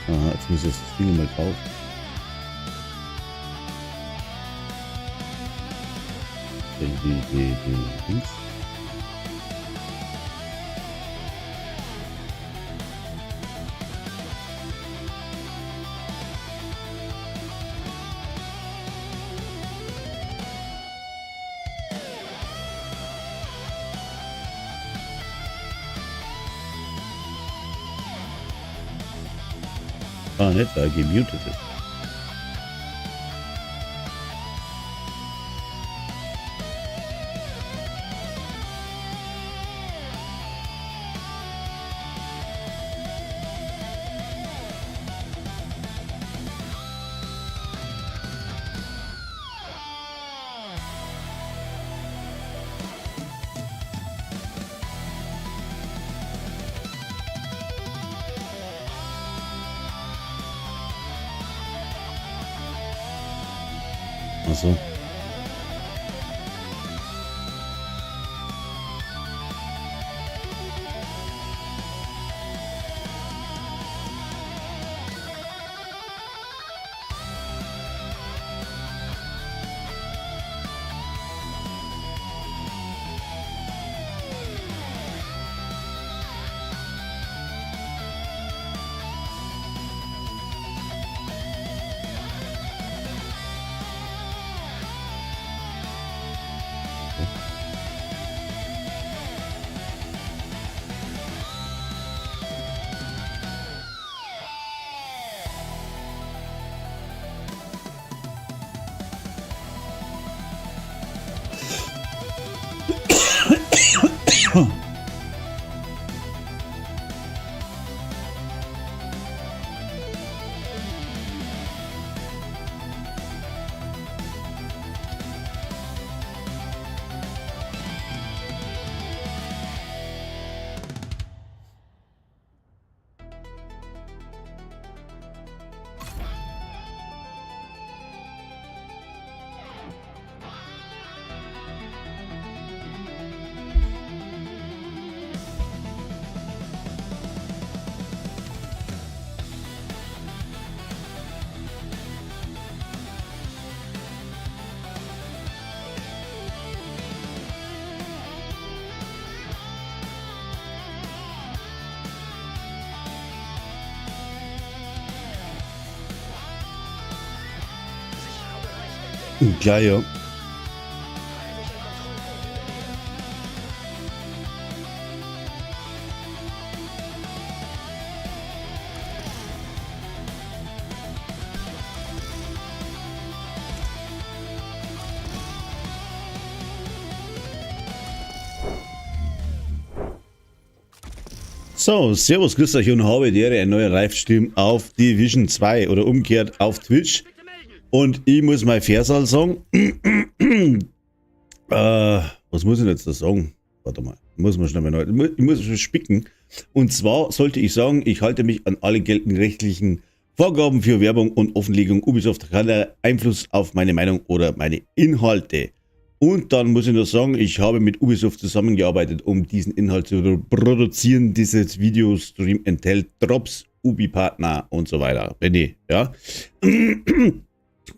Aha, jetzt muss das Ding mal drauf. Die Dings. Ah, nicht, weil gemutet ist. Ach so. Klar, ja. So, servus, grüß euch und habe die Ehre, ein neuer Livestream auf Division 2 oder umgekehrt auf Twitch. Und ich muss mein Versal sagen. Was muss ich jetzt da sagen? Warte mal, muss man schnell mal neu. Ich muss schon spicken. Und zwar sollte ich sagen, ich halte mich an alle geltenden rechtlichen Vorgaben für Werbung und Offenlegung. Ubisoft hat keinen Einfluss auf meine Meinung oder meine Inhalte. Und dann muss ich nur sagen, ich habe mit Ubisoft zusammengearbeitet, um diesen Inhalt zu produzieren. Dieses Videostream enthält Drops, Ubi-Partner und so weiter. René, ja.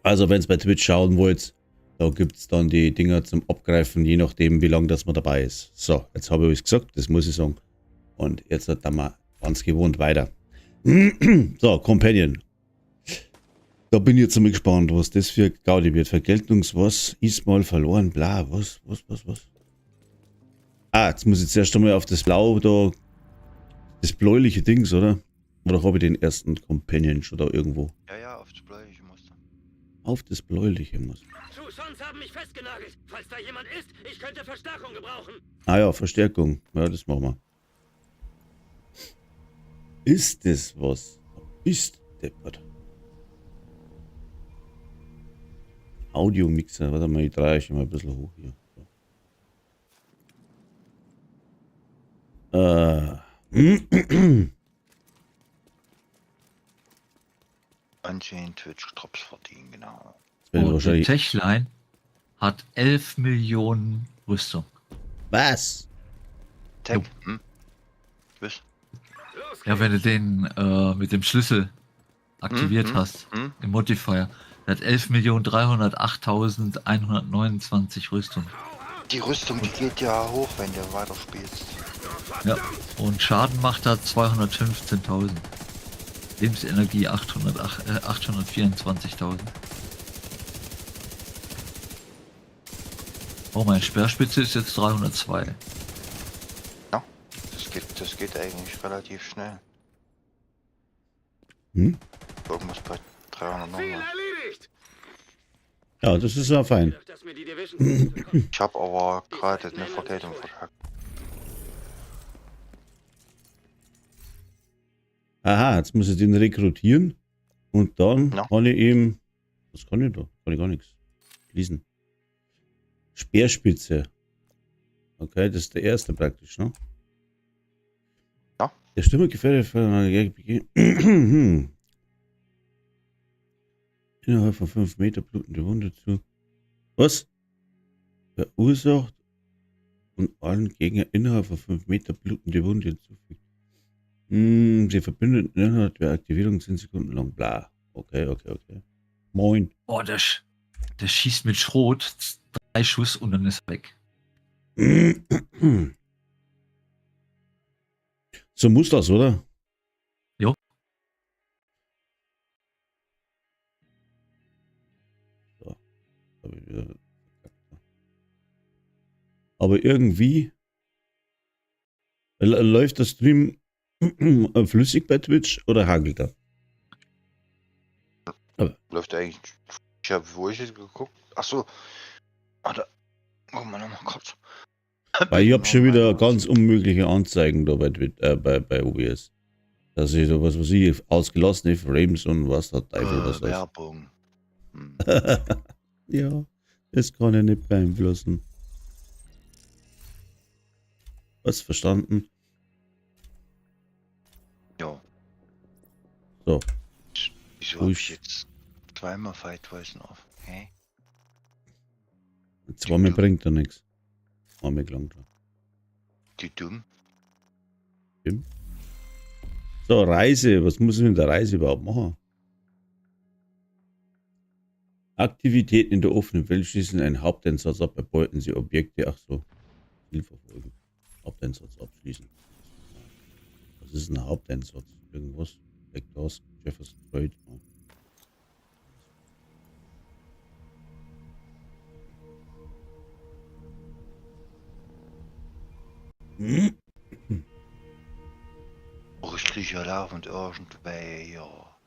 Also wenn ihr bei Twitch schauen wollt, da gibt es dann die Dinger zum Abgreifen, je nachdem wie lange das man dabei ist. So, jetzt habe ich euch gesagt, das muss ich sagen. Und jetzt dann mal ganz gewohnt weiter. So, Companion. Da bin ich jetzt mal gespannt, was das für Gaudi wird. Vergeltungs, ist mal verloren, bla, was? Ah, jetzt muss ich zuerst einmal auf das Blau da, das bläuliche Dings, oder? Oder habe ich den ersten Companion schon da irgendwo? Ja, auf das bläuliche Muster. Auf das bläuliche Muster. Tucsons haben mich festgenagelt. Falls da jemand ist, ich könnte Verstärkung gebrauchen. Ah ja, Verstärkung. Ja, das machen wir. Ist das was? Ist deppert. Audio-Mixer. Warte mal, ich drehe ich mal ein bisschen hoch hier. Anscheinend Twitch-Drops verdienen, genau. Und die Techline hat 11 Millionen Rüstung. Was? Tech? Ja, wenn du den mit dem Schlüssel aktiviert hast im Modifier. Der hat 11.308.129 Rüstung. Die Rüstung, die geht ja hoch, wenn du weiterspielst. Ja. Und Schaden macht er 215.000. Lebensenergie 824.000. Oh, meine Speerspitze ist jetzt 302. Ja, das geht eigentlich relativ schnell. Hm? Irgendwas bei 300 noch Ziel was. erledigt! Ja, das ist ja fein. Gedacht, dass mir die Division bekommt. Ich habe aber gerade eine Vergeltung verkackt. Aha, jetzt muss ich den rekrutieren. Und dann Ja. kann ich ihm. Was kann ich da? Kann ich gar nichts. Lesen. Speerspitze. Okay, das ist der erste praktisch, ne? Ja. Der Stimme gefährdet von einer innerhalb von 5 Meter blutende Wunde zu. Was? Verursacht und allen Gegner innerhalb von 5 Meter blutende Wunde hinzufügt. Sie verbindet innerhalb der Aktivierung 10 Sekunden lang. Bla. Okay. Moin. Oh, der schießt mit Schrot 3 Schuss und dann ist er weg. So muss das, oder? Jo. So. Aber irgendwie läuft der Stream flüssig bei Twitch oder hagelt er? Läuft eigentlich. Ich habe, wo ich jetzt geguckt. Achso. Warte. Guck mal nochmal kurz. Weil ich habe schon wieder ganz unmögliche Anzeigen da bei OBS. Dass ich da was weiß ich, ausgelassene Frames und was der Teufel was weiß. Werbung. Hm. Ja, das kann ich nicht beeinflussen. Was verstanden? Ja. So. Wieso hab ich Usch. jetzt zweimal Fight Voice auf? Hä? Zweimal bringt er nichts. Einmal gelangt er. Die dumm? So, Reise. Was muss ich mit der Reise überhaupt machen? Aktivitäten in der offenen Welt schließen einen Haupteinsatz ab, erbeuten Sie Objekte. Ach so. Ziel verfolgen. Haupteinsatz abschließen. Was ist ein Haupteinsatz? Irgendwas? Vectors, Jefferson Trade. Oh. Richtig Alarm und irgendwer, ja.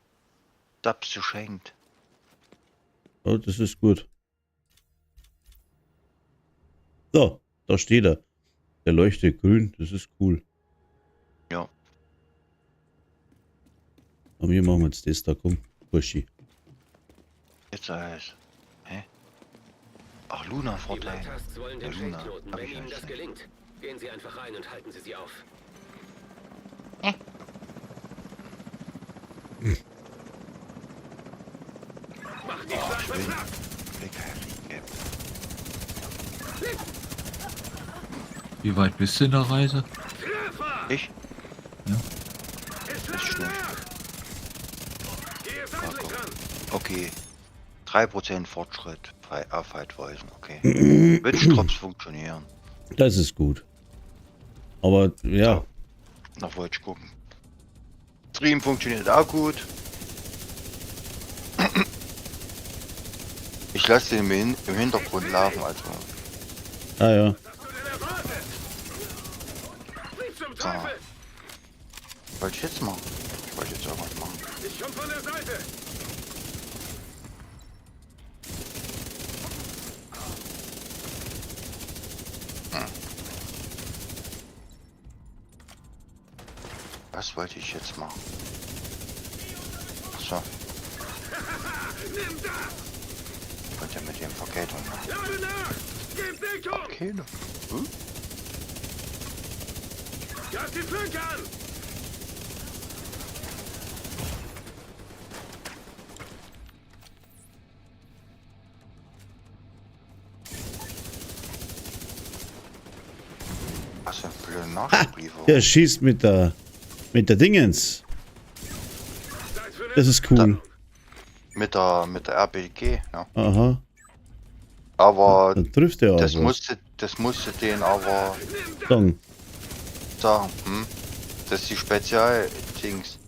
Dab's geschenkt. Oh, das ist gut. So, da steht er. Der leuchtet grün, das ist cool. Ja. Aber wir machen jetzt das da, komm, Burschi. Jetzt alles. Hä? Ach, Luna Die Vorteil. Black Tusks wollen den Der Luna. Trade-Knoten. Hab Wenn ich ihnen das nicht. gelingt, gehen sie einfach rein und halten sie sie auf. Mach die Schleife schön. platt! Wie weit bist du in der Reise? Treffer! Ich? Ich schlage nach! Hier ist endlich dran! Okay. 3% Fortschritt bei Fight Voice. Okay. Witch-Drops funktionieren. Das ist gut. Aber ja, Noch wollte ich gucken. Stream funktioniert auch gut. Ich lasse den im Hintergrund laufen, also. ja. Was hast du denn erwartet? Flieg zum Teufel! Wollte ich jetzt machen? Ich wollte jetzt irgendwas machen. Ich komm von der Seite! Was wollte ich jetzt machen? Achso, Nimm das! ich wollte ja mit dem Vergeltung machen. Lade nach! Gib Deckung! Okay, ne? Greif die Flanke an! Was für ein blöder Nachschubbriefe. Der schießt mit der Dingens. Seid für eine Das ist cool. Mit der RPG, ja. Aha. Aber Dann trifft er auch das was. musste den aber Sagen. sagen, das ist die Spezial-Dings.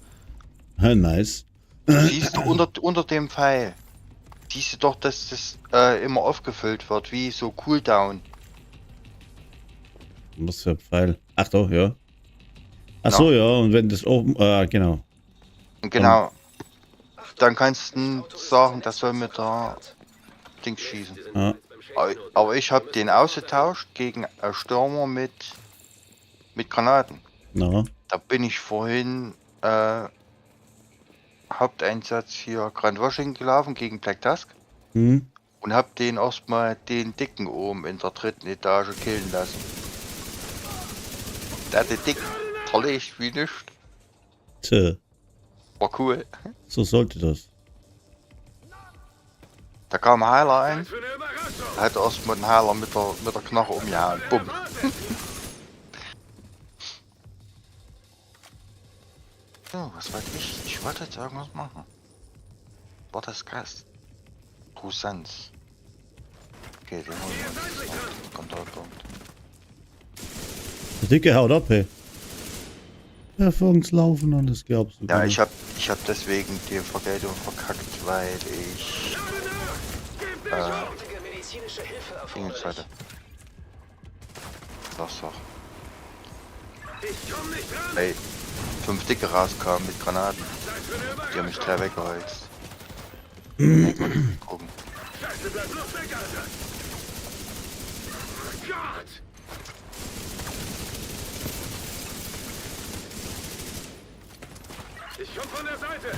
Ha, nice. Du siehst unter dem Pfeil, siehst du doch, dass das immer aufgefüllt wird, wie so Cooldown. Was für ein Pfeil. Ach doch, ja. Ach Na. so, ja, und wenn das oben, genau. Und genau, dann kannst du sagen, das soll mit der Dings schießen. Ah, Aber ich habe den ausgetauscht gegen Stürmer mit Granaten. na. Da bin ich vorhin Haupteinsatz hier Grand Washington gelaufen gegen Black Tusk Hm. und hab den erstmal den Dicken oben in der 3. Etage killen lassen. Der hat den Dicken zerlegt wie nichts. Tja, War cool. so sollte das. Da kam ein Heiler ein, für eine Überraschung. da hat erstmal den Heiler mit der Knarre umgehauen. Bumm. So, was wollte ich? Ich wollte jetzt irgendwas machen. War das Gast? Trusans. Okay, den holen wir uns. Kontrollpunkt. Der Dicke haut ab, hey. Hervorragend an, das glaubst du. Ja, ich hab deswegen die Vergeltung verkackt, weil ich Dingens hatte. Sag's doch. Ich komm nicht ran. Ey, 5 Dicke rauskamen mit Granaten. Zeit für eine Die haben mich Überraschung. 3 weggeholzt. Mal gucken. Scheiße, bleib bloß weg, Alter. Gott. Ich komm von der Seite.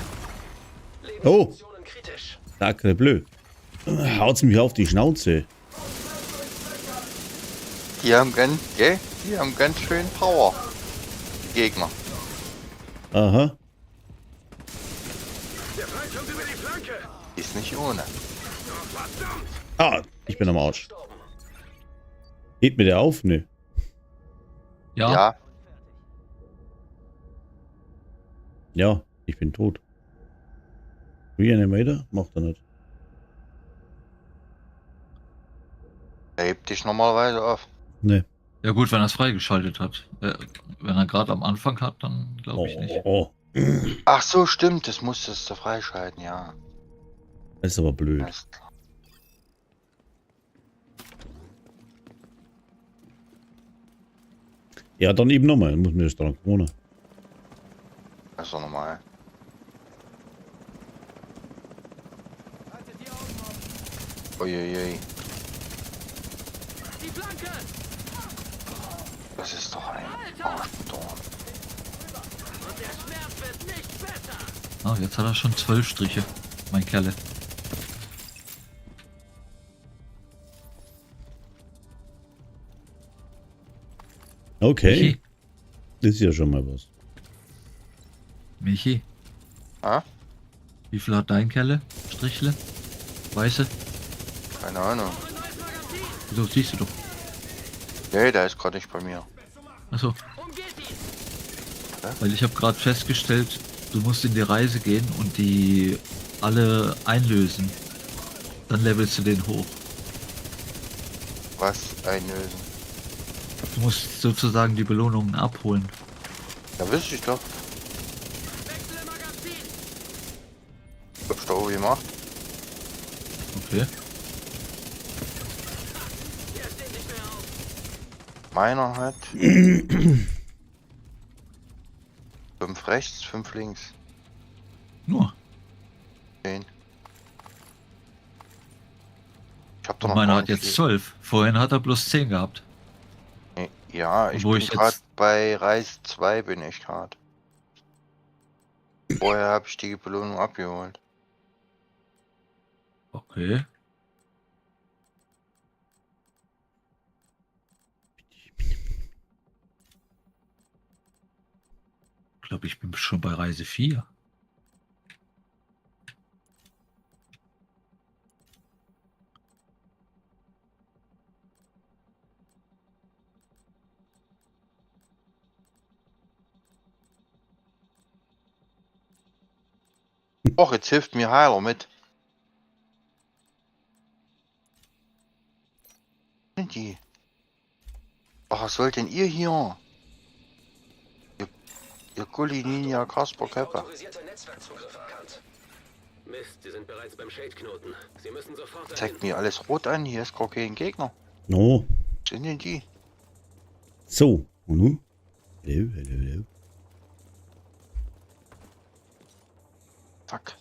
Oh, sacre bleu. Haut's mich auf die Schnauze. Die haben ganz schön Power. Die Gegner. Aha. Der Feind kommt über die Flanke. Ist nicht ohne. Oh, verdammt. Ah, ich bin am Arsch. Hebt mir der auf? Nö. Ja, Ja, Ja, ich bin tot. Reanimator? Macht er nicht. er hebt dich normalerweise auf. Ne. ja gut, wenn er es freigeschaltet hat. Wenn er gerade am Anfang hat, dann glaube ich nicht. Oh. Ach so, stimmt, das musstest du freischalten, ja. Das ist aber blöd. Alles klar. Ja, dann eben nochmal. Muss mir das dran gewohnen. Das ist doch normal. Uiuiui. Die Flanke. Das ist doch ein Arschbeton. Und der Schmerz wird nicht besser. Ah, jetzt hat er schon 12 Striche, mein Kerle. Okay. Michi, Das ist ja schon mal was. Michi, Ah? wie viel hat dein Kerle? Strichle? Weiße? Keine Ahnung. Wieso siehst du doch? Nee, der ist gerade nicht bei mir. Achso, Umgeht ihn. weil ich habe gerade festgestellt, du musst in die Reise gehen und die alle einlösen. Dann levelst du den hoch. Was einlösen? Du musst sozusagen die Belohnungen abholen. Ja, wüsste ich doch. Wechsle Magazin. Hab's da oben gemacht. Okay. Der steht nicht mehr auf. Meiner hat 5 rechts, 5 links. Nur. 10. Ich hab doch Und noch meiner gar hat nicht jetzt 12. Vorhin hat er plus 10 gehabt. viel. Ja, ich Wo bin ich gerade jetzt- bei Reis 2 bin ich gerade. Vorher habe ich die Belohnung abgeholt. Okay. Ich glaube, ich bin schon bei Reise 4. Och, jetzt hilft mir Heiler mit. Sind die? Was sollt denn ihr hier? Ihr Gulli Ninja Kasper Köpper. Autorisierter Netzwerkzugriff erkannt. Mist, Sie sind bereits beim Shade-Knoten. Sie müssen sofort dahin. Zeigt mir alles rot an, hier ist gar kein Gegner. No. Was sind denn die? So. Und nun? Hello, hello, hello. Fuck.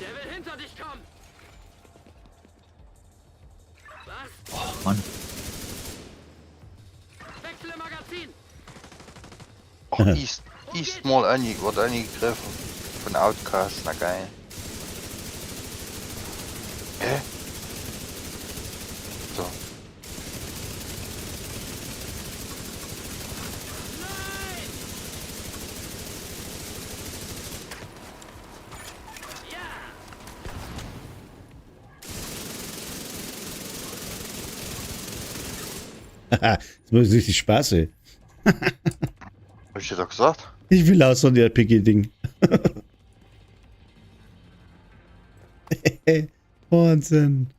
Der will hinter dich kommen. Was? Mann. Wechsle Magazin. Ach, East Mall wird angegriffen. Von Outcast, na geil. Hä? So. Nein! Ja! Haha, das macht richtig Spaß, ey. Hab ich dir doch gesagt? Ich will auch so ein RPG-Ding. Wahnsinn.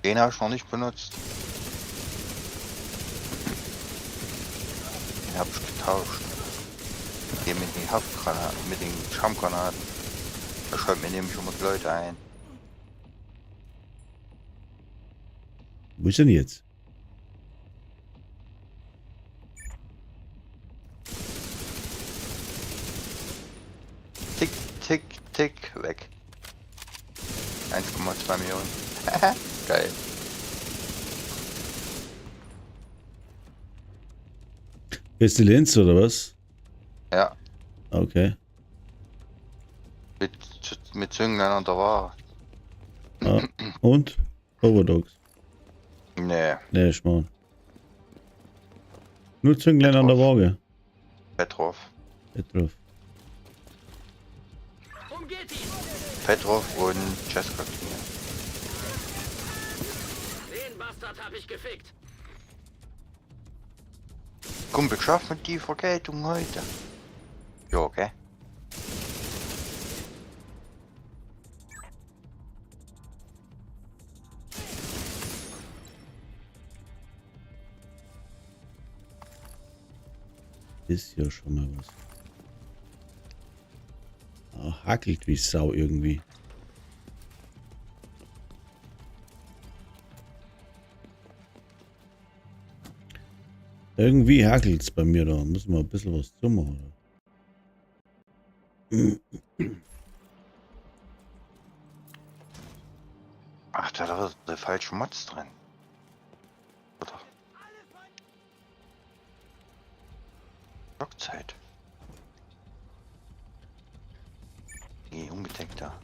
Den habe ich noch nicht benutzt. Den habe ich getauscht. Den mit den Haftgranaten, mit den Schammgranaten. Da schreibt mir nämlich immer die Leute ein. Wo ist denn jetzt? Tick, tick, tick, weg. 1,2 Millionen. Geil. Pestilenz oder was? Ja, Okay. mit Zünglein an der Ware. Ah. Und? Overdogs. Nee, Nee, Schmarrn. Nur Zünglein an der Waage. Petrov. Nicht drauf. Umgeht ihn! Petrov und Jessica Klinger. Den Bastard hab ich gefickt. Kumpel, schaffen wir die Vergeltung heute? Ja, okay. Ist ja schon mal was. Ah, hackelt wie Sau irgendwie. Irgendwie hackelt es bei mir da. Müssen wir ein bisschen was zumachen. Ach, da ist der falsche Mods drin. Oder? Blockzeit. Nee, unbedingt da.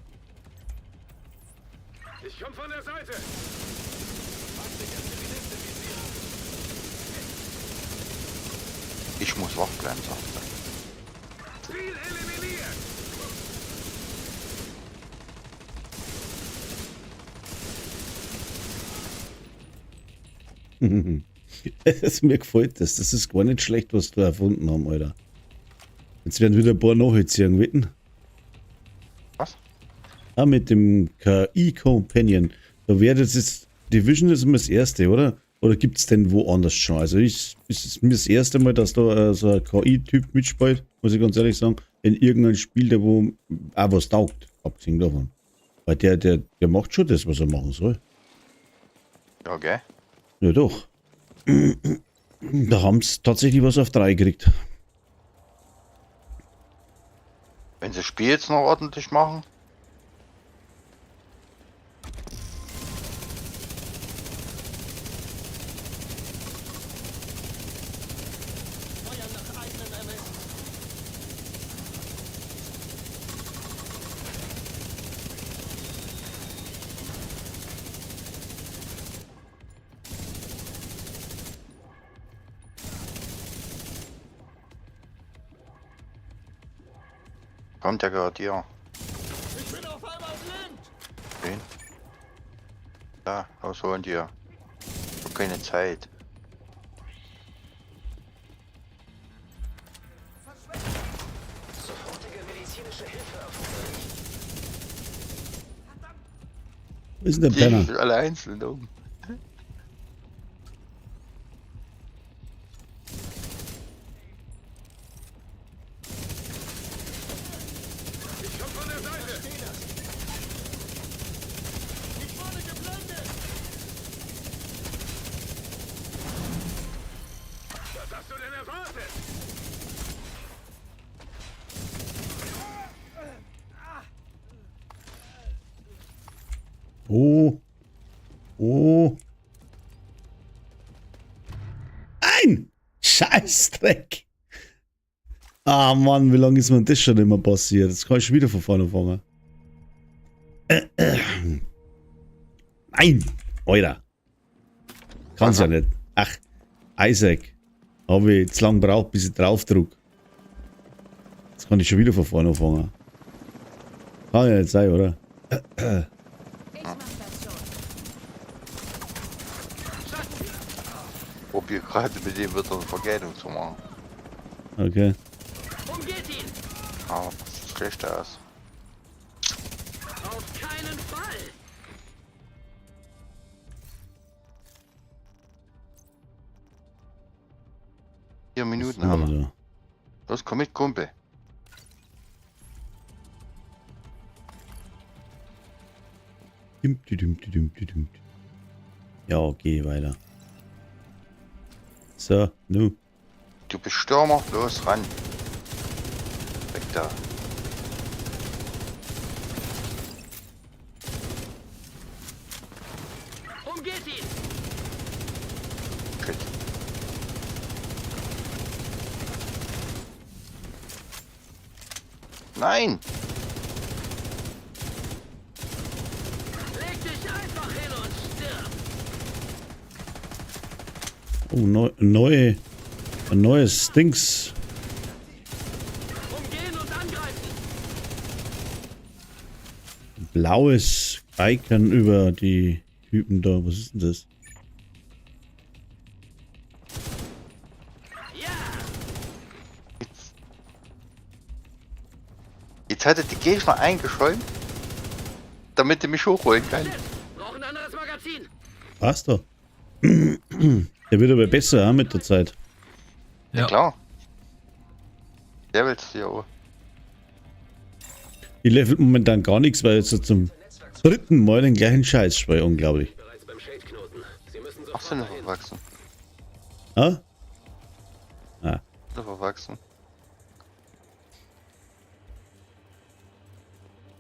Ich komm von der Seite. Ich muss wach bleiben, sagt er. Ziel eliminiert. Mir gefällt das. Das ist gar nicht schlecht, was wir erfunden haben, Alter. Jetzt werden wieder ein paar nachziehen, wetten? Was? Ah, mit dem KI-Companion. Da wäre das jetzt, Division ist immer das erste, oder? Oder gibt es denn woanders schon? Also ist mir das erste Mal, dass da so ein KI-Typ mitspielt, muss ich ganz ehrlich sagen, in irgendeinem Spiel, der wo auch was taugt, abgesehen davon. Weil der macht schon das, was er machen soll. Ja, okay. Ja doch. Da haben sie tatsächlich was auf 3 gekriegt. Wenn sie das Spiel jetzt noch ordentlich machen. Kommt der Grenadier. Ich bin auf einmal blind. Wen? Da, ausholen dir. Ich hab keine Zeit. Wo ist denn der Die Penner? sind alle einzeln da oben. Was hast du denn erwartet? Oh. Oh. Nein! Scheißdreck! Ah Mann, wie lange ist mir das schon immer passiert? Jetzt kann ich schon wieder von vorne fangen. Nein! Alter! Kann's ja nicht. Ach, Isaac. Habe ich zu lang gebraucht, bis ich drauf drück. Jetzt kann ich schon wieder von vorne fangen. Kann ja nicht sein, oder? Ich mach das schon. Probier gerade mit dem wieder eine Vergeltung zu machen. Okay. Umgeht ihn! Aber das sieht schlecht aus. Auf keinen Fall! 4 Minuten haben wir. Also. Los, komm mit, Kumpel. Ja, okay, weiter. So, nu. Du bist Stürmer, los ran. Weg da. Umgeht ihn! Shit. Nein! Leg dich einfach hin und stirb! Oh, ein neues Dings. Umgehen und angreifen! Blaues Icon über die Typen da. Was ist denn das? Ja! Jetzt hat er die Gegner eingeschäumt, damit er mich hochholen kann. Brauch ein anderes Magazin! Passt doch. Der wird aber besser mit der Zeit. Ja. Klar. Der will's ja auch. Die levelt momentan gar nichts, weil jetzt so zum dritten Mal den gleichen Scheiß spielt. Unglaublich. Bereits beim Shade-Knoten. Sie müssen Ach, sofort sind wir dahin. verwachsen. Ah? Ah. Sind wir verwachsen.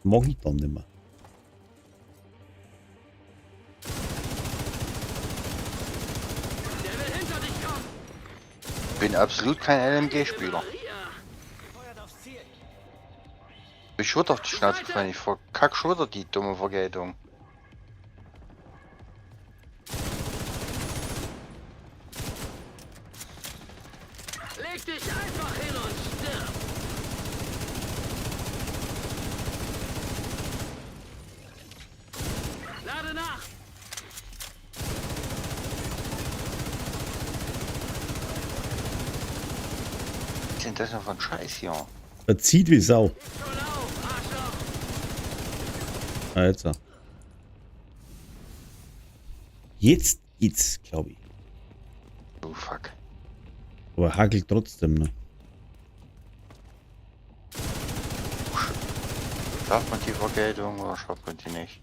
Mag ich dann nicht mehr. Der will hinter dich kommen! Bin absolut kein LMG-Spieler. Hier! Ich wurde auf die Schnauze gefallen. Ich verkack schon wieder die dumme Vergeltung. Leg dich einfach hin und stirb! Lade nach! Was sind das denn für ein Scheiß hier? Verzieht wie Sau. Schon auf, Arschloch! Ah, jetzt. Jetzt geht's, glaube ich. Oh fuck. Aber hakelt trotzdem, ne? Schafft man die Vergeltung oder schafft man die nicht?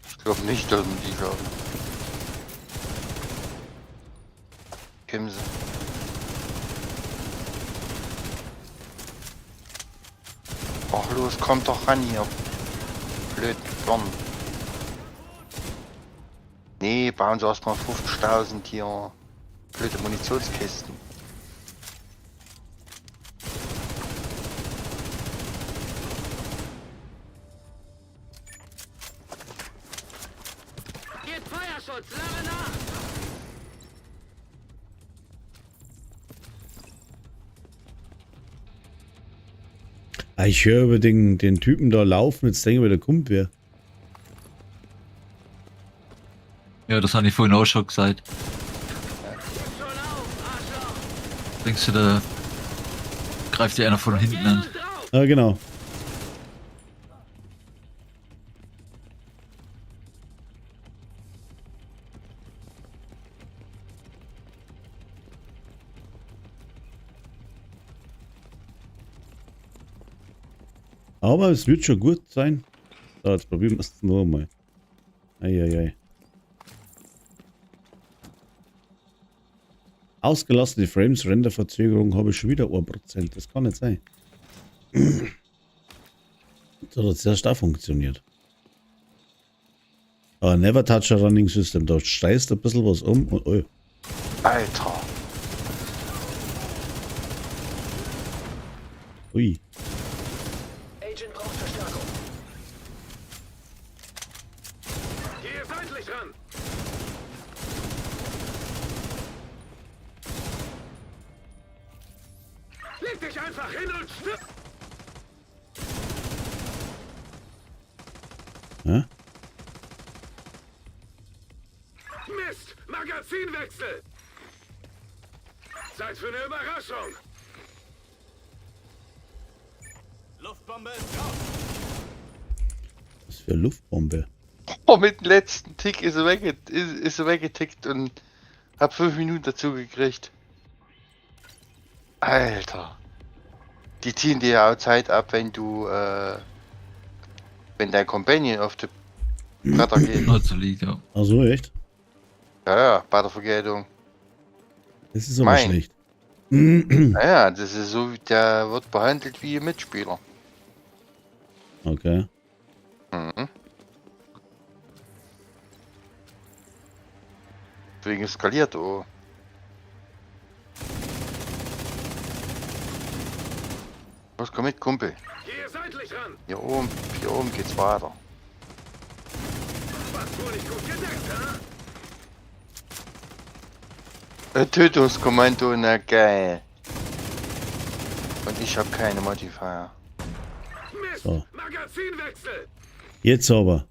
Ich glaube nicht, dass man die schaffen. Kimse. Ach los, kommt doch ran hier. Blöd, Dorn. Nee, bauen sie erstmal 50.000 hier. Blöde Munitionskisten. Geht Feuerschutz! Lade nach! Ah, ich höre über den Typen da laufen, jetzt denke ich mir, der kommt wer. Ja, das habe ich vorhin auch schon gesagt. Schon auf, Arschloch! Denkst du, da greift dir einer von hinten Gehen an? und drauf! Ah, genau. Aber es wird schon gut sein. So, jetzt probieren wir es noch einmal. Eieiei. Ausgelassene Frames, Renderverzögerung habe ich schon wieder 1%. Das kann nicht sein. So hat es erst auch funktioniert. Aber Never Touch a Running System, da streißt ein bisschen was um und oh. Alter. Ui. Agent braucht Verstärkung. Hier seitlich ran. Leg dich einfach hin und stirb. Ja? Mist! Magazinwechsel! Zeit für eine Überraschung! Luftbombe ist drauf! Was für eine Luftbombe. Oh, mit dem letzten Tick ist er, ist er weggetickt und hab 5 Minuten dazu gekriegt. Alter. Die ziehen dir ja auch Zeit ab, wenn du, wenn dein Companion auf die Bretter geht. Also liegt, ja. Ach so, echt? Ja, ja, bei der Vergeltung. Das ist aber Mein. schlecht. Naja, das ist so, der wird behandelt wie ein Mitspieler. Okay. Mhm. Deswegen skaliert, oh. Was, komm mit, Kumpel. Hier seitlich ran! Hier oben geht's weiter. Was wohl nicht gut gedeckt, ha? Ein Tötungskommando, na geil. Und ich habe keine Modifier. Mist! So. Magazinwechsel! Jetzt aber.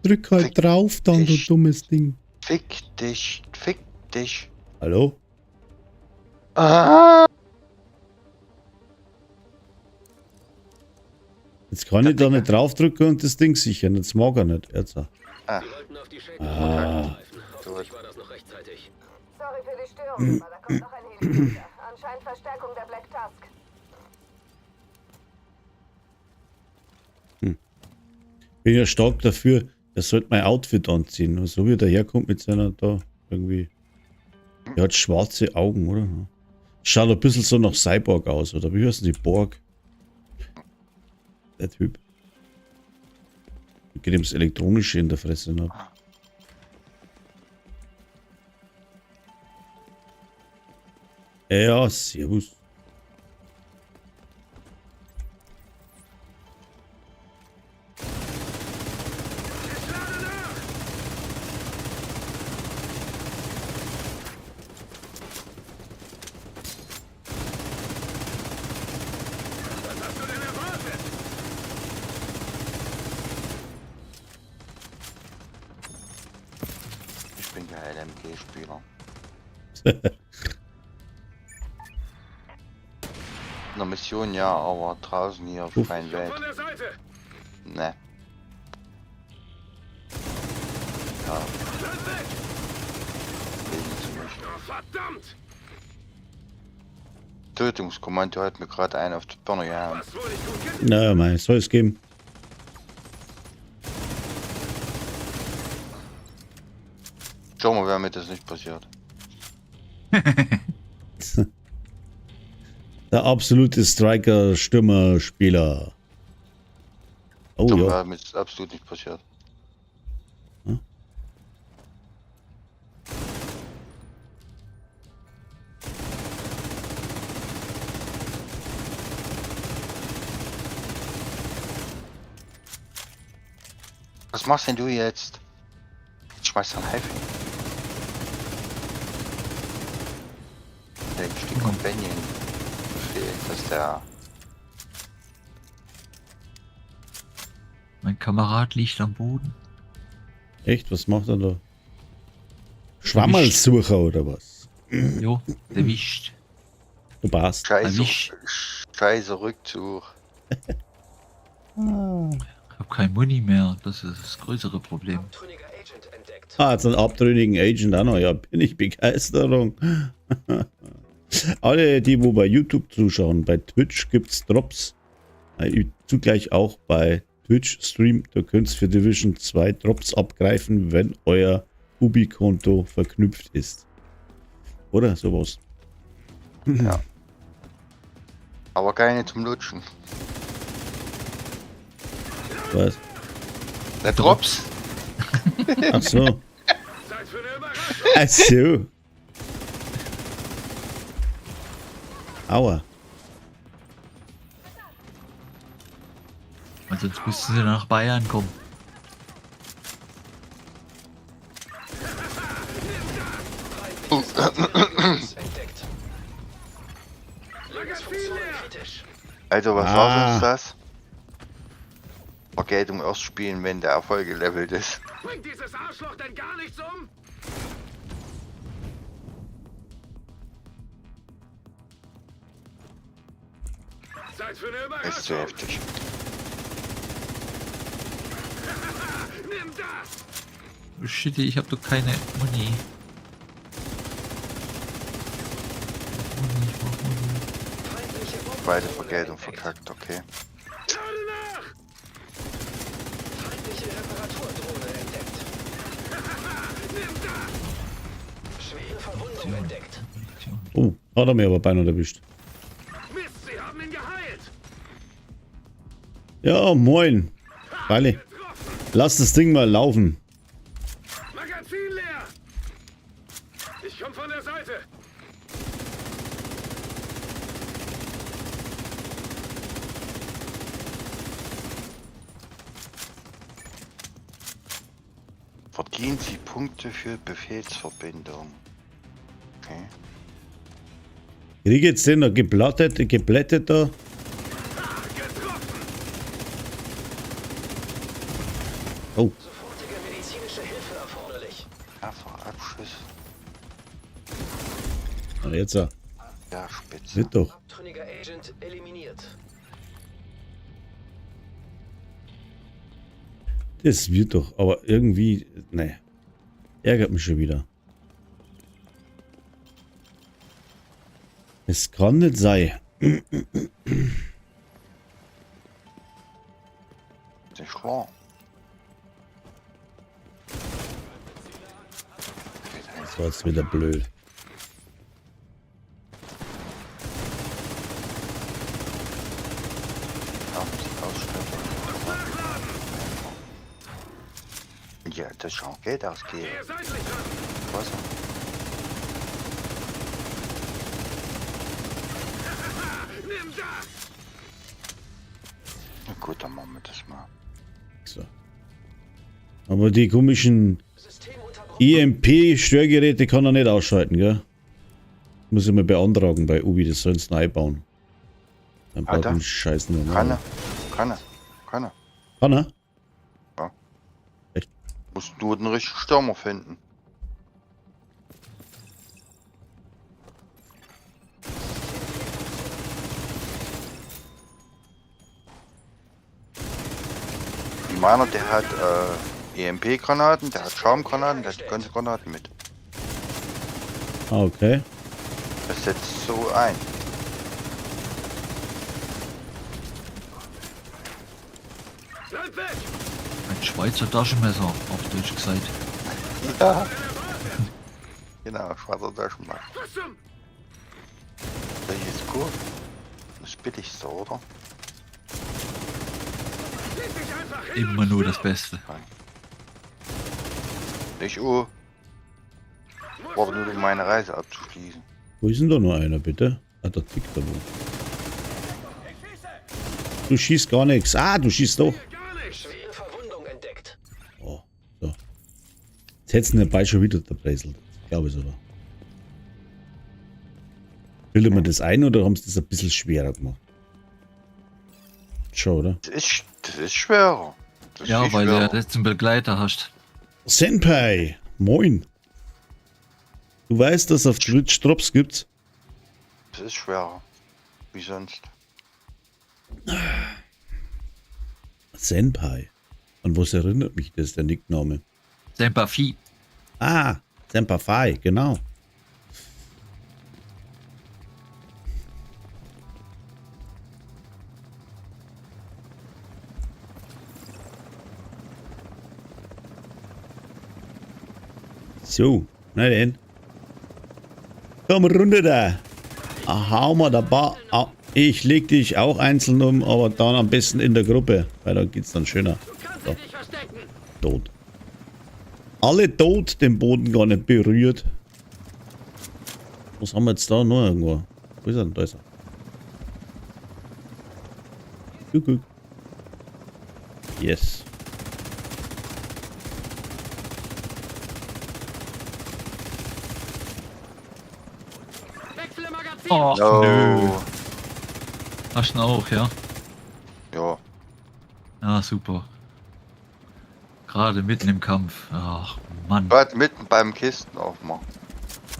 Drück halt Fick drauf, dann, du dich. dummes Ding. Fick dich, fick dich. Hallo? Ah! Jetzt kann ich da nicht draufdrücken und das Ding sichern. Jetzt mag er nicht. Jetzt. Sie wollten auf die Shade Ah. greifen. Hoffentlich war das noch rechtzeitig. Sorry für die Störung, aber da kommt noch ein Helikopter. Anscheinend Verstärkung der Black Tusk. Bin ja stark dafür, er sollte mein Outfit anziehen. Und so wie der herkommt mit seiner da irgendwie. Er hat schwarze Augen, oder? Schaut ein bisschen so nach Cyborg aus, oder wie heißen die? Borg? Der Typ. Geht ihm das Elektronische in der Fresse ab. Ja, servus. Ich lade nach! Was hast du denn erwartet? Ich bin der LMG-Spieler. In der Mission ja, aber draußen hier auf freien Welt. Von der Seite! Ne. Ja, Bleib weg! legen Sie mich. Oh, verdammt! Tötungskommando hat mir gerade einen auf die Birne gehauen. Was wohl nicht gut gedeckt? Naja, mein, soll es geben. Schau mal, wer mir das nicht passiert. Der absolute Striker, Stürmer, Spieler. Oh Schau mal, ja. wer mir das absolut nicht passiert. Hm? Was machst denn du jetzt? Ich schmeiß dann Heavy. Der die Companion befehlt, dass der. Mein Kamerad liegt am Boden. Echt, was macht er da? Schwammerlsucher oder was? Jo, erwischt. Du passt. Erwischt. Scheiße Rückzug. Ich hab kein Muni mehr. Das ist das größere Problem. Abtrünniger Agent entdeckt. Ah, jetzt einen abtrünnigen Agent auch noch. Ja, bin ich Begeisterung. Alle, die wo bei YouTube zuschauen, bei Twitch gibt's Drops. Zugleich auch bei Twitch Stream. Da könnt ihr für Division 2 Drops abgreifen, wenn euer Ubi-Konto verknüpft ist. Oder sowas. Ja. Aber keine zum Lutschen. Was? Der Drops. Ach so. Zeit für eine Überraschung. Ach so. Aua. Weil sonst müssten sie nach Bayern kommen. Entdeckt. Magazin leer. Kritisch. Also was Ah. war uns das? Vergeltung erst spielen, wenn der Erfolg gelevelt ist. Bringt dieses Arschloch denn gar nichts um? Zeit für eine Ist zu Überraschung. heftig. Nimm das. Shit, ich hab doch keine Muni. Zweite Vergeltung verkackt, okay. Gerade nach. Feindliche Reparaturdrohne entdeckt. Nimm das. Schwere Verwundung entdeckt. Oh, hat er mir aber beinahe erwischt. Mist, sie haben ihn geheilt. Ja, moin. Vale. Getroffen. Lass das Ding mal laufen. Magazin leer. Ich komm von der Seite. Verdienen Sie Punkte für Befehlsverbindung. Okay. Krieg jetzt den da geblättet da. Getroffen. Oh, Sofortige medizinische Hilfe erforderlich. Mehrfach Abschuss. na jetzt ja. Ja, spitze. Nicht doch. Abtrünniger Agent eliminiert. Das wird doch, aber irgendwie, ne. Ärgert mich schon wieder. Es kann nicht sein. Das ist klar. Das war jetzt wieder blöd. Ja, das ist schon Geld ausgeben. Ihr seid nicht dran. Was? Nimm das. Na gut, dann machen wir das mal. So. Aber die komischen System unterbrochen. EMP-Störgeräte kann er nicht ausschalten, gell? Muss ich mal beantragen bei Ubi, das sollen sie neu bauen. Dann baut Alter. den Scheiß nur Kann neu. er. Kann er. Kann er. Kann er? Musst nur den richtigen Stürmer finden. Die meiner, der hat EMP-Granaten, der hat Schaumgranaten, der hat die ganze Granaten mit. Ah, okay. Das setzt so ein. Bleib weg. Ein Schweizer Taschenmesser, auf Deutsch gesagt. Ja. Genau, schwarzer Taschenmesser. Was zum? Das ist gut. Das ist billigste, oder? Leg dich einfach hin Immer und nur das stirb. Beste. Nicht Muss aber nur um nachladen. meine Reise abzuschließen. Wo ist denn da noch einer, bitte? Ah, da tickt er wohl. Du schießt gar nichts. Ah, du schießt doch. Gar nichts. Schwere Verwundung entdeckt. Oh, so. Jetzt hätten den Ball schon wieder zerbröselt. Ich glaube es aber. Bildet man das ein oder haben sie das ein bisschen schwerer gemacht? Schon, oder? Das ist schwerer. Das ist Ja, viel weil du schwerer. ja jetzt einen Begleiter hast. Senpai! Moin! Du weißt, dass es auf Twitch Drops gibt? Das ist schwerer. Wie sonst. Senpai. An was erinnert mich das, der Nickname? Sympathie. Ah, Semper Fi, genau. So, na denn. Komm runter da. Hau mal da Bar. Ich leg dich auch einzeln um, aber dann am besten in der Gruppe, weil da geht's dann schöner. So. Tot. Alle tot, den Boden gar nicht berührt. Was haben wir jetzt da noch irgendwo? Wo ist er denn? Da ist er. Guck. Yes. Oh, No. nö. Hast du ihn auch, ja? Ja. Ja, super. Gerade mitten im Kampf. Ach, Mann. Gerade mitten beim Kisten aufmachen.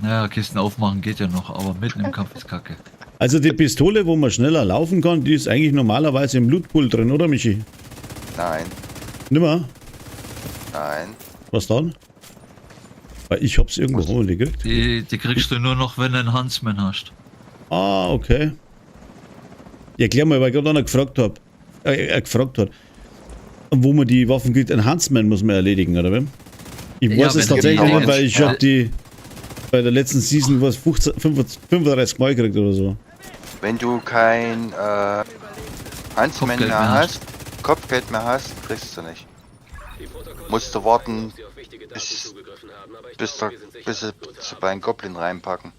Naja, Kisten aufmachen geht ja noch, aber mitten im Kampf ist kacke. Also die Pistole, wo man schneller laufen kann, die ist eigentlich normalerweise im Lootpool drin, oder Michi? Nein. Nimmer? Nein. Was dann? Weil ich hab's irgendwo gekriegt. Die kriegst du nur noch, wenn du einen Huntsman hast. Ah, okay. Ja, erklär mal, weil ich gerade einer gefragt hat, wo man die Waffen kriegt. Ein Huntsman muss man erledigen, oder wie? Ich Ja, weiß es wenn du tatsächlich die- nicht, weil ich hab die bei der letzten Season was 35 Mal gekriegt oder so. Wenn du kein Huntsman Kopfgeld mehr mehr hast, Kopfgeld mehr hast, kriegst du nicht. Musst du warten, bis sie bei einem Goblin reinpacken.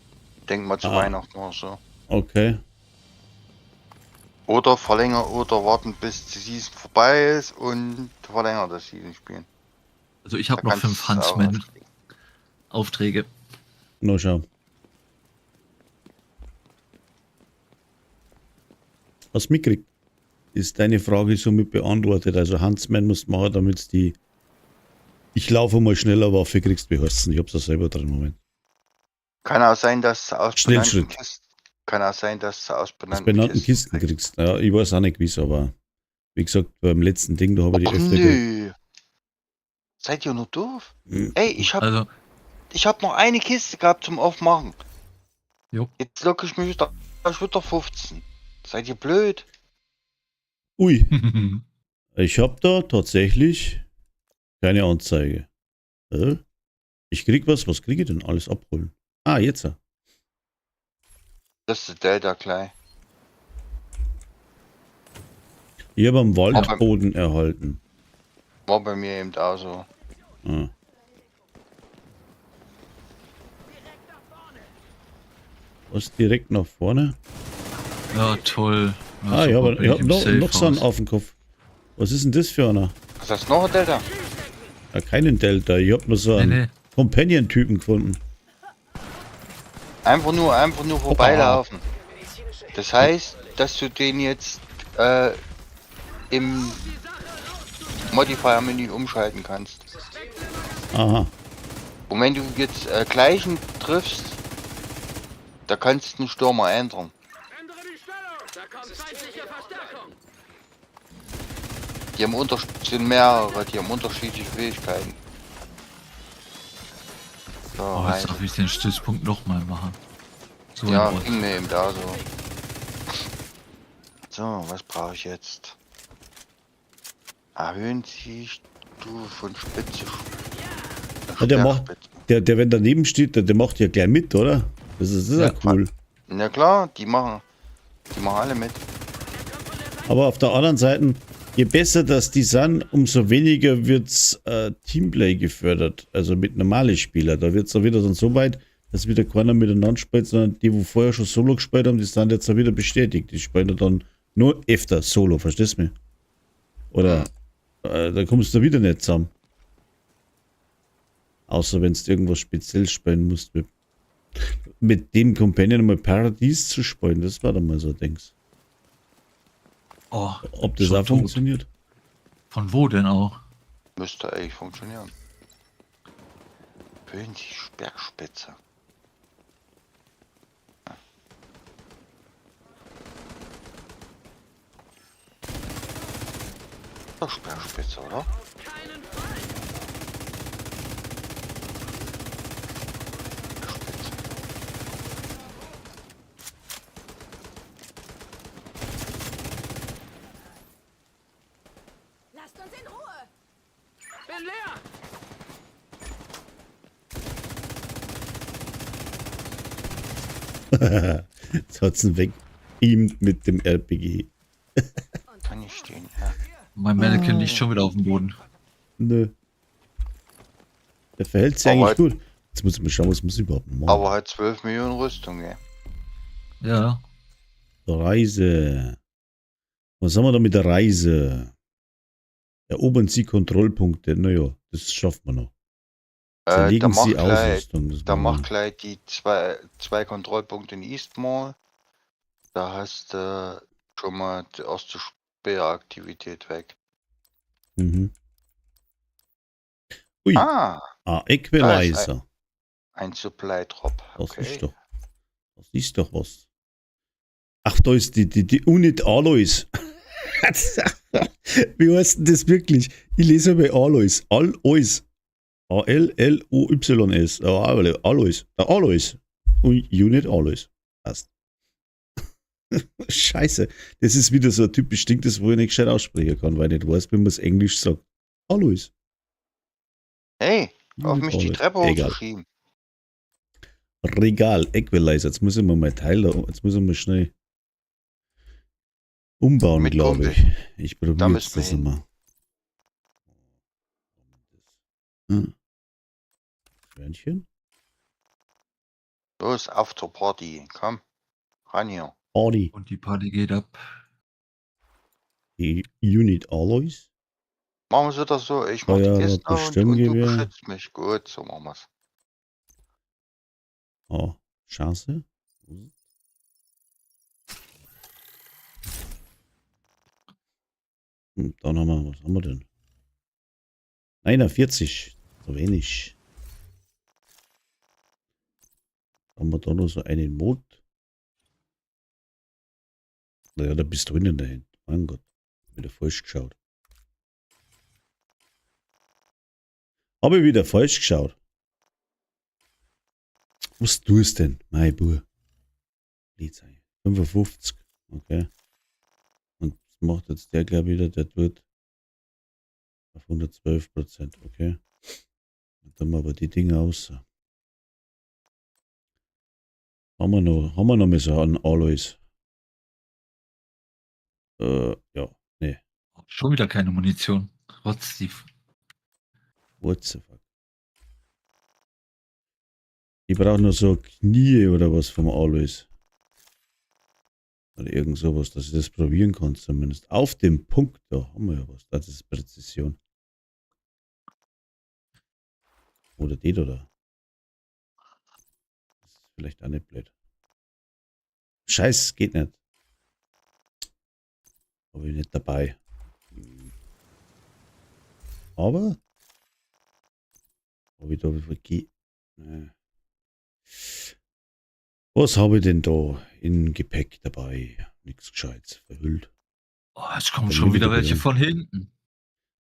Denk mal zu Ah. Weihnachten oder so. Okay. Oder verlängern oder warten, bis die Season vorbei ist und verlängern das Season spielen. Also ich habe Da noch kannst 5 du es auch Huntsman auskriegen. Aufträge. Na schau. Was mitkriegt, ist deine Frage somit beantwortet. Also Huntsman musst machen, damit die ich laufe mal schneller Waffe kriegst, wie heißt es? Ich hab's ja selber drin, Moment. Kann auch sein, dass du aus Schnellschritt. benannten Kisten, kann auch sein, dass du aus Aus benannten Kisten kriegst. Ja, ich weiß auch nicht gewiss, aber wie gesagt, beim letzten Ding, da habe ich die Och, öfter gekriegt. nö. Seid ihr nur doof? Hm. Ey, ich hab Also, noch eine Kiste gehabt zum Aufmachen. Jo. Jetzt lock ich mich wieder 15. Seid ihr blöd? Ui, ich habe da tatsächlich keine Anzeige. Ich krieg was kriege ich denn? Alles abholen. Ah, jetzt. Das ist der Delta gleich. Ich habe am Waldboden erhalten. War bei mir eben auch so. Ah. Was direkt nach vorne? ja, toll. Ja, Ah, ja, super, aber bin ich habe im noch Safe so einen House. auf dem Kopf. Was ist denn das für einer? Was hast du noch, ein Delta? Ja, keinen Delta. Ich habe nur so einen Nee. Companion-Typen gefunden. Einfach nur vorbeilaufen. Das heißt, dass du den jetzt im Modifier-Menü umschalten kannst. Aha. Und wenn du jetzt gleichen triffst, da kannst du den Stürmer ändern. Die haben sind mehrere, die haben unterschiedliche Fähigkeiten. So, Oh, rein. jetzt darf ich den Stützpunkt nochmal machen. So Ja, ein Ort. ging mir eben da so. So, was brauche ich jetzt? Erhöhen du von Spitze. Ja, der macht, der wenn daneben steht, der macht ja gleich mit, oder? Das ist ja Ja. cool. Na klar, die machen alle mit. Aber auf der anderen Seite, je besser das die sind, umso weniger wird's Teamplay gefördert. Also mit normalen Spielern. Da wird's auch wieder dann so weit, dass wieder keiner miteinander spielt, sondern die, wo vorher schon Solo gespielt haben, die sind jetzt auch wieder bestätigt. Die spielen dann nur öfter Solo, verstehst du mich? Oder da kommst du wieder nicht zusammen. Außer wenn du irgendwas speziell spielen musst. Mit dem Companion mal Paradies zu spielen, das war dann mal so, denkst. Oh, Ob das schon auch tot. funktioniert? Von wo denn auch? Müsste eigentlich funktionieren. Erhöhen die Sperrspitze. Doch Sperrspitze, oder? Jetzt hat's ihn weg. Ihm mit dem RPG. Kann ich stehen, ja. Mein Mannequin liegt schon wieder auf dem Boden. Nö. Der verhält sich Aber eigentlich gut. Jetzt muss ich mal schauen, was muss ich überhaupt machen. Aber hat 12 Millionen Rüstung, ey. Ja. Reise. Was haben wir da mit der Reise? Erobern Sie Kontrollpunkte. Naja, das schaffen wir noch. Zerlegen Sie Ausrüstung. Das Da machen wir. mach gleich die zwei Kontrollpunkte in Eastmall. Da hast du schon mal die erste Sperraktivität weg. Mhm. Ui. Ah, Equalizer. ein Supply Drop. Das Okay. ist doch. Das ist doch was. Ach, da ist die Unit Alois. Wie heißt denn das wirklich? Ich lese bei Alois. Alois. A-L-L-O-Y-S. Alois. Alois. Und Unit Alois. Passt. Scheiße. Das ist wieder so ein typisch Ding, das wo ich nicht gescheit aussprechen kann, weil ich nicht weiß, wie man es Englisch sagt. Alois. Hey, auf Unit mich die Alois. Treppe Egal. hochzuschieben. Regal, Equalizer. Jetzt muss ich mal Teil da. Jetzt muss ich mal schnell umbauen, Mit glaube Kumpel. ich. Ich Da probiere müssen jetzt wir das hin. mal. Hörnchen? Los, auf zur Party. Komm, ran hier. Audi. Und die Party geht ab. Die Unit Alloys. Machen wir das so. Ich mach die Feuer, Kiste und du Bestimmgewehr. beschützt mich. Gut, so machen wir's. Chance. Dann haben wir, was haben wir denn? 41. So wenig. Haben wir da noch so einen Mod? Naja, da bist du drinnen dahin. Mein Gott. Wieder falsch geschaut. Habe ich wieder falsch geschaut. Was tust denn, mein Bub? 55. Okay. Und das macht jetzt der, glaube ich, wieder, der tut auf 112%. Okay. Und dann haben wir aber die Dinge aus. Haben wir noch mal so an Alloys? Ja. Nee. Schon wieder keine Munition. Trotz die. What the fuck? Ich brauche noch so Knie oder was vom Always. Oder irgend sowas, dass ich das probieren kann zumindest. Auf dem Punkt, da haben wir ja was. Das ist Präzision. Oder die da. Das ist vielleicht auch nicht blöd. Scheiß, geht nicht. Habe ich nicht dabei. Aber habe ich da vergessen. Was habe ich denn da in Gepäck dabei? Nichts Gescheites, verhüllt. Oh, jetzt kommen schon wieder welche von hinten.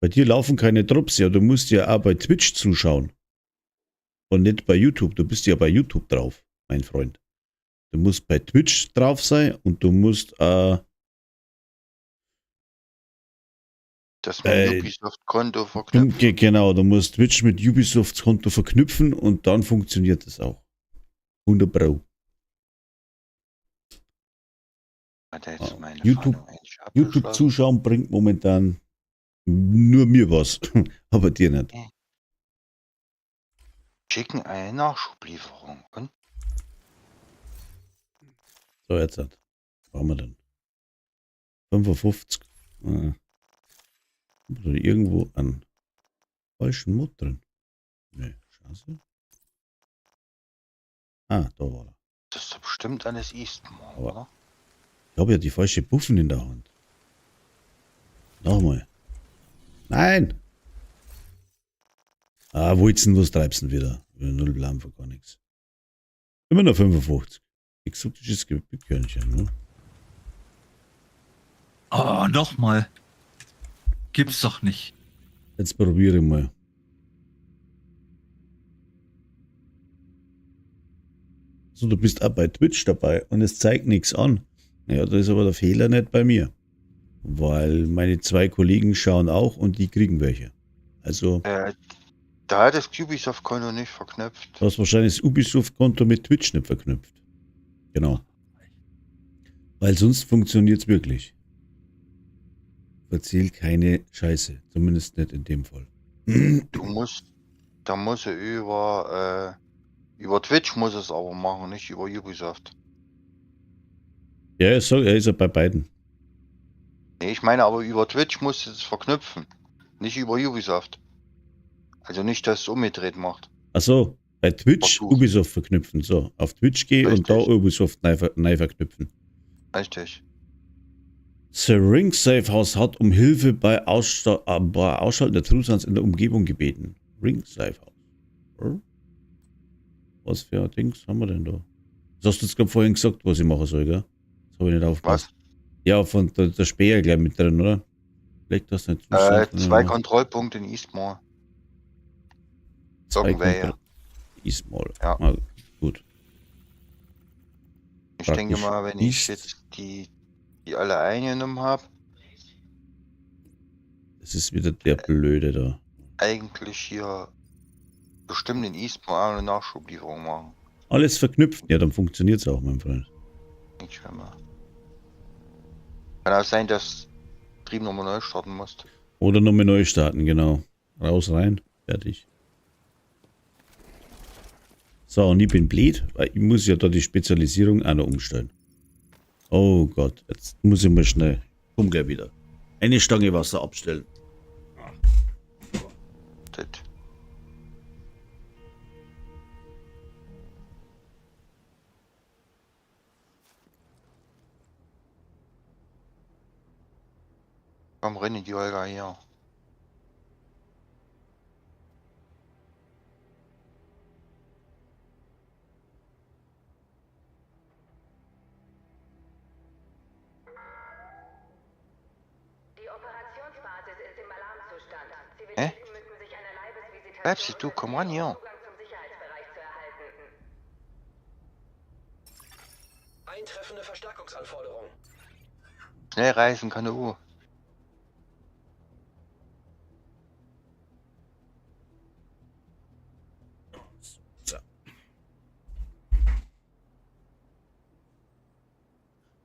Bei dir laufen keine Drops, ja. Du musst ja auch bei Twitch zuschauen. Und nicht bei YouTube. Du bist ja bei YouTube drauf, mein Freund. Du musst bei Twitch drauf sein und du musst Das mit Ubisoft-Konto verknüpfen. genau, du musst Twitch mit Ubisofts Konto verknüpfen und dann funktioniert das auch. 100 Pro. Hat er jetzt meine YouTube- Fahndung eigentlich abgeschlossen? YouTube zuschauen bringt momentan nur mir was, aber dir nicht. Schicken eine Nachschublieferung. Und So, jetzt hat. Was haben wir denn? 55. Oder irgendwo an falschen Mod drin. Ne, Chance. Da war er. das ist doch bestimmt alles Eastmore, Aber- oder? Ich habe ja die falsche Buffen in der Hand. Nochmal. Nein! Wulzen, was treibst du denn wieder? Null Blam für gar nichts. Immer noch 55. Exotisches Gebückhörnchen, ne? Oh, nochmal. Gibt's doch nicht. Jetzt probiere ich mal. So, du bist auch bei Twitch dabei und es zeigt nichts an. Ja, da ist aber der Fehler nicht bei mir. Weil meine 2 Kollegen schauen auch und die kriegen welche. Also, Da hat das Ubisoft-Konto nicht verknüpft. du hast wahrscheinlich das Ubisoft-Konto mit Twitch nicht verknüpft. Genau. Weil sonst funktioniert es wirklich. Erzähl keine Scheiße. Zumindest nicht in dem Fall. Da muss er über Twitch muss es aber machen, nicht über Ubisoft. Ja, er ist ja bei beiden. Nee, ich meine aber über Twitch muss es verknüpfen, nicht über Ubisoft. Also nicht, dass es umgedreht macht. Achso, bei Twitch Versuch. Ubisoft verknüpfen. So, auf Twitch gehe und da Richtig. Ubisoft neu verknüpfen. Richtig. The Ring Safe House hat um Hilfe bei Ausschalten der Trusans in der Umgebung gebeten. Ring Safe House. Hm? Was für Dings haben wir denn da? Das hast du jetzt gerade vorhin gesagt, was ich machen soll, gell? Das habe ich nicht aufgepasst. Was? Ja, von der Speer gleich mit drin, oder? Leg das nicht zu. 2 Kontrollpunkte in Eastmore. Irgendwer. Ismol. Ja. Ah, gut. Ich Praktisch denke mal, wenn East. ich jetzt die alle eingenommen habe, Das ist wieder der Blöde da. eigentlich hier bestimmt in Eastmore eine Nachschublieferung machen. Alles verknüpft. Ja, dann funktioniert es auch, mein Freund. Ich will mal. Kann auch sein, dass Stream nochmal neu starten musst. Oder nochmal neu starten, genau. Raus, rein, fertig. So, und ich bin blöd, weil ich muss ja da die Spezialisierung auch noch umstellen. Oh Gott, jetzt muss ich mal schnell. Komm gleich wieder. Eine Stange Wasser abstellen. Das. Komm, renn in die Olga hier. Die Operationsbasis ist im Alarmzustand. Hä? Zivilisten müssen sich einer Leibesvisitation Bleibst du, komm ran hier. Zugang zum Sicherheitsbereich zu erhalten. Eintreffende Verstärkungsanforderung. Schnell reisen, keine Uhr.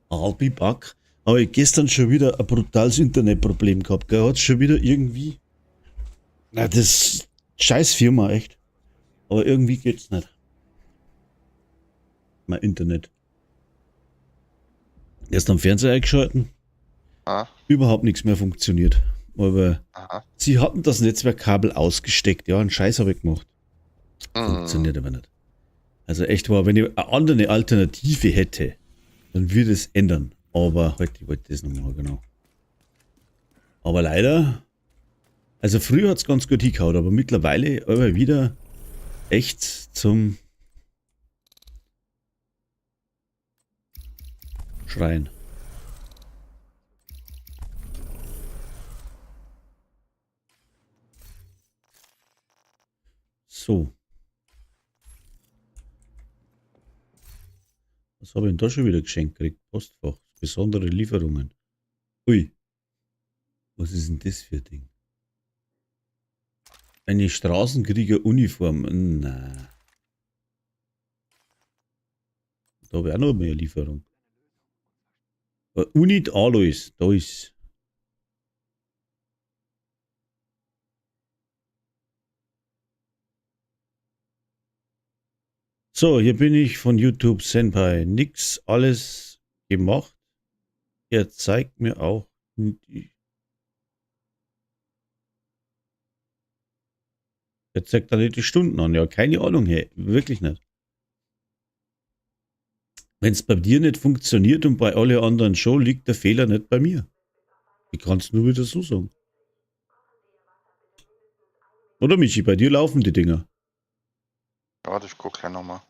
Albi Back. Aber ich gestern schon wieder ein brutales Internetproblem gehabt. Gell? Hat schon wieder irgendwie. Na, das scheiß Firma, echt. Aber irgendwie geht's nicht. Mein Internet. Gestern Fernseher eingeschalten. Ah, Überhaupt nichts mehr funktioniert. Aber aha. sie hatten das Netzwerkkabel ausgesteckt. Ja, einen Scheiß habe ich gemacht. Funktioniert aber nicht. Also echt war, wenn ich eine andere Alternative hätte, dann würde es ändern. Aber heute, ich wollte das nochmal, genau. Aber leider, also früher hat es ganz gut hingehauen, aber mittlerweile aber wieder echt zum Schreien. So. Was habe ich denn da schon wieder geschenkt gekriegt? Postfach. Besondere Lieferungen. Ui. Was ist denn das für ein Ding? Eine Straßenkrieger-Uniform. Na. Da habe ich auch noch mehr Lieferung. Unit Alois. Da ist. So, hier bin ich von YouTube Senpai. Nix alles gemacht. Er zeigt mir auch er zeigt da nicht die Stunden an. Ja, keine Ahnung, hey. Wirklich nicht. Wenn es bei dir nicht funktioniert und bei alle anderen schon, liegt der Fehler nicht bei mir. Ich kann es nur wieder so sagen. Oder Michi, bei dir laufen die Dinger. Warte, ich guck gleich nochmal.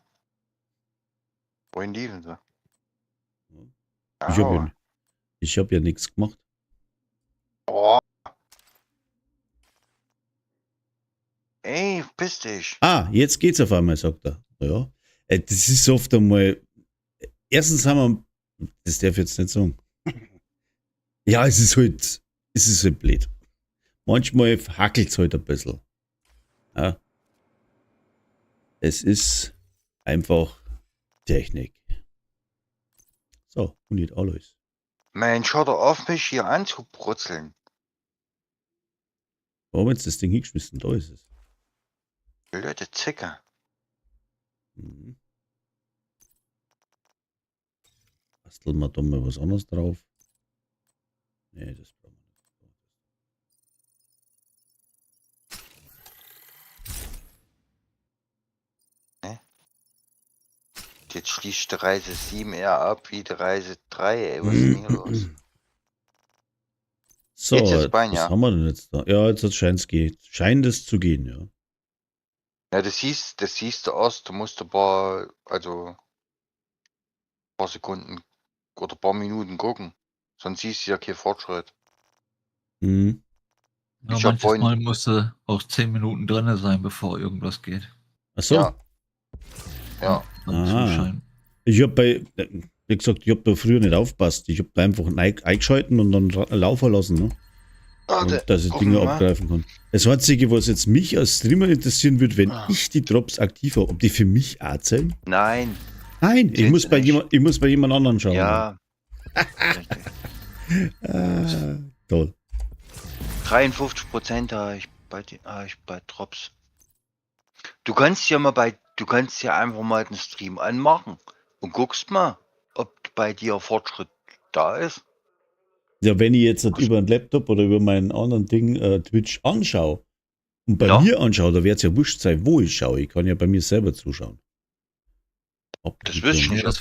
Wohin liegen sie? Ich hab ja nichts gemacht. Oh. Ey, piss dich. Ah, jetzt geht's auf einmal, sagt er. Ja. Das ist oft einmal. Erstens haben wir. Das darf ich jetzt nicht sagen. Ja, es ist halt blöd. Manchmal hackelt es halt ein bisschen. Ja. Es ist einfach Technik. So, und nicht alles. Mensch, hör doch auf, mich hier anzubrutzeln. Warum jetzt das Ding hingeschmissen? Da ist es. Blöde Zicke. Mhm. Basteln wir da mal was anderes drauf. Nee, das brauchen wir nicht. Jetzt schließt die Reise 7 eher ab wie die Reise 3, ey. Was ist denn hier los? So, Geht's jetzt rein, was ja? haben wir denn jetzt da? Ja, jetzt scheint es zu gehen, ja. Ja, das siehst du erst, du musst ein paar Sekunden oder ein paar Minuten gucken. Sonst siehst du ja keinen Fortschritt. Mhm. Ja, Ich hab manches vorhin- Mal musste auch 10 Minuten drin sein, bevor irgendwas geht. Ach so. Ja. Ja. Dann Aha. zuscheinen. Ich habe wie gesagt, ich habe da früher nicht aufgepasst. Ich habe da einfach eingeschalten und dann laufen lassen, ne? Warte, Und dass ich gucken Dinge wir mal. abgreifen kann. Das Einzige, was jetzt mich als Streamer interessieren würde, wenn Ah. ich die Drops aktiv habe, ob die für mich auch zählen? Nein. Nein, ich Zählen muss, sie bei nicht. ich muss bei jemand anderem schauen. Ja. Richtig. Ah, toll. 53% habe ich bei Drops. Du kannst ja einfach mal den Stream anmachen und guckst mal, ob bei dir Fortschritt da ist. Ja, wenn ich jetzt halt über einen Laptop oder über meinen anderen Ding Twitch anschaue und bei Ja. mir anschaue, da wird es ja wurscht sein, wo ich schaue. Ich kann ja bei mir selber zuschauen. Das wüsste ich Nee, nicht. das,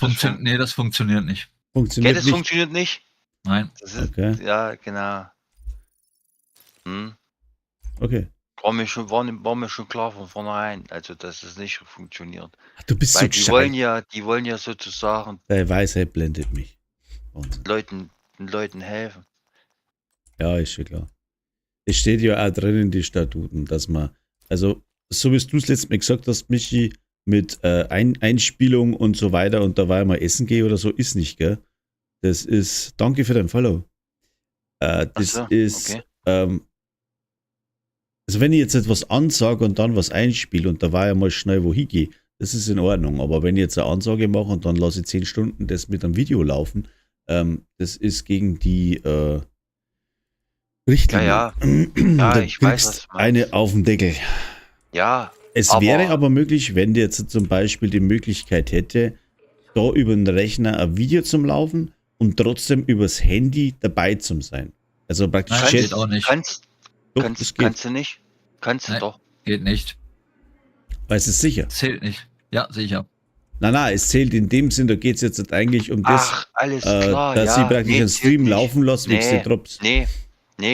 das funktioniert nicht. Funktioniert Das nicht. funktioniert nicht. Nein. Das ist, Okay. Ja, genau. Okay. War mir schon klar von vornherein, also dass es nicht funktioniert. Ach, du bist Weil so die gescheit. wollen ja sozusagen Deine Weisheit blendet mich. Wahnsinn. den Leuten helfen. Ja, ist schon klar. Es steht ja auch drin in die Statuten, dass man, also so wie du es letztes Mal gesagt hast, Michi, mit Einspielung und so weiter und da war ja mal essen gehe oder so, ist nicht, gell? Das ist, danke für dein Follow. Das Ach so, ist, okay. Also wenn ich jetzt etwas ansage und dann was einspiele und da war ja mal schnell wo hingehe, das ist in Ordnung. Aber wenn ich jetzt eine Ansage mache und dann lasse ich 10 Stunden das mit einem Video laufen, das ist gegen die Richtlinie. Ja, Da ich weiß, kriegst was du meinst. eine auf den Deckel. Ja, Es Aber- wäre aber möglich, wenn der jetzt zum Beispiel die Möglichkeit hätte, da über den Rechner ein Video zum Laufen und trotzdem übers Handy dabei zu sein. Also praktisch Nein, Chat- geht auch nicht. Doch, das geht. kannst du nicht? Kannst du Nein. doch. Geht nicht. Weil es ist sicher. Zählt nicht. Ja, sicher. Nein, es zählt in dem Sinn, da geht es jetzt eigentlich um das, Ach, alles klar, dass ja. sie praktisch einen zählt Stream nicht. laufen lassen, wegen Nee, die Drops. nee,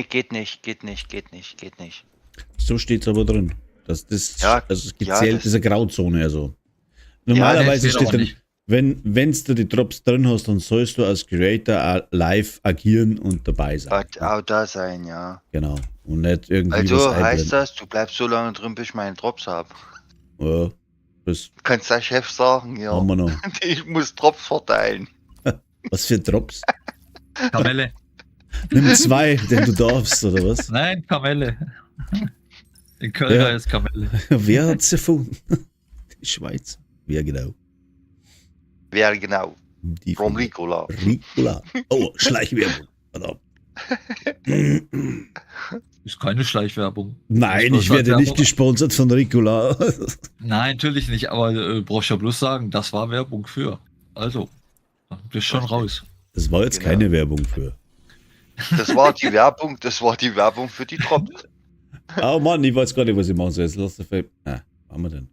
geht nicht. So steht es aber drin. Dass das, Ja, also ja, gezählt, das- das ist eine Grauzone. Also. Normalerweise geht steht auch drin, nicht. wenn du die Drops drin hast, dann sollst du als Creator auch live agieren und dabei sein. Wird auch da sein, ja. Genau. Und nicht irgendwie Also was heißt einblenden. das, du bleibst so lange drin, bis ich meine Drops habe. Ja, das Kannst der Chef sagen, ja. haben wir noch. Ich muss Drops verteilen. Was für Drops? Kamelle. Nimm 2, denn du darfst, oder was? Nein, Kamelle. In Köln Ja. ist Kamelle. Wer hat's erfunden? Die Schweiz. Wer genau? Wer genau? Die From von Ricola. Ricola. Oh, Schleichwerbung. Verdammt. Ist keine Schleichwerbung. Nein, Das ich war werde nicht Werbung. gesponsert von Ricola. Nein, natürlich nicht, aber brauchst ja bloß sagen, das war Werbung für. Also, bist schon raus. Das war jetzt Genau. keine Werbung für. Das war die Werbung für die Drops. Oh Mann, ich weiß gar nicht, was ich machen soll. Jetzt lass den was haben wir denn?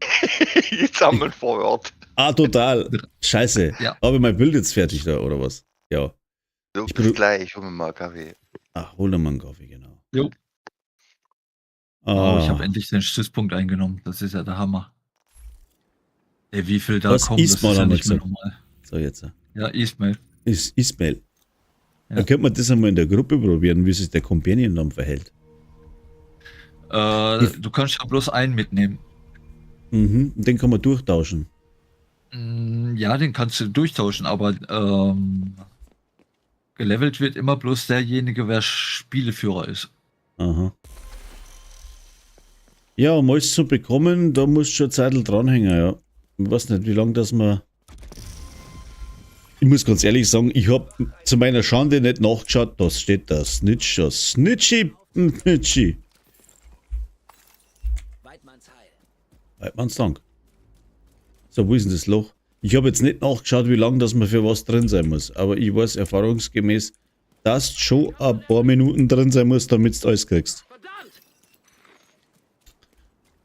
Jetzt haben wir ihn verhört. Ah, total. Scheiße. Ja. Habe ich mein Bild jetzt fertig da, oder was? Ja. So, Ich bis bin- gleich, ich hol mir mal Kaffee. Ach, hol dir mal einen Kaffee, genau. Jo. Ah, Oh, ich habe endlich den Stützpunkt eingenommen. Das ist ja der Hammer. Ey, wie viel da Was? kommt, das ist Ismail ja haben wir nicht mehr gesagt. normal. So, jetzt. Ja, Ismail. Ist Ismail. Ja. Dann könnte man das einmal in der Gruppe probieren, wie sich der Companion dann verhält. Du kannst ja bloß einen mitnehmen. Mhm. Und den kann man durchtauschen. Ja, den kannst du durchtauschen, aber gelevelt wird immer bloß derjenige, wer Spieleführer ist. Aha. Ja, um alles zu bekommen, da musst du schon Zeitl dranhängen, ja. Ich weiß nicht, wie lange das man. muss ganz ehrlich sagen, ich habe zu meiner Schande nicht nachgeschaut, da steht da Snitcher. Snitchy. Weidmanns Dank. So, wo ist denn das Loch? Ich habe jetzt nicht nachgeschaut, wie lange das man für was drin sein muss. Aber ich weiß erfahrungsgemäß, dass du schon ein paar Minuten drin sein muss, damit du alles kriegst.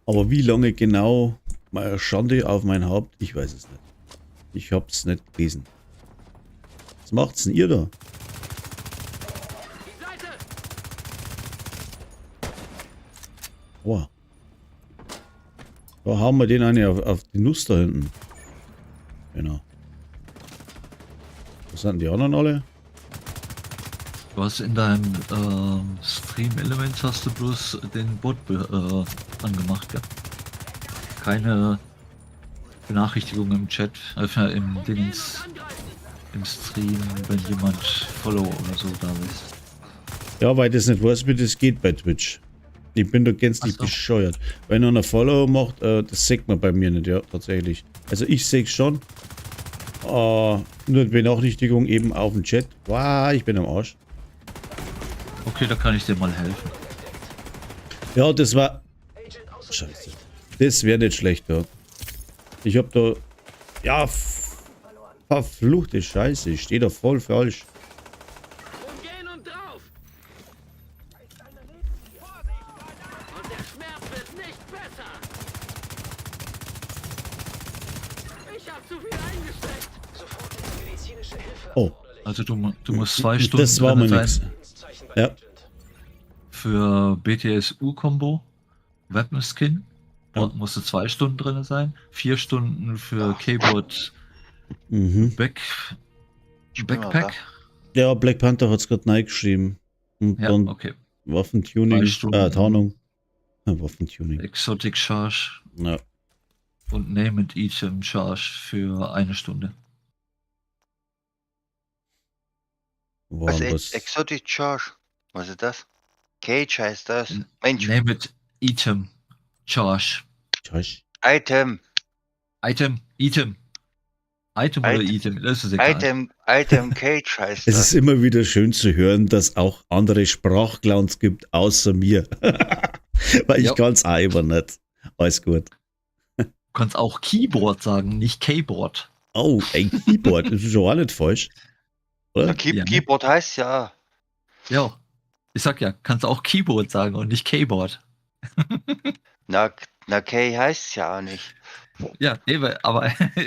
Aber wie lange genau, meine Schande auf mein Haupt, ich weiß es nicht. Ich hab's nicht gelesen. Was macht's denn ihr da? Wow. Da haben wir den eine auf die Nuss da hinten. Genau. Was sind die anderen alle? Du hast in deinem Stream Elements hast du bloß den Bot angemacht, ja. Keine Benachrichtigung im Chat, im Dings, im Stream, wenn jemand Follow oder so da ist. Ja, weil das nicht weiß, wie das geht bei Twitch. Ich bin da gänzlich bescheuert. Wenn einer Follow macht, das sieht man bei mir nicht, ja, tatsächlich. Also ich sehe schon. Nur die Benachrichtigung eben auf dem Chat. Wow, ich bin am Arsch. Okay, da kann ich dir mal helfen. Ja, das war... Scheiße. Das wäre nicht schlecht, ja. Ich hab da... Ja, verfluchte Scheiße. Ich stehe da voll falsch. Umgehen und drauf! Und der Schmerz wird nicht besser! Ich hab zu viel eingesteckt! Sofortige medizinische Hilfe Oh, Also du musst 2 Stunden das war mir drin nix. sein Ja. für BTSU-Combo, Weapon Skin. Ja. Dort musst du 2 Stunden drin sein. 4 Stunden für Keyboard Mhm. Backpack. Ja, Black Panther hat es gerade neu geschrieben. Und Ja, dann okay. Waffentuning. 2 Stunden. Tarnung. Waffentuning. Exotic Charge Ja. und Name and Item Charge für 1 Stunde. War Was was? Exotic Charge? Was ist das? Cage heißt das. Mensch, Name it Item Charge. Scheiß. Item. Item oder Item, das ist egal. Item Cage heißt Es das. ist immer wieder schön zu hören, dass auch andere Sprachclowns gibt, außer mir. Weil ich Ja. kann's auch immer nicht. Alles gut. Du kannst auch Keyboard sagen, nicht Keyboard. Oh, ein Keyboard. Das ist schon auch nicht falsch. Na, Oder? Ja, ne? Keyboard heißt ja. Ja, ich sag ja, kannst auch Keyboard sagen und nicht Keyboard. Na K heißt ja auch nicht. Ja, aber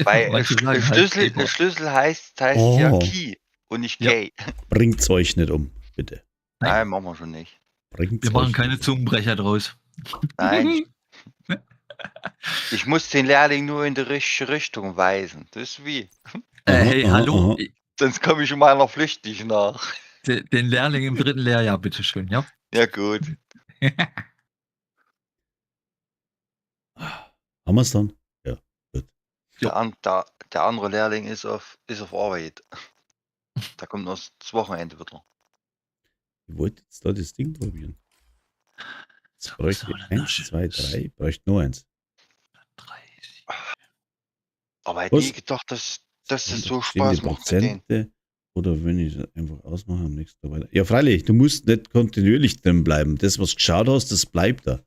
Weil manche sagen halt Schlüssel, Keyboard. Schlüssel heißt Oh. ja Key und nicht Ja. K. Bringt's euch nicht um, bitte. Nein, machen wir schon nicht. Bringt's Wir machen euch keine nicht um. Zungenbrecher draus. Nein. Ich muss den Lehrling nur in die richtige Richtung weisen. Das ist wie. Hey, Aha, hallo, aha. Sonst komme ich meiner Pflicht nicht nach. den Lehrling im 3. Lehrjahr, bitteschön, ja? Ja gut. Haben wir's dann? Ja, gut. Der andere Lehrling ist auf Arbeit. Da kommt noch das Wochenende wieder. Ich wollte jetzt da das Ding probieren. Jetzt So, bräuchte so, ich dann 1, ist 2, es. 3. Bräuchte nur eins. 30. Aber hätte Was? nie gedacht, dass das so Stehende Spaß macht mit denen. Prozente. Oder wenn ich es einfach ausmache, am nächsten Tag weiter. Ja, freilich, du musst nicht kontinuierlich drin bleiben. Das, was du geschaut hast, das bleibt da.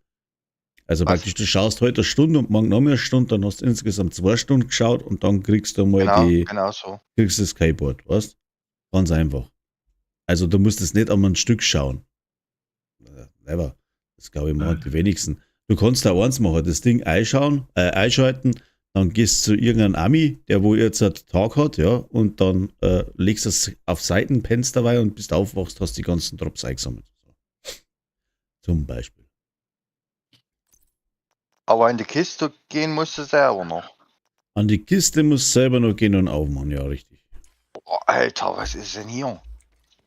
Also Was? praktisch, du schaust heute eine Stunde und morgen noch mehr eine Stunde, dann hast du insgesamt 2 Stunden geschaut und dann kriegst du mal Genau so. kriegst das Keyboard, weißt? Ganz einfach. Also du musst es nicht an ein Stück schauen. Never. Das glaube ich machen die wenigsten. Du kannst da eins machen, das Ding einschalten, dann gehst du zu irgendeinem Ami, der wo jetzt einen Tag hat, ja, und dann legst du es auf Seiten, pennst dabei und bis du aufwachst, hast die ganzen Drops eingesammelt. Zum Beispiel. Aber in die Kiste gehen musst du selber noch. An die Kiste musst du selber noch gehen und aufmachen, ja, richtig. Boah, Alter, was ist denn hier?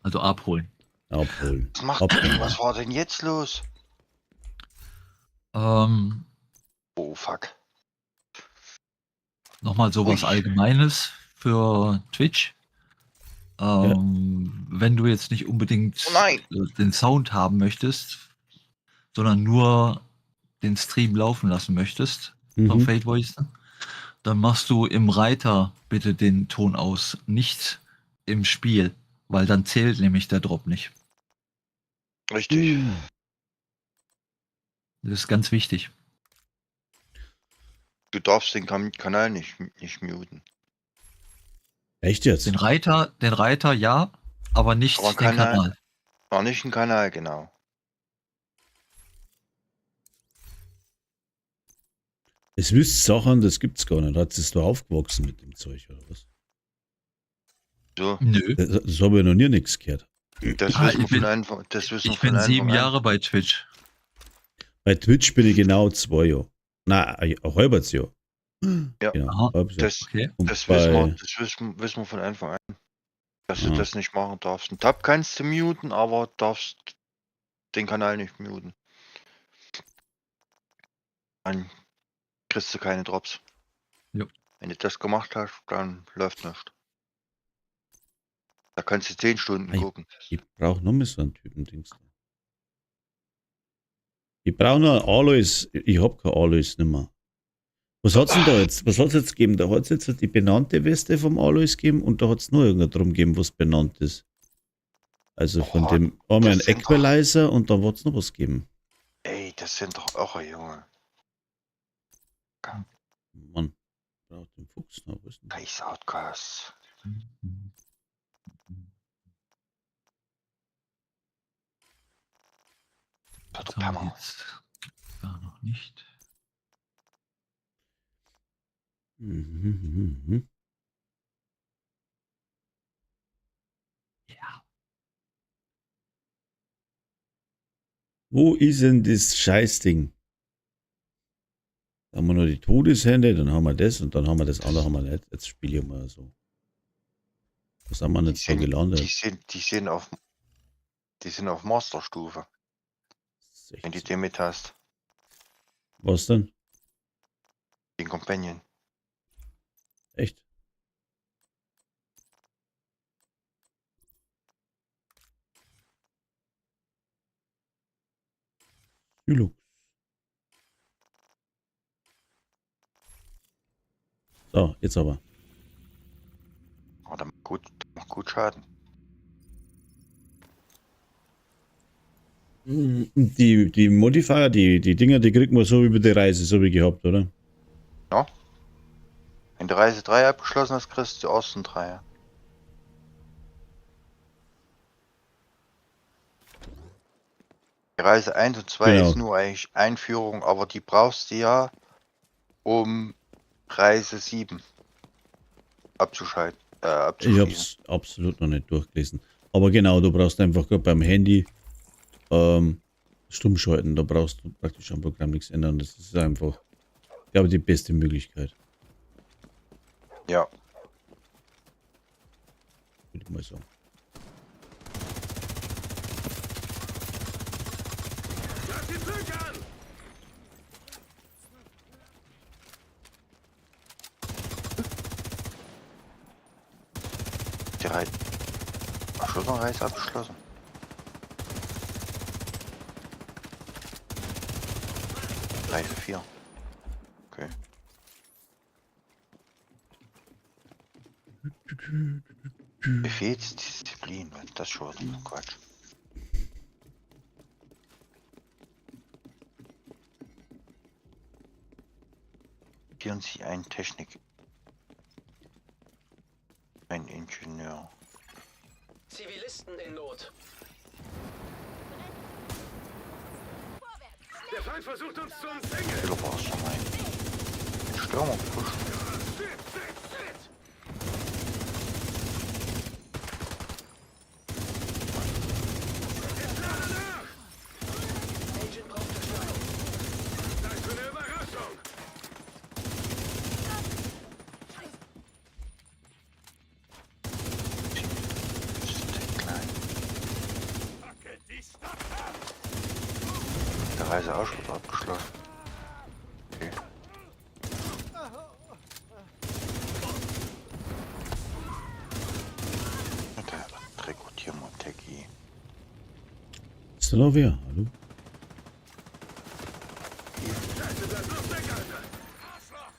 Also abholen. Abholen. Was war denn jetzt los? Ähm, Oh fuck. Nochmal sowas Ui. Allgemeines für Twitch. Wenn du jetzt nicht unbedingt Oh nein. den Sound haben möchtest, sondern nur den Stream laufen lassen möchtest von Mhm. Fate Voice, dann machst du im Reiter bitte den Ton aus, nicht im Spiel, weil dann zählt nämlich der Drop nicht. Richtig. Das ist ganz wichtig. Du darfst den Kanal nicht muten. Echt jetzt? Den Reiter ja, aber nicht Aber den Kanal. War nicht ein Kanal, genau. Es wüsst Sachen, das gibt's gar nicht. Hat es da aufgewachsen mit dem Zeug oder was? So, Nö. Das habe ich noch nie nichts gehört. das Ah, wissen wir ich bin- von Anfang. Das wissen wir Ich von bin Anfang 7 an. Jahre bei Twitch. Bei Twitch bin ich genau 2 Jahre. Nein, ein halbes Jahr. Ja. Genau, Aha. halbes Jahr. Das, Okay. Und das, bei- wissen wir von Anfang an. Dass du Ja. das nicht machen darfst. Einen Tab kannst du muten, aber darfst den Kanal nicht muten. Dann kriegst du keine Drops. Jo. Wenn du das gemacht hast, dann läuft nichts. Da kannst du 10 Stunden Ei. gucken. Ich brauche noch mal so einen Typen-Dings. Ich brauche noch ein Alois. Ich habe kein Alois nicht mehr. Was hat's denn da jetzt? Was hat's jetzt gegeben? Da hat's jetzt die benannte Weste vom Alois gegeben und da hat's nur irgendwas drum gegeben, was benannt ist. Also von Boah, dem einmal ein das sind doch- Equalizer und dann wird's noch was geben. Ey, das sind doch Irre, Junge. Mann, braucht den Fuchs noch. Was ist denn das? Scheiß Outcast. Peter So, Pammer. jetzt da noch nicht. Mhm. Ja. Wo ist denn das Scheißding? Da haben wir noch die Todeshände, dann haben wir das und dann haben wir das andere haben wir nicht. Jetzt spiele ich mal so. Was haben wir Die jetzt so sind, gelandet? die sind auf Masterstufe, wenn du 16. den mit hast. Was denn? Den Companion. Echt? Hylux. So, jetzt aber. Aber der macht gut Schaden. Die Modifier, die Dinger, die kriegt man so wie bei der Reise, so wie gehabt, oder? Wenn du Reise 3 abgeschlossen hast, kriegst du die ersten 3. Die Reise 1 und 2 Genau. ist nur eigentlich Einführung, aber die brauchst du ja, um Reise 7 abzuschalten. Ich Abzuschließen. hab's absolut noch nicht durchgelesen. Aber genau, du brauchst einfach gerade beim Handy stumm schalten. Da brauchst du praktisch am Programm nichts ändern. Das ist einfach, ich glaube, die beste Möglichkeit, Ja. würde ich mal sagen. Lass die Flügel an! Die Reise. Ach, schon noch Reise abgeschlossen. Reise 4. Okay. Befehlsdisziplin, was ist das schon wieder für Quatsch. Führen Sie einen Technik. Ein Ingenieur. Zivilisten in Not. Der Feind versucht uns zu umzingeln! Du brauchst schon mal einen Stürmer pushen. Shit, shit, shit! Ich lade nach! Agent braucht Verstärkung. Zeit für eine Überraschung! Das ist der klein. Packe die Stadt ab! Der Reiseausschluss abgeschlossen. Okay. Der rekrutieren wir Techie. Ist da noch wer? Hallo? Scheiße, bleib bloß weg, Alter! Arschloch!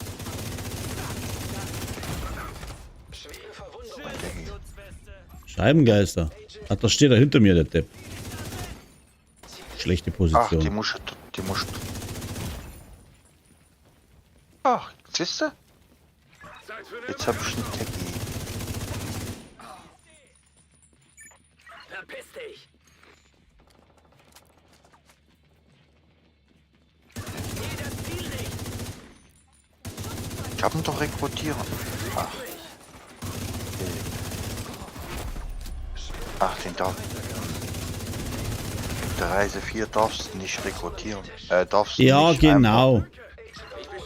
Scheibengeister. Ach, da steht er hinter mir, der Depp. Schlechte Ach, Position. die musst Ach, siehst du? Zeit für eine Jetzt hab ich einen Techie. Verpiss dich! Ich hab ihn doch rekrutieren. Ach. Okay. Ach, den darf. Der Reise 4 darfst du nicht rekrutieren. Darfst du Ja, nicht genau.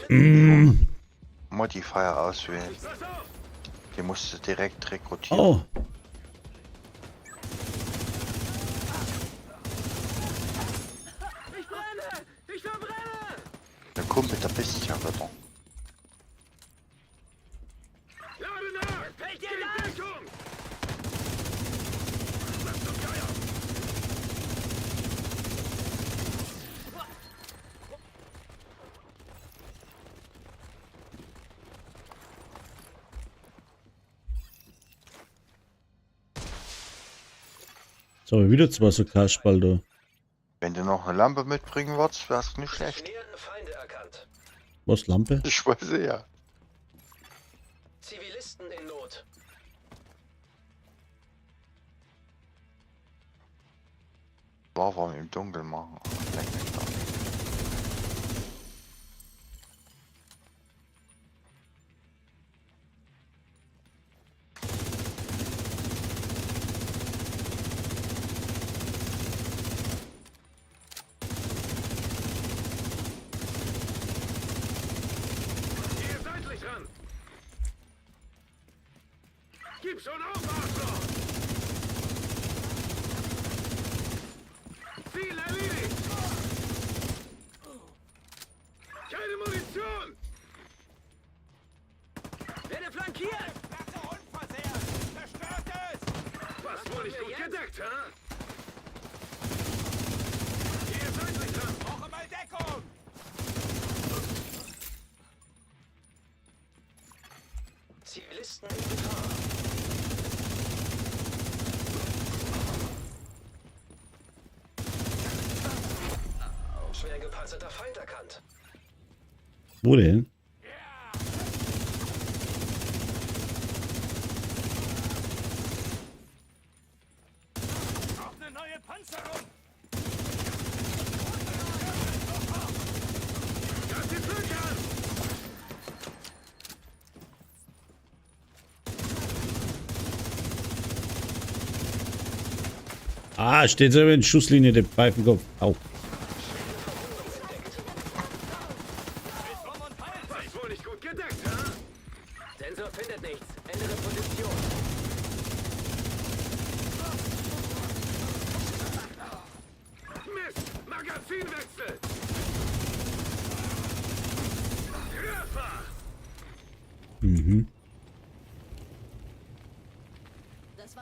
einfach Modifier auswählen. Den musst du direkt rekrutieren. Oh, Ich brenne! Ich verbrenne! Der Kumpel, der bist ja wieder. Lade nach! Fällt dir nach! Deckung! Was zum Geier? so, wieder zwei so Kasperl da. Wenn du noch eine Lampe mitbringen würdest, wär's nicht schlecht. Nähernden Feinde erkannt. Was, Lampe? Ich weiß ja. Zivilisten in Not. Warum im Dunkeln machen? Leck mich doch. Ihr seitlich ran! Gib schon auf, Arschloch! Ziel erledigt! Keine Munition! Werde flankiert! Was wohl nicht gut gedeckt, hä? Ihr seitlich ran! Brauche mal Deckung! Zivilisten in Gefahr. Schwer gepanzerter Feind erkannt. Wo denn? Eine neue Panzerung! Ganz die Flügel an! Ah, steht selber in Schusslinie, der Pfeifenkopf. Au. Was wohl nicht gut gedeckt, hä? Sensor findet nichts. Ändere Position. Mist! Magazinwechsel! Treffer! Mhm.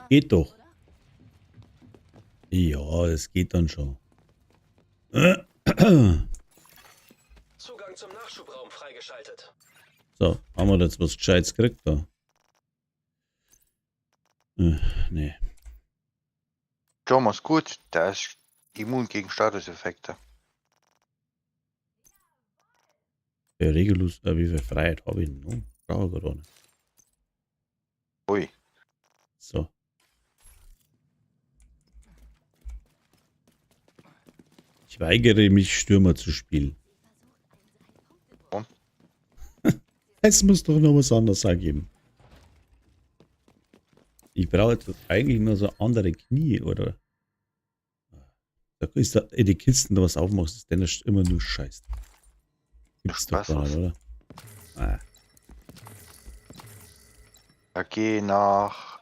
Geht doch. Ja, es geht dann schon. Zugang zum Nachschubraum freigeschaltet. So, haben wir jetzt was Gescheites gekriegt da? Nee. Thomas, gut, der ist immun gegen Statuseffekte. Ja, regellos, wie viel Freiheit habe ich denn noch? Brauche ich gar nicht. Ui. So. Ich weigere mich, Stürmer zu spielen. Warum? Es muss doch noch was anderes ergeben. Ich brauche jetzt eigentlich nur so andere Knie, oder? Da ist da in die Kisten, da was aufmachst, ist denn das immer nur Scheiß. Gibt's doch gar nicht, oder? Ah. Geh nach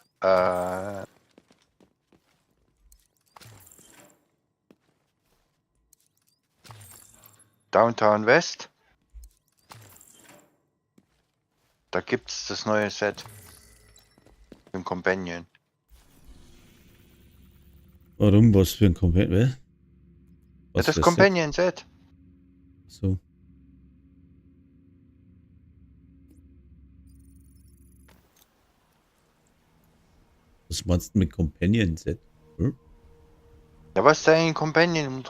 Downtown West. Da gibt's das neue Set. Im Companion. Warum? Was für ein Companion? Ja, Was das für ein Companion Set. Set? So. Was meinst du mit Companion Set? Hm? Ja, was dein Companion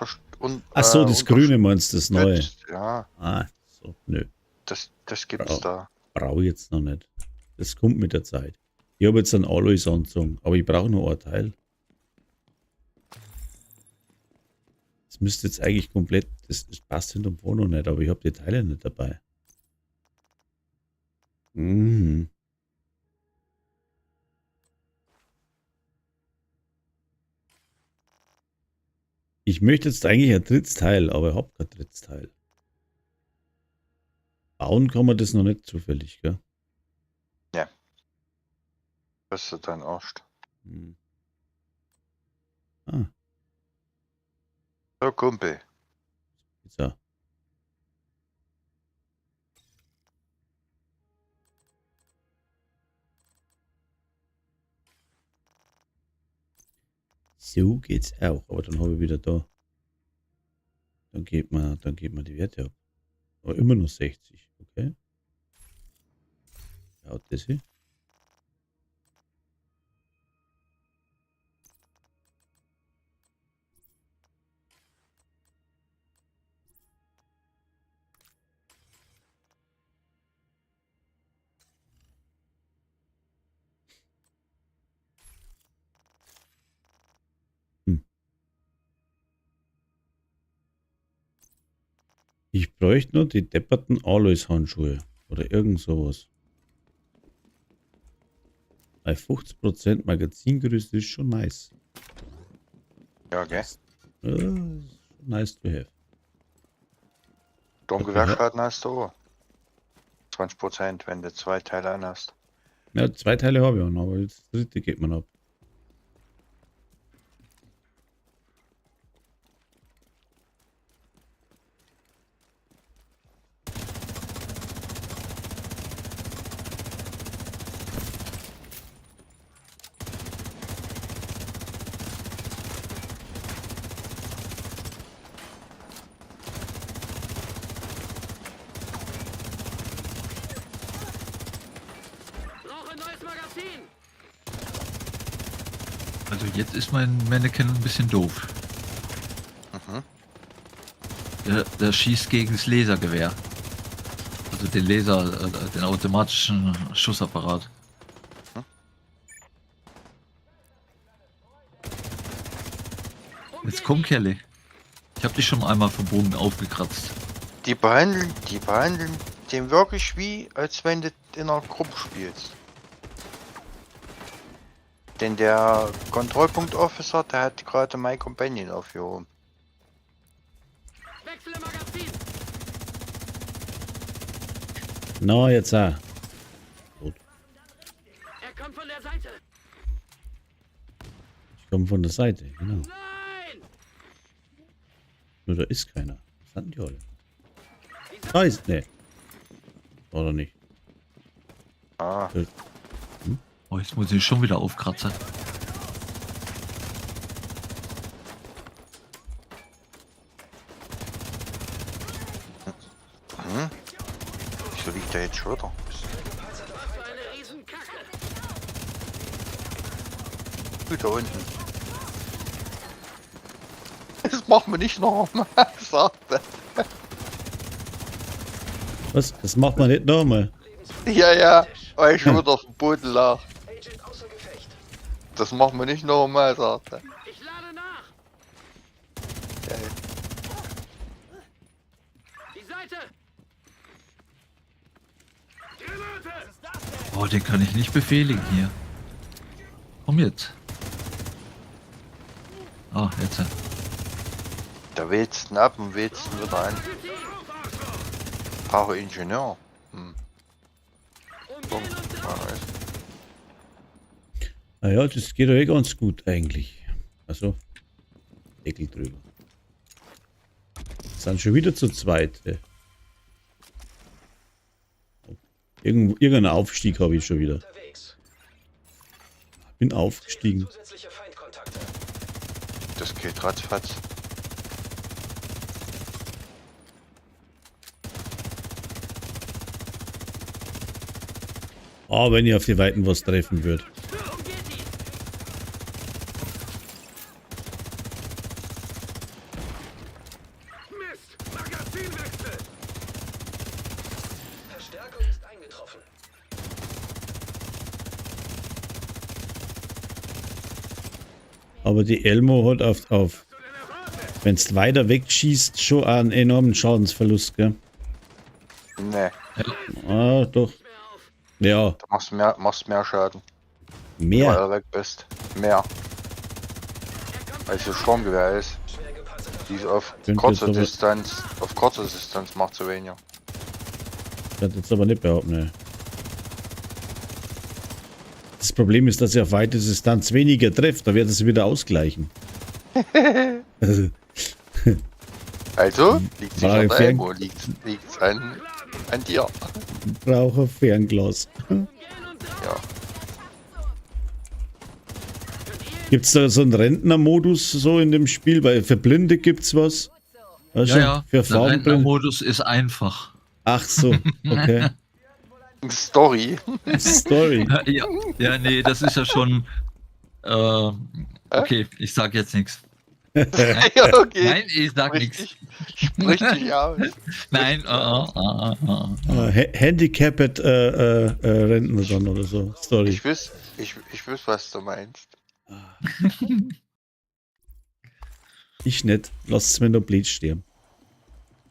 Ach so, das Grüne meinst du, das Neue. Ja, Ah, so, nö. das gibt's da. Brauche ich jetzt noch nicht. Das kommt mit der Zeit. Ich habe jetzt einen Alloys-Anzug, aber ich brauche nur ein Teil. Das müsste jetzt eigentlich komplett, das passt in dem Fono nicht, aber ich habe die Teile nicht dabei. Mhm. Ich möchte jetzt eigentlich ein drittes Teil, aber ich habe kein drittes Teil. Bauen kann man das noch nicht zufällig, gell? Was ist dein Arsch? Hm. Ah, So, Kumpel. so. So geht's auch, aber dann habe ich wieder da. Dann geht man die Werte ab. Aber immer nur 60, okay? Schaut das hier? Ich bräuchte nur die depperten Aloys-Handschuhe. Oder irgend sowas. Bei 50% Magazingröße ist schon nice. Ja, gell? Nice to have. Sturmgewehrschalten hast du auch. 20%, wenn du 2 Teile an hast. Ja, 2 Teile habe ich auch noch, aber das dritte geht man ab. Brauche ein neues Magazin! Also jetzt ist mein Mannequin ein bisschen doof. Mhm. Der schießt gegen das Lasergewehr. Also den Laser, den automatischen Schussapparat. Jetzt komm, Kelly. Ich hab dich schon einmal vom Bogen aufgekratzt. Die behandeln den wirklich wie, als wenn du in einer Gruppe spielst. Denn der Kontrollpunkt-Officer, der hat gerade mein Companion aufgehoben. Wechsle Magazin! Na, jetzt auch. Er kommt von der Seite! Ich komme von der Seite, genau. Nein! Nur da ist keiner. Was hatten die alle? Da ist, ne. Oder nicht? Ah, Oh, jetzt muss ich schon wieder aufkratzen. wieso liegt der jetzt schon wieder? Was für eine Riesenkacke! Gut, da unten. Das machen wir nicht nochmal, sagt er. Was? Das macht man nicht nochmal. Ja, weil ich schon wieder auf dem Boden lag. Agent außer Gefecht. Das machen wir nicht nochmal, sagt er. Ich lade nach! Geil. Die Seite! Oh, den kann ich nicht befehligen hier. Komm jetzt. Ah, jetzt. Da wählst du ihn ab und wählst ihn wieder an. Brauche Ingenieur. Umgehen und Ah, nice. Naja, das geht ja eh ganz gut eigentlich. Also, Deckel drüber. Sind schon wieder zu zweit. Irgendeinen Aufstieg habe ich schon wieder. Unterwegs. Bin aufgestiegen. Zusätzliche Feindkontakte. Das geht ratzfatz. Ah, wenn ich auf die Weiten was treffen würde. umgeht ihn! getroffen. Aber die Elmo hat wenn es weiter wegschießt, schon einen enormen Schadensverlust, gell? Nee, Ah, doch. Ja, du machst mehr Schaden, weil mehr. du weg bist. Mehr. Als das Sturmgewehr ist. Schwer gepanzerter Die ist auf Könnte kurzer jetzt aber- Distanz macht sie weniger. Ich kann jetzt aber nicht behaupten, ne. Das Problem ist, dass er auf weite Distanz weniger trifft. Da wird es wieder ausgleichen. Also, Also, liegt sich War an der fern- Elmo, liegt's an dir. brauche Fernglas. Ja. Gibt es da so einen Rentnermodus so in dem Spiel? Weil für Blinde gibt's was. Weißt Ja, du? ja. Für Der Farbenblinde. Rentnermodus ist einfach. Ach so, okay. Story. Story. Ja, ja, nee, das ist ja schon. Okay, ich sag jetzt nichts. Ja, okay. Nein, ich sag nichts. Sprich dich aus. Nein, Handicapped Rentner dann oder so. Story. Ich wüs, was du meinst. Ich nicht. Lass es mir nur blöd sterben.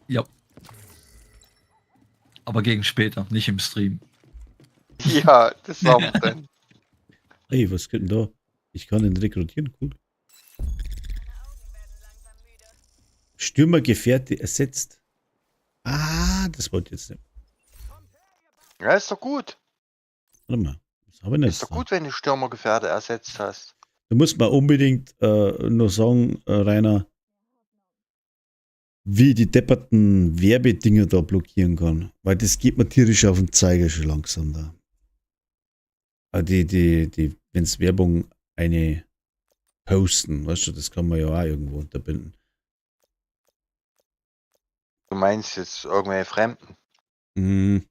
Ja. Aber gegen später, nicht im Stream. Ja, das sagen wir dann. Ey, was geht denn da? Ich kann ihn rekrutieren, gut. Stürmergefährte ersetzt. Ah, das wollte ich jetzt nicht. Ja, ist doch gut. Warte mal. Das habe ich nicht. Ist doch gut, wenn du Stürmergefährte ersetzt hast. Du musst mal unbedingt nur sagen, Rainer, wie ich die depperten Werbedinger da blockieren kann. Weil das geht mir tierisch auf den Zeiger schon langsam da. Wenn es Werbung eine posten, weißt du, das kann man ja auch irgendwo unterbinden. Du meinst jetzt irgendwelche Fremden. Mhm.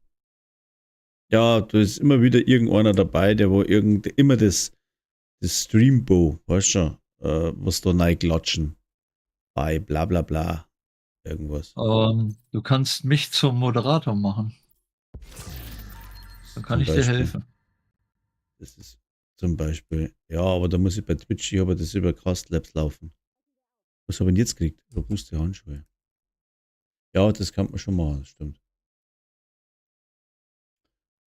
Ja, da ist immer wieder irgendeiner dabei, der wo immer das Streambo, weißt du, was da rein klatschen. Bei bla bla bla. Irgendwas. Du kannst mich zum Moderator machen. Dann kann Zum ich dir Beispiel. helfen. Das ist zum Beispiel. Ja, aber da muss ich bei Twitch, ich habe das über Castlabs laufen. Was habe ich denn jetzt gekriegt? Robuste Handschuhe. Ja, das kann man schon machen, das stimmt.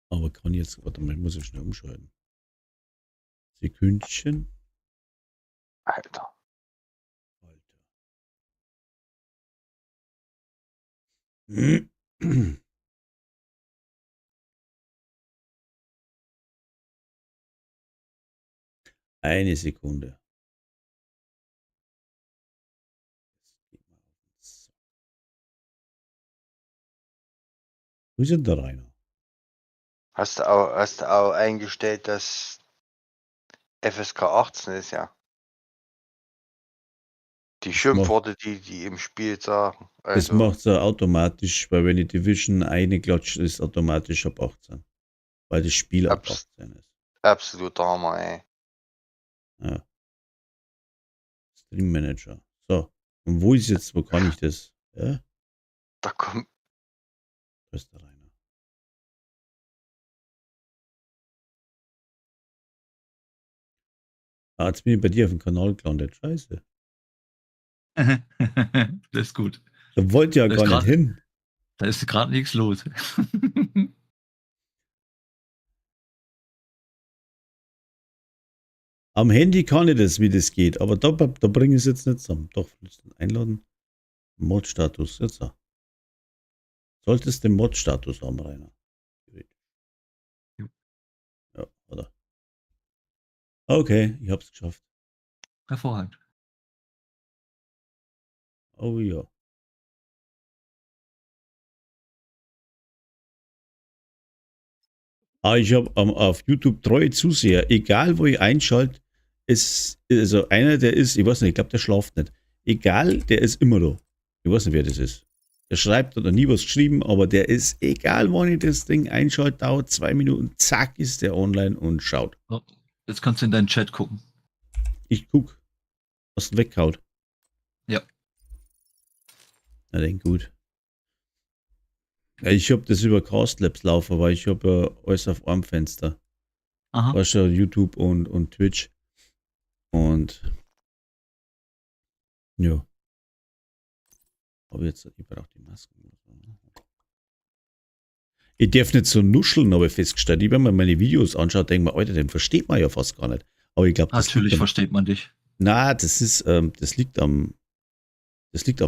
Aber kann jetzt, warte mal, ich muss ich schnell umschalten. Sekündchen. Alter. Alter. Eine Sekunde. Wo ist denn der Rainer? Hast du auch eingestellt, dass FSK 18 ist, ja? Die Schimpfworte, die im Spiel sagen. Das Also, macht er automatisch, weil wenn die Division eine klatscht, ist automatisch ab 18. Weil das Spiel ab 18 ist. absoluter Hammer, ey. Ja. Stream Manager. So. Und wo ist jetzt, wo kann ich das? Ja? Da kommt. Da ist der Rainer. Ah, jetzt bin ich bei dir auf dem Kanal gelandet. Scheiße. Das ist gut. Da wollte ich ja Das gar ist nicht grad- hin. Da ist gerade nichts los. Am Handy kann ich das, wie das geht, aber da bringe ich es jetzt nicht zusammen. Doch, einladen. Mod-Status, jetzt auch. Solltest den Mod-Status haben, Rainer. Jo. Ja, oder? Okay, ich hab's geschafft. Hervorragend. Oh ja. Ich habe auf YouTube treue Zuseher, egal wo ich einschalte, ist also einer, der ist, ich weiß nicht, ich glaube, der schlaft nicht. Egal, der ist immer da. Ich weiß nicht, wer das ist. Der schreibt, hat noch nie was geschrieben, aber der ist, egal wann ich das Ding einschalte, dauert 2 Minuten, zack, ist der online und schaut. So, jetzt kannst du in deinen Chat gucken. Ich guck. Hast du weggehauen? Ja. Na dann gut. Ja, ich habe das über Castlabs laufen, weil ich habe ja alles auf einem Fenster. Aha. Weißt du, YouTube und Twitch. Und ja. Aber jetzt, ich brauche die Masken. Ich darf nicht so nuscheln, habe ich festgestellt. Ich, wenn man meine Videos anschaut, denke ich mir, Alter, den versteht man ja fast gar nicht. Aber ich glaube, das Natürlich liegt am, versteht man dich. na, das ist, das liegt am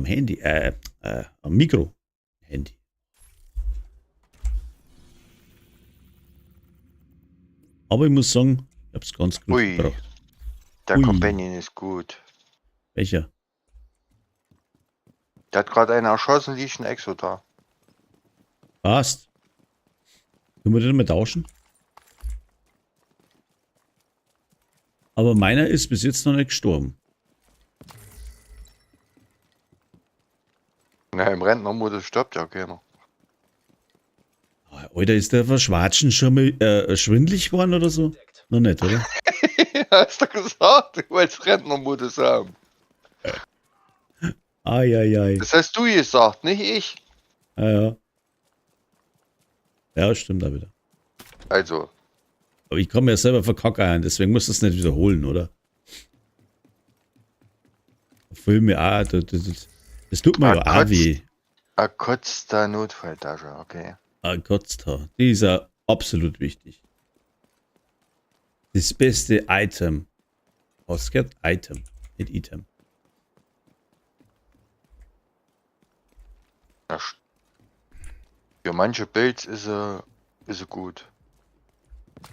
Handy, am Mikro. Handy. Aber ich muss sagen, ich habe es ganz gut Ui. gebracht. Der Ui. Companion ist gut. Welcher? Der hat gerade einen erschossen, liegt ein Exo da. Passt. Können wir den mal tauschen? Aber meiner ist bis jetzt noch nicht gestorben. Na, im Rentnermodus stirbt ja keiner. Alter, ist der Verschwatschen schon mal schwindelig geworden oder so? Noch nicht, oder? Hast du gesagt, du wolltest Rentnermodus haben. Eieiei. Das hast du gesagt, nicht ich. Ja. Ja, stimmt da wieder. Also, Aber ich komme ja selber verkackern, deswegen muss das nicht wiederholen, oder? Filme, das tut mir ja auch weh. ein kotzter Notfalltasche, okay. Kotztar. Die ist ja absolut wichtig. Das beste Item. Was geht? Item, nicht Item. Ja, für manche Builds ist er gut.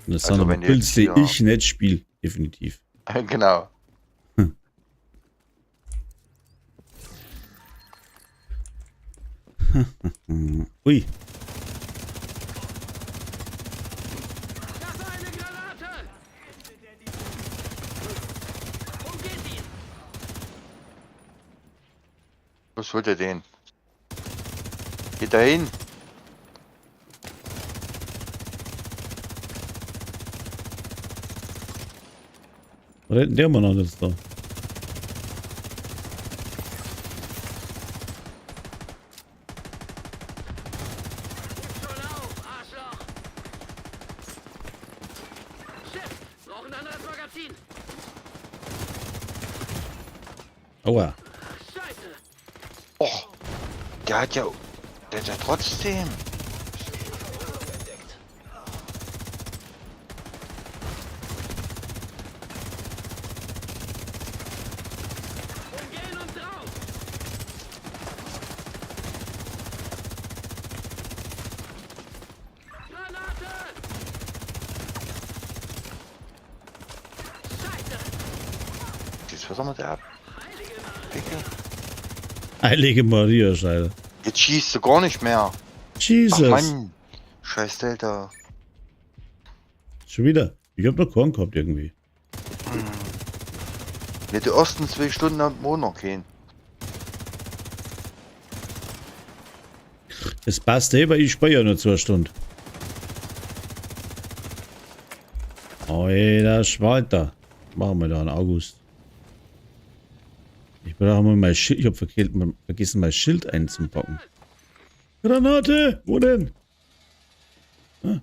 Und das Also sind aber wenn du Builds, jetzt die hier- ich nicht spiele, definitiv. Genau. Ui. Was holt er den? Geht da hin? Was hat denn der Mann alles da? Aua. Och, der hat ja trotzdem. Jetzt was haben wir da? Dicke. Heilige Maria, Scheiße. Jetzt schießt du gar nicht mehr. Ach Jesus. Mann. Scheiß Delta. Schon wieder. Ich hab noch Korn gehabt irgendwie. Ja, die ersten 2 Stunden am Monat gehen. Das passt weil ich speichere ja nur 2 Stunden. Alter Schwalter. Machen wir da in August. Ich brauche mal mein Schild. Ich habe vergessen, mein Schild einzupacken. Granate! Wo denn? Na,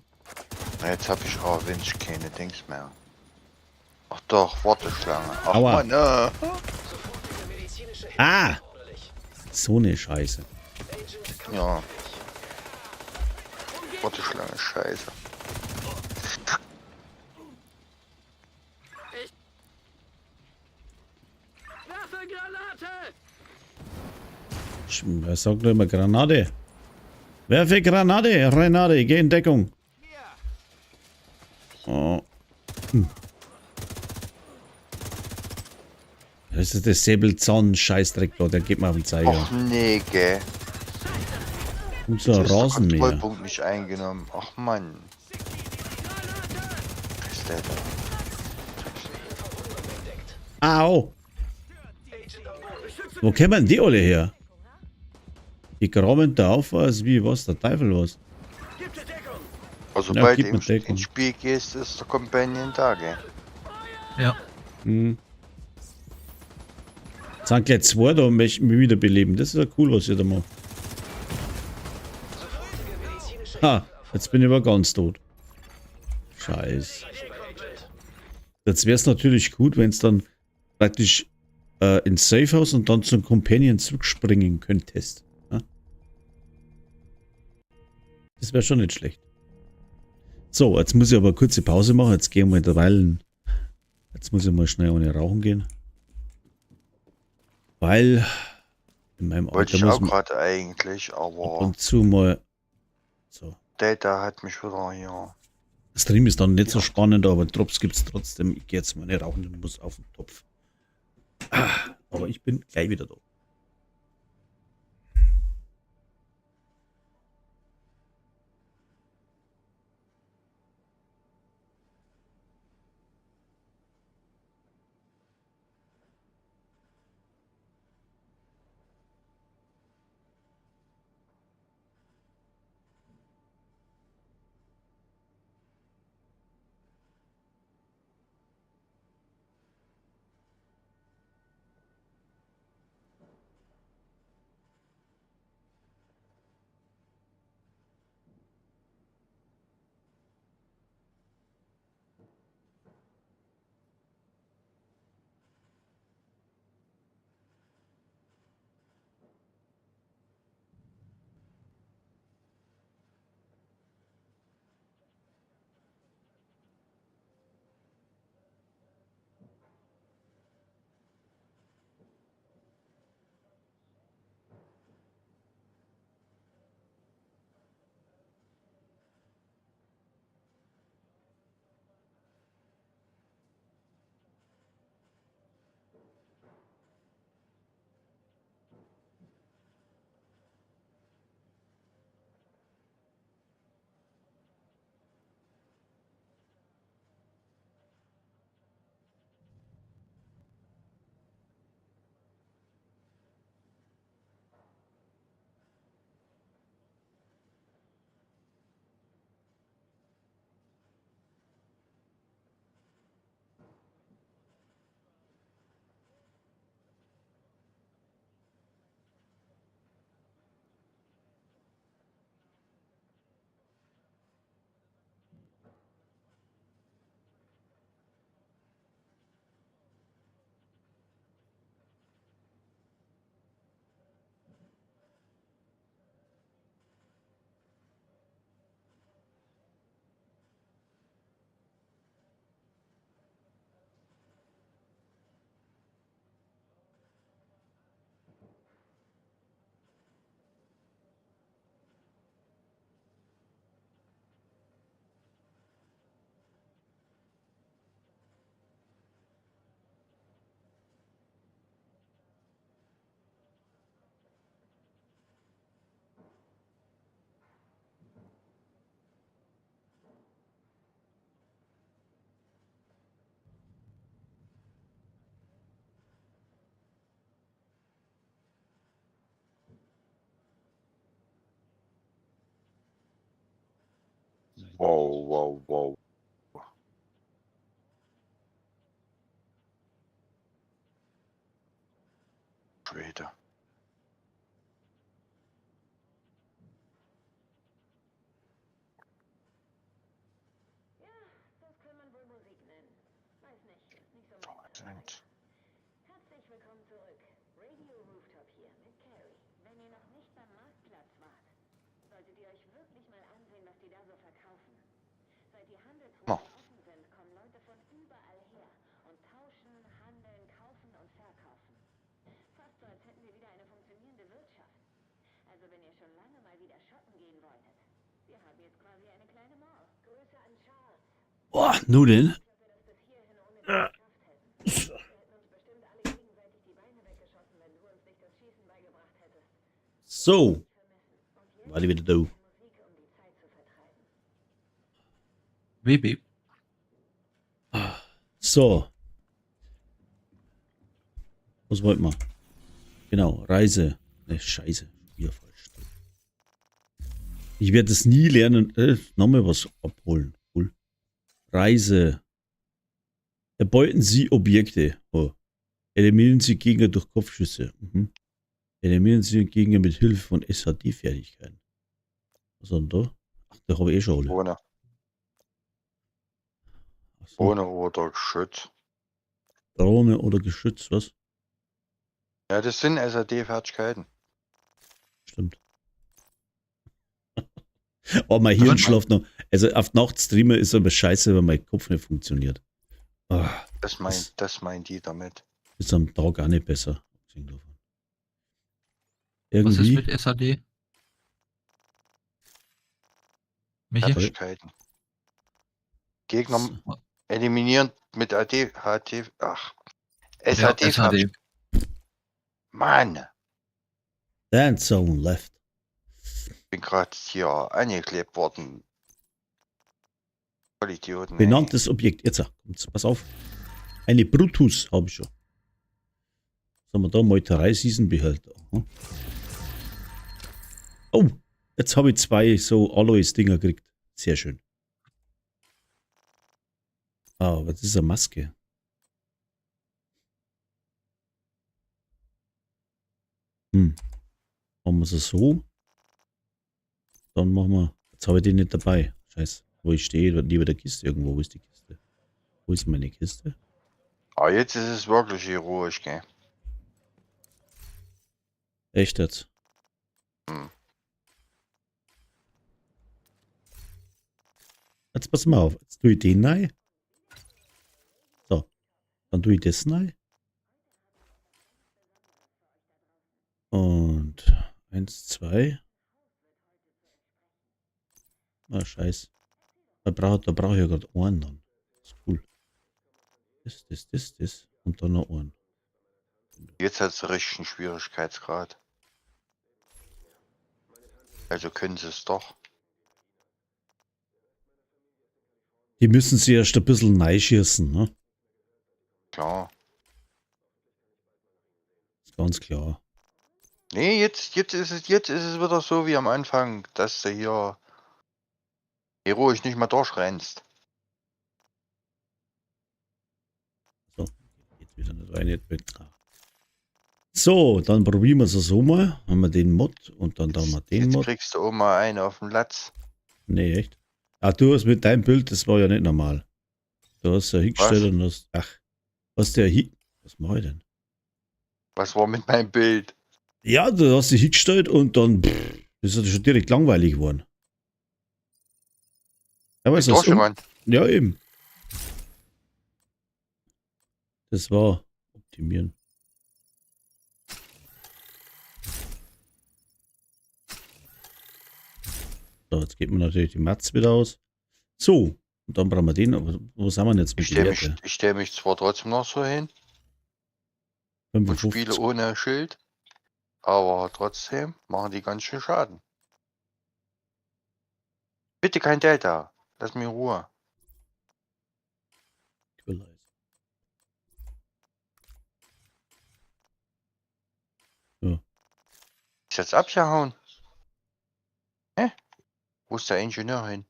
jetzt hab ich auch wenig keine Dings mehr. Ach doch, Warteschlange. Ach Aua. Mann, Ah! So eine Scheiße. ja. Warteschlange, scheiße. Wer sagt doch immer Granate? Werfe Granate! Renate, geh in Deckung! Oh. Das ist der Säbelzahn-Scheißdreck da, der geht mir auf den Zeiger. Ach nee, gell. Unser Jetzt ist der Rasenmäher. Kontrollpunkt nicht eingenommen. Ach Mann. Was ist der da? Au! Wo kämen die alle her? Die graben da auf, als wie was, der Teufel was. Also Ja, sobald gib du mir Deckung. ins Spiel gehst, ist der Companion da, gell. Ja. Hm. Sind gleich 2 da und möchten mich wiederbeleben. Das ist ja cool, was ihr da macht. Ha, jetzt bin ich aber ganz tot. Scheiße. Jetzt wäre es natürlich gut, wenn es dann praktisch ins Safehouse und dann zum Companion zurückspringen könntest. Ja? Das wäre schon nicht schlecht. So, jetzt muss ich aber eine kurze Pause machen. Jetzt gehen wir derweil. Jetzt muss ich mal schnell ohne Rauchen gehen. Weil in meinem Wollte Alter ich muss auch man gerade eigentlich, ab aber und zu mal. So. Data hat mich wieder hier. Stream ist dann nicht so spannend, aber Drops gibt es trotzdem. Ich gehe jetzt mal nicht rauchen und muss auf den Topf. Aber ich bin gleich wieder da. Wow, wow, wow. Schwede. Ja, das kann man wohl Musik nennen. Weiß nicht, ist nicht so meins. Sind. Herzlich willkommen zurück. Radio Rooftop hier mit Carrie. Wenn ihr noch nicht beim Marktplatz wart, solltet ihr euch wirklich mal ansehen, was die da so verkaufen. Seit die Handelsrouten offen sind, kommen Leute von überall her und tauschen, handeln, kaufen und verkaufen. Fast so, als hätten wir wieder eine funktionierende Wirtschaft. Also wenn ihr schon lange mal wieder shoppen gehen wolltet. Wir haben jetzt quasi eine kleine Mall. Grüße an Charles. Boah, Nudeln. Ich hoffe, dass bis hierhin ohne dich geschafft hätten. Wir hätten uns bestimmt alle gegenseitig die Beine weggeschossen, wenn du uns nicht das Schießen beigebracht hättest. So, Vermissen. Und jetzt war die wieder da. Musik, um die Zeit zu vertreiben. WB. So. Was wollten wir? Genau, Reise. Ne, Scheiße. Wieder falsch. Ich werde es nie lernen. Nochmal was abholen. Cool. Reise. Erbeuten Sie Objekte. Oh. Eliminieren Sie Gegner durch Kopfschüsse. Mhm. Eliminieren Sie Gegner mit Hilfe von SHD-Fertigkeiten. Was hat denn da? Da habe ich eh schon alle. Ohne. Ach so. Ohne oder Geschütz. Drohne oder Geschütz, was? Ja, das sind SAD-Fertigkeiten. Stimmt. Oh, mein Hirn Warte mal. schläft noch. Also auf Nacht streamen ist aber scheiße, weil mein Kopf nicht funktioniert. Ah, Das meint die damit. ist am Tag auch nicht besser. Was ist Irgendwie. mit SAD? Michi? Fertigkeiten. Gegner eliminieren mit AD, HT, ach. Ja, SAD. SAD. Mann, Dance Zone left. ich bin gerade hier angeklebt worden. Vollidioten. ey. Benanntes Objekt. Jetzt, kommt's, pass auf. Eine Brutus habe ich schon. Was haben wir da? Meuterei-Season-Behälter. Aha. Oh, jetzt habe ich 2 so Aloys-Dinger gekriegt. Sehr schön. Ah, was ist eine Maske? Machen wir sie so. Dann machen wir. Jetzt habe ich den nicht dabei. Scheiße. Wo ich stehe, neben der Kiste irgendwo. Wo ist die Kiste? Wo ist meine Kiste? Aber jetzt ist es wirklich heroisch, gell? Echt jetzt? Hm. Jetzt pass mal auf. Jetzt tue ich den rein. So. Dann tue ich das rein. Und 1, 2. Ah, scheiße. Da brauche ich ja gerade einen dann. Das ist cool. Das. Und dann noch einen. Jetzt hat es richtig einen Schwierigkeitsgrad. Also können sie es doch. Die müssen sie erst ein bisschen neischießen, ne? Klar. Ist ganz klar. Nee, jetzt ist es wieder so wie am Anfang, dass du hier heroisch nicht mehr durchrennst. So, geht wieder nicht rein. Nicht mit. So, dann probieren wir es so mal. Haben wir den Mod und dann da mal den Jetzt Mod. kriegst du auch mal einen auf den Latz. Nee, echt? Ah, du hast mit deinem Bild, das war ja nicht normal. Du hast ja hingestellt und hast. Ach, was der hier. Was mache ich denn? Was war mit meinem Bild? Ja, du hast dich hingestellt und dann ist das schon direkt langweilig geworden. Ja, weißt du, was Durchgerannt. ja, eben. Das war optimieren. So, jetzt geht man natürlich die Mats wieder aus. So, und dann brauchen wir den. Aber wo sind wir denn jetzt mit Ich der stell mich zwar trotzdem noch so hin und 55. spiele ohne Schild, aber trotzdem machen die ganz schön Schaden. Bitte kein Delta. Lass mich in Ruhe. Ist jetzt abgehauen? Hä? Wo ist der Ingenieur hin?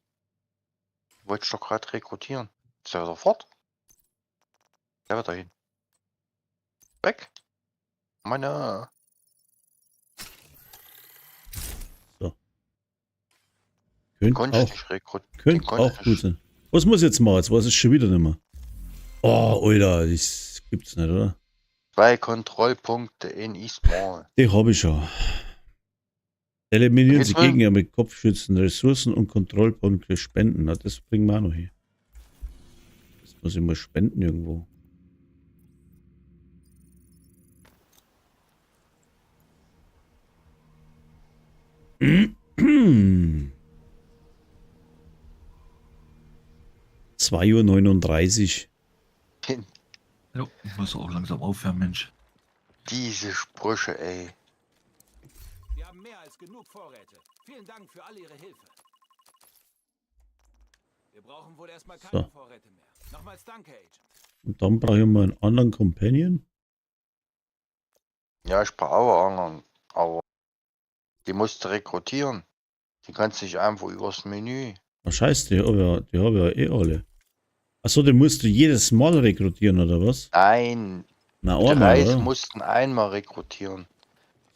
Wollte ich doch gerade rekrutieren. Ist er wieder fort? Der wird dahin. Weg. Meine. Könnte Konnte auch, ich nicht rekrutieren. könnte auch gut sein. Was muss ich jetzt machen? Jetzt weiß ich schon wieder nicht mehr. Oh, Alter, das gibt's nicht, oder? 2 Kontrollpunkte in Eastmall. Die habe ich schon. Eliminieren Jetzt Sie mal- Gegner mit Kopfschützen, Ressourcen und Kontrollpunkte spenden. Na, das bringen wir auch noch hier. Das muss ich mal spenden irgendwo. Hm. 2:39 Uhr. Jo, ich muss auch langsam aufhören, Mensch. Diese Sprüche, ey. Wir haben mehr als genug Vorräte. Vielen Dank für all Ihre Hilfe. Wir brauchen wohl erstmal keine So. Vorräte mehr. Nochmals danke, Agent. Und dann brauche ich mal einen anderen Companion. Ja, ich brauche auch anderen. Aber die musst du rekrutieren. Die kannst du nicht einfach übers Menü. Ah, scheiße, die habe ja eh alle. Achso, den musst du jedes Mal rekrutieren, oder was? Nein, Na, die einmal, Reis oder? mussten einmal rekrutieren.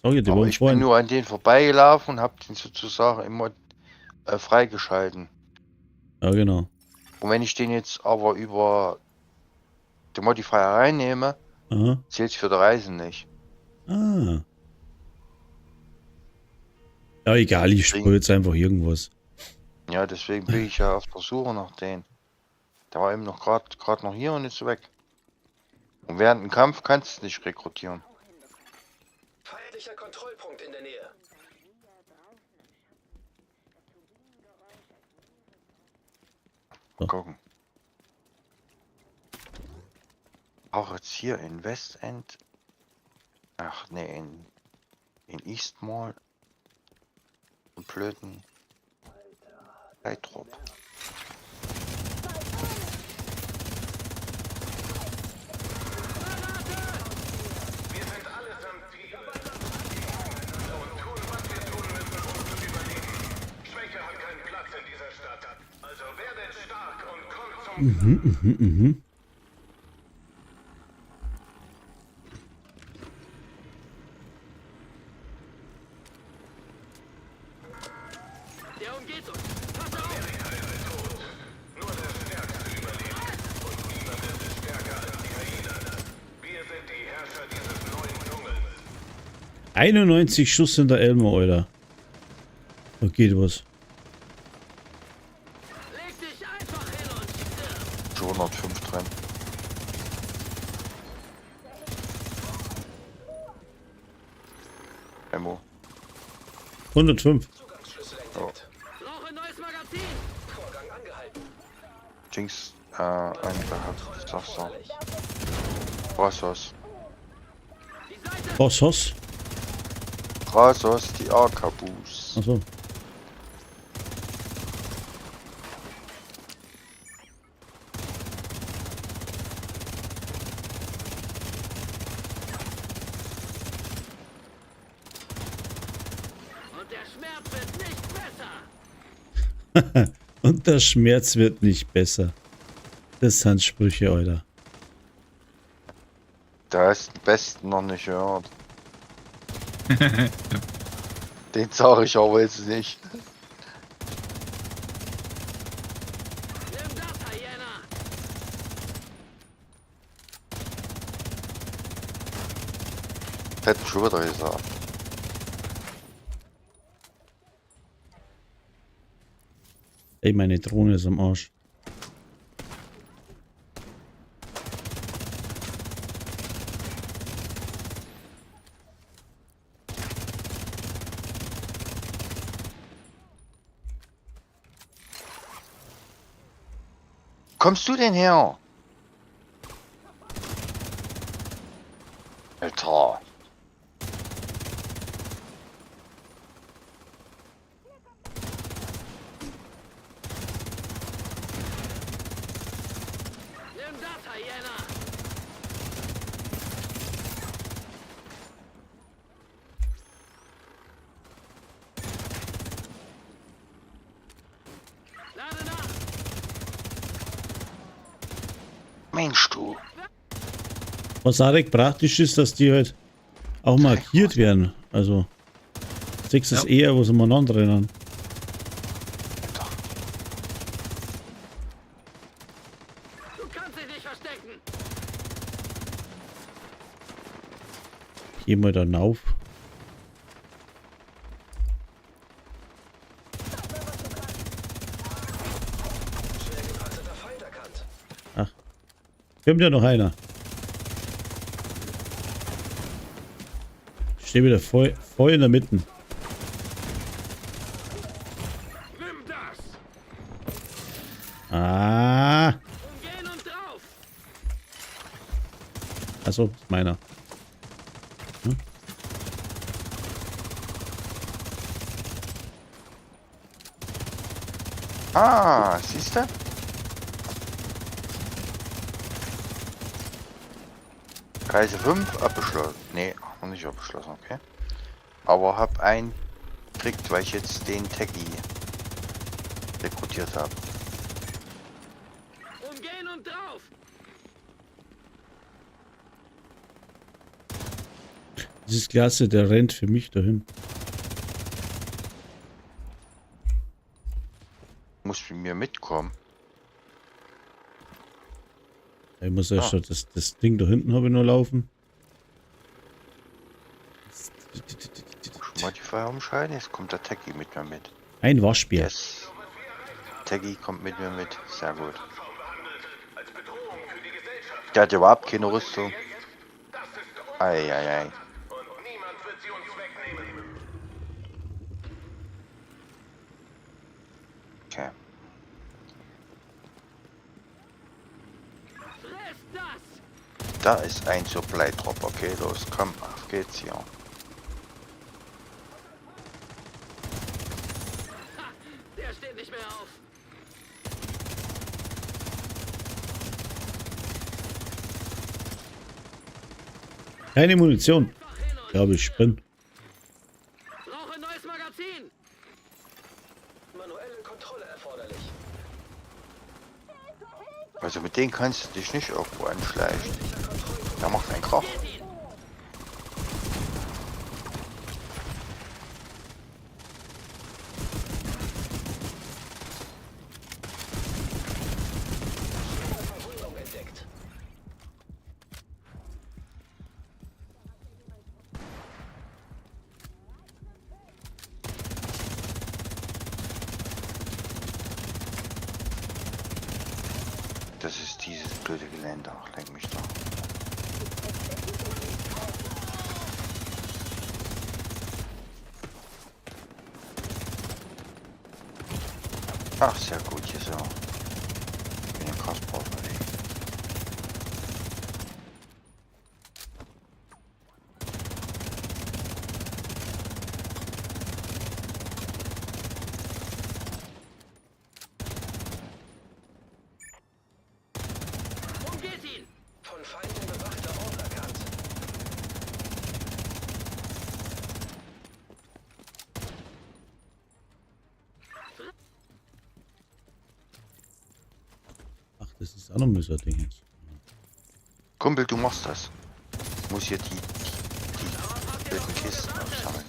Sag ich, die Aber waren ich bin vorhin. nur an denen vorbeigelaufen und hab den sozusagen immer freigeschalten. Ja, genau. Und wenn ich den jetzt aber über den Modifier reinnehme, Aha. zählt es für die Reisen nicht. Ah. Ja, egal, ich sprühe jetzt einfach irgendwas. Ja, deswegen bin ich ja auf der Suche nach denen. Der war eben noch gerade noch hier und ist weg. Und während dem Kampf kannst du nicht rekrutieren. Feindlicher Kontrollpunkt in der Nähe. So. Gucken. Auch jetzt hier in Westend. Ach nee, in East Mall. Einen blöden Leitrop. Wir sind alle Vampire. Und tun, was wir tun müssen, um zu überleben. Schwäche hat keinen Platz in dieser Stadt. Also werdet stark und kommt zum Der umgeht uns. Pass auf! Nur der Stärkste überlebt. Und niemand ist stärker als die Hyänen. Wir sind die Herrscher dieses neuen Dschungels. 91 Schuss in der Elmo, Alter. Da geht was. Leg dich einfach hin und stirb! 205 drin. Ammo. 105. Zugangsschlüssel entdeckt. Brauche neues Magazin! Vorgang angehalten. Jinx, eingehabt. Sag's doch. Rassos. Die Seite! Bossos. Rassos, die Arkabus. Achso. Und der Schmerz wird nicht besser! Und der Schmerz wird nicht besser. Das sind Sprüche, Alter. Der ist den besten noch nicht gehört. Den sag ich aber jetzt nicht. Nimm das, Hyäne! Hätte schon wieder gesagt. Ey, meine Drohne ist am Arsch. Kommst du denn her? Alter. Nimm das, Hyäne! Lade nach! Mensch, du. Was Arek praktisch ist, dass die halt auch markiert werden. Also, 6 ist eher, wo sie umeinander rennen. Du kannst dich nicht verstecken! Geh mal dann auf. Schnell gepanzerter Feind erkannt. Kommt ja noch einer. Ich stehe wieder voll in der Mitte. Nimm das! Ah. Umgehen und drauf! Achso, ist meiner. Ah, siehst du? Kreise 5 abgeschlossen. Nee, noch nicht abgeschlossen, okay. Aber hab einen gekriegt, weil ich jetzt den Techie rekrutiert habe. Umgehen und drauf! Das ist klasse, der rennt für mich dahin. mir mitkommen? Ich muss erst das Ding da hinten habe ich noch laufen. Modifier umschalten, jetzt kommt der Techie mit mir mit. Ein Waschbär. Yes. Techie kommt mit mir mit. Sehr gut. Der hat überhaupt keine Rüstung. Eieiei. Und niemand wird sie uns wegnehmen. Okay. Friss das! Da ist ein Supply Drop. Okay, los, komm, auf geht's hier. Der steht nicht mehr auf. Keine Munition. Einfach hin und Ich glaube, ich bin. brauche ein neues Magazin. Manuelle Kontrolle erforderlich. Also mit denen kannst du dich nicht irgendwo anschleichen. Da macht ein Krach. Geht ihn. Verwundung entdeckt. Das ist dieses blöde Gelände. Ach, leck mich doch. Ach, sehr gut hier so. Ich bin ja krass unterwegs. Umgeht ihn. Von Feinden bewachter Ort erkannt. Ach, das ist auch noch ein Ding jetzt. Kumpel, du machst das. Ich muss hier die blöden Kisten aufsammeln.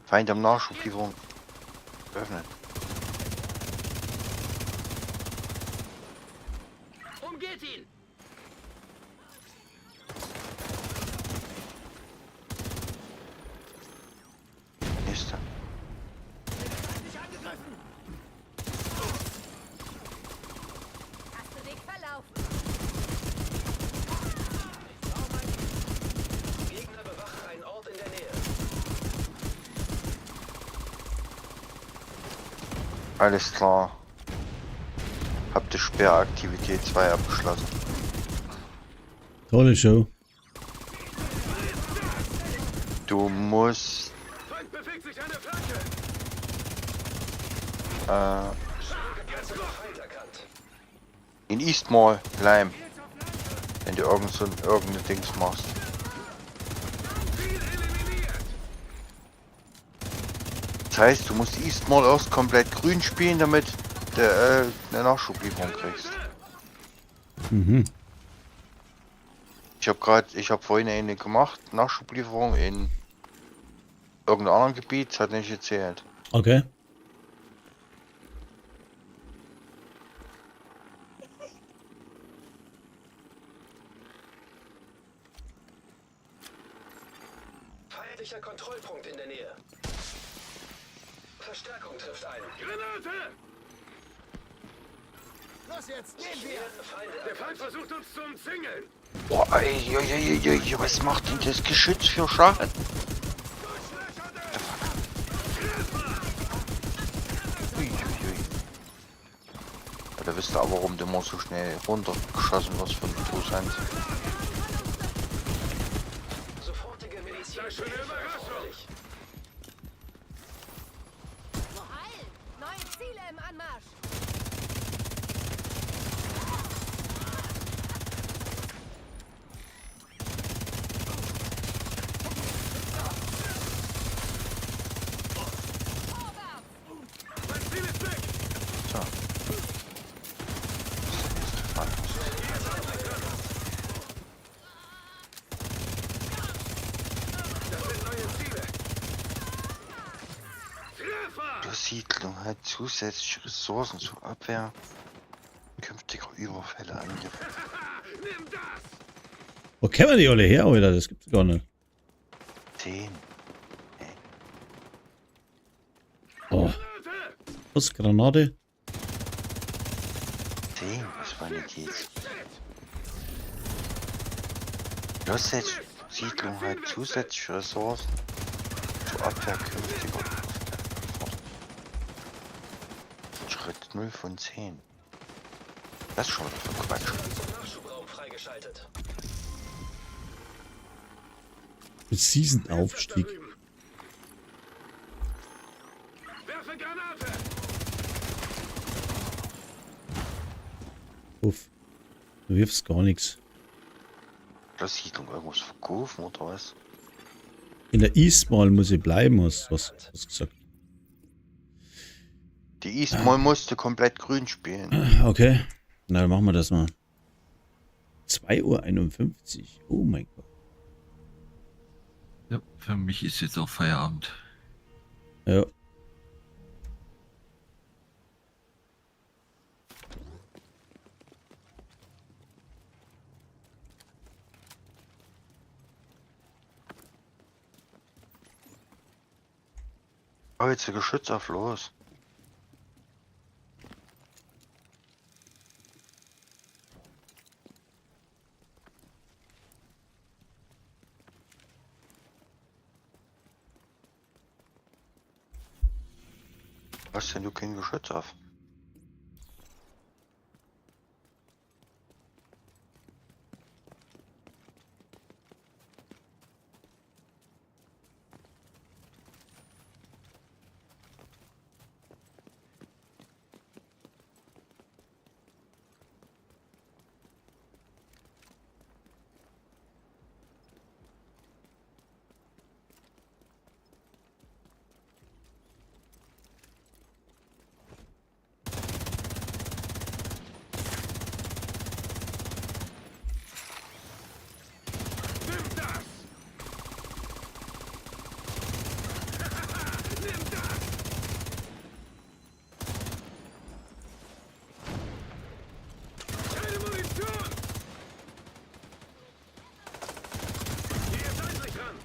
Feind am Nachschublieferung. Öffnen. Umgeht ihn. Nächster. Hast du dich verlaufen? Gegner bewachen einen Ort in der Nähe. Alles klar. Hab die Sperraktivität 2 abgeschlossen. Tolle Show. Du musst Feind bewegt sich an der Flanke. Gepanzerter Feind erkannt. in Eastmall bleiben. Wenn du irgendeine Dings machst. Ziel eliminiert. Das heißt, du musst Eastmall erst komplett grün spielen, damit du eine Nachschublieferung kriegst. Mhm. Ich habe vorhin eine gemacht, Nachschublieferung in irgendeinem anderen Gebiet, das hat nicht gezählt. Okay. Feindlicher Kontrollpunkt in der Nähe. Verstärkung trifft ein. Granate! Los jetzt, gehen wir! Schwere Feinde Der erkannt. Feind versucht uns zu umzingeln. Boah, ey, was macht denn das Geschütz für Schaden? Uiuiui. Da wisst ihr aber, warum du immer so schnell runtergeschossen wirst von Tosand. Sofortige Medizin. Das ist schon eine Überraschung. erforderlich. Woheil! Neue Ziele im Anmarsch! Mein Ziel ist weg. So. Das ist der nächste Feind, muss ich Siedlung hat zusätzliche Ressourcen zur Abwehr künftiger Überfälle angefordert. Wo kämen die alle her, Alter? Das gibt's gar nicht. 10. Oh. Was? Granate? 10, was war nicht jetzt? Los, Siedlung hat zusätzliche Ressourcen zur Abwehr künftiger Überfälle angefordert. Schritt 0 von 10. Das ist schon wieder für Quatsch. Zum Nachschubraum freigeschaltet. Season Aufstieg. Werfe Granate! Uff. Du wirfst gar nichts. Das Siedlung irgendwas verkaufen oder was? In der Eastmall muss ich bleiben, hast du gesagt. Die Eastmall musste komplett grün spielen. Okay. Na, dann machen wir das mal. 2:51 Uhr. Oh mein Gott. Ja, für mich ist jetzt auch Feierabend. Ja. Oh, jetzt ein Geschütz auf los. Was denn, du kein Geschütz auf? Keine Munition! Hier ist endlich dran!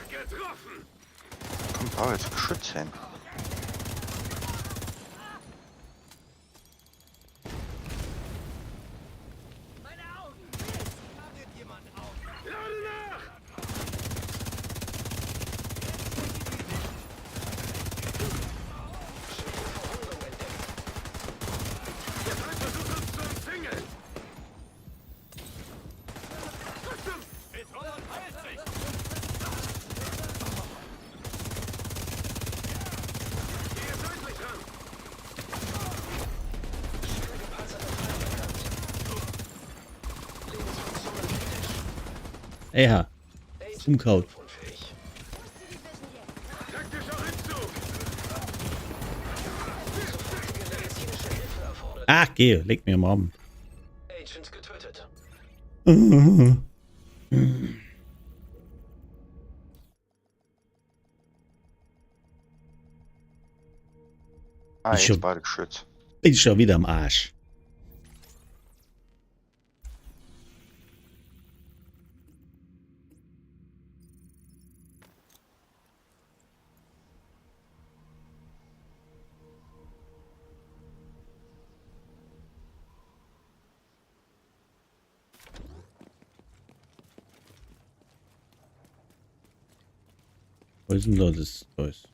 Getroffen! Kommt auch jetzt Geschütz hin. Lade nach! Der Feind versucht uns zu umzingeln! Achtung! Betreuer heilt sich! Hier ist endlich dran! Ja. Umkaut. Unfähig. Taktischer Rückzug! Medizinische Hilfe erfordert. Ach, geh. Leg mir am Arm. Agent getötet. Ah, Ich jetzt schon- beide Geschütz. Bin schon wieder am Arsch. Wo ist denn da das? Da ist.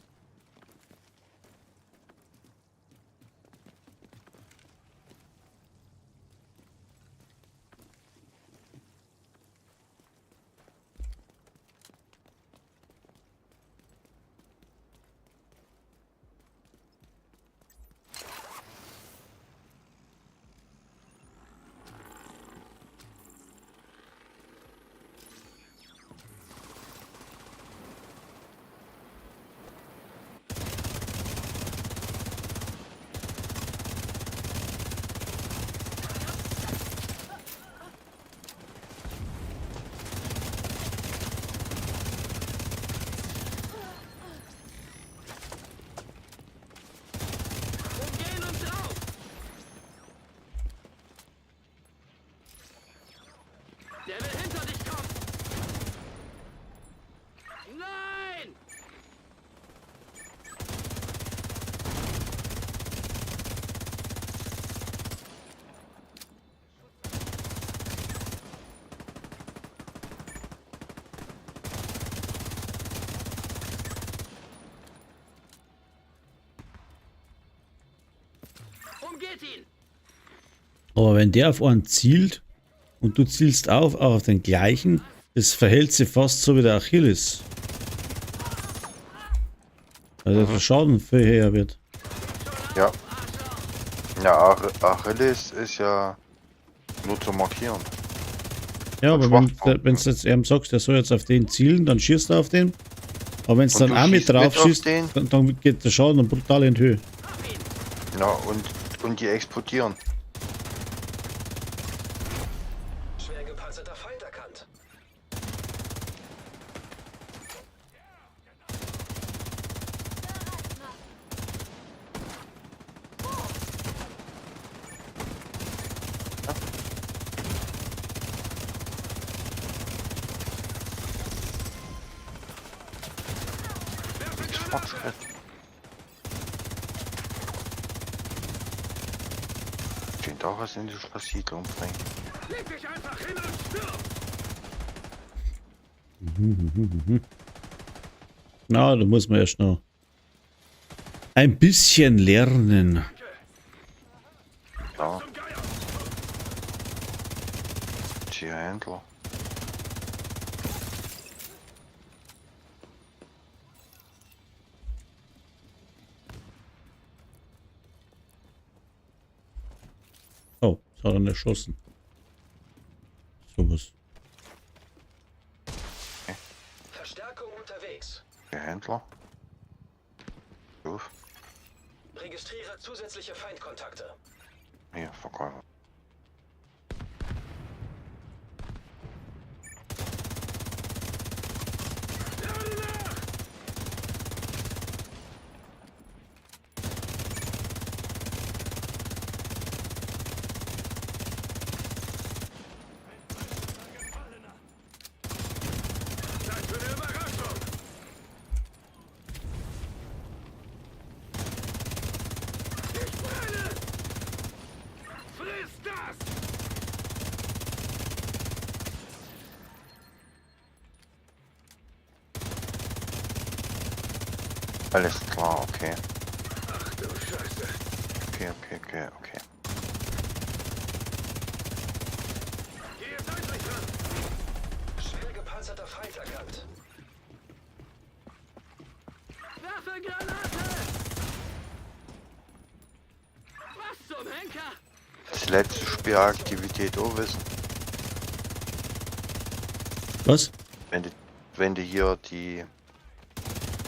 Eliminiert ihn! Aber wenn der auf einen zielt und du zielst auch auf den gleichen, das verhält sich fast so wie der Achilles. Also der Schaden viel höher wird. Ja. Ja, Achilles ist ja nur zu markieren. Ja, Und aber wenn Schwachpunkten. du jetzt eben sagst, der soll jetzt auf den zielen, dann schießt er auf den. Aber wenn es Und dann du auch mit schießt drauf mit auf schießt, den? dann geht der Schaden brutal in die Höhe. Ja, und die explodieren. Schwer gepanzerter Feind erkannt. Fortschritt. Steht auch was in die Siedlung bringen. Leg dich einfach hin und stirb! Na, da muss man erst noch ein bisschen lernen. Ja. Tierhändler. Oh, das hat er nicht erschossen. Sowas. Verstärkung unterwegs. Tierhändler. Doof. Registriere zusätzliche Feindkontakte. Hier, Verkäufer. Zeit für eine Überraschung! Ich brenne! Friss das! Alles klar, okay. Ach du Scheiße! Okay. Hier ist Eindringling dran! Schwer gepanzerter Feind erkannt. Werfe Granate! Was zum Henker? Das letzte Spielaktivität auch wissen. Was? Wenn du hier die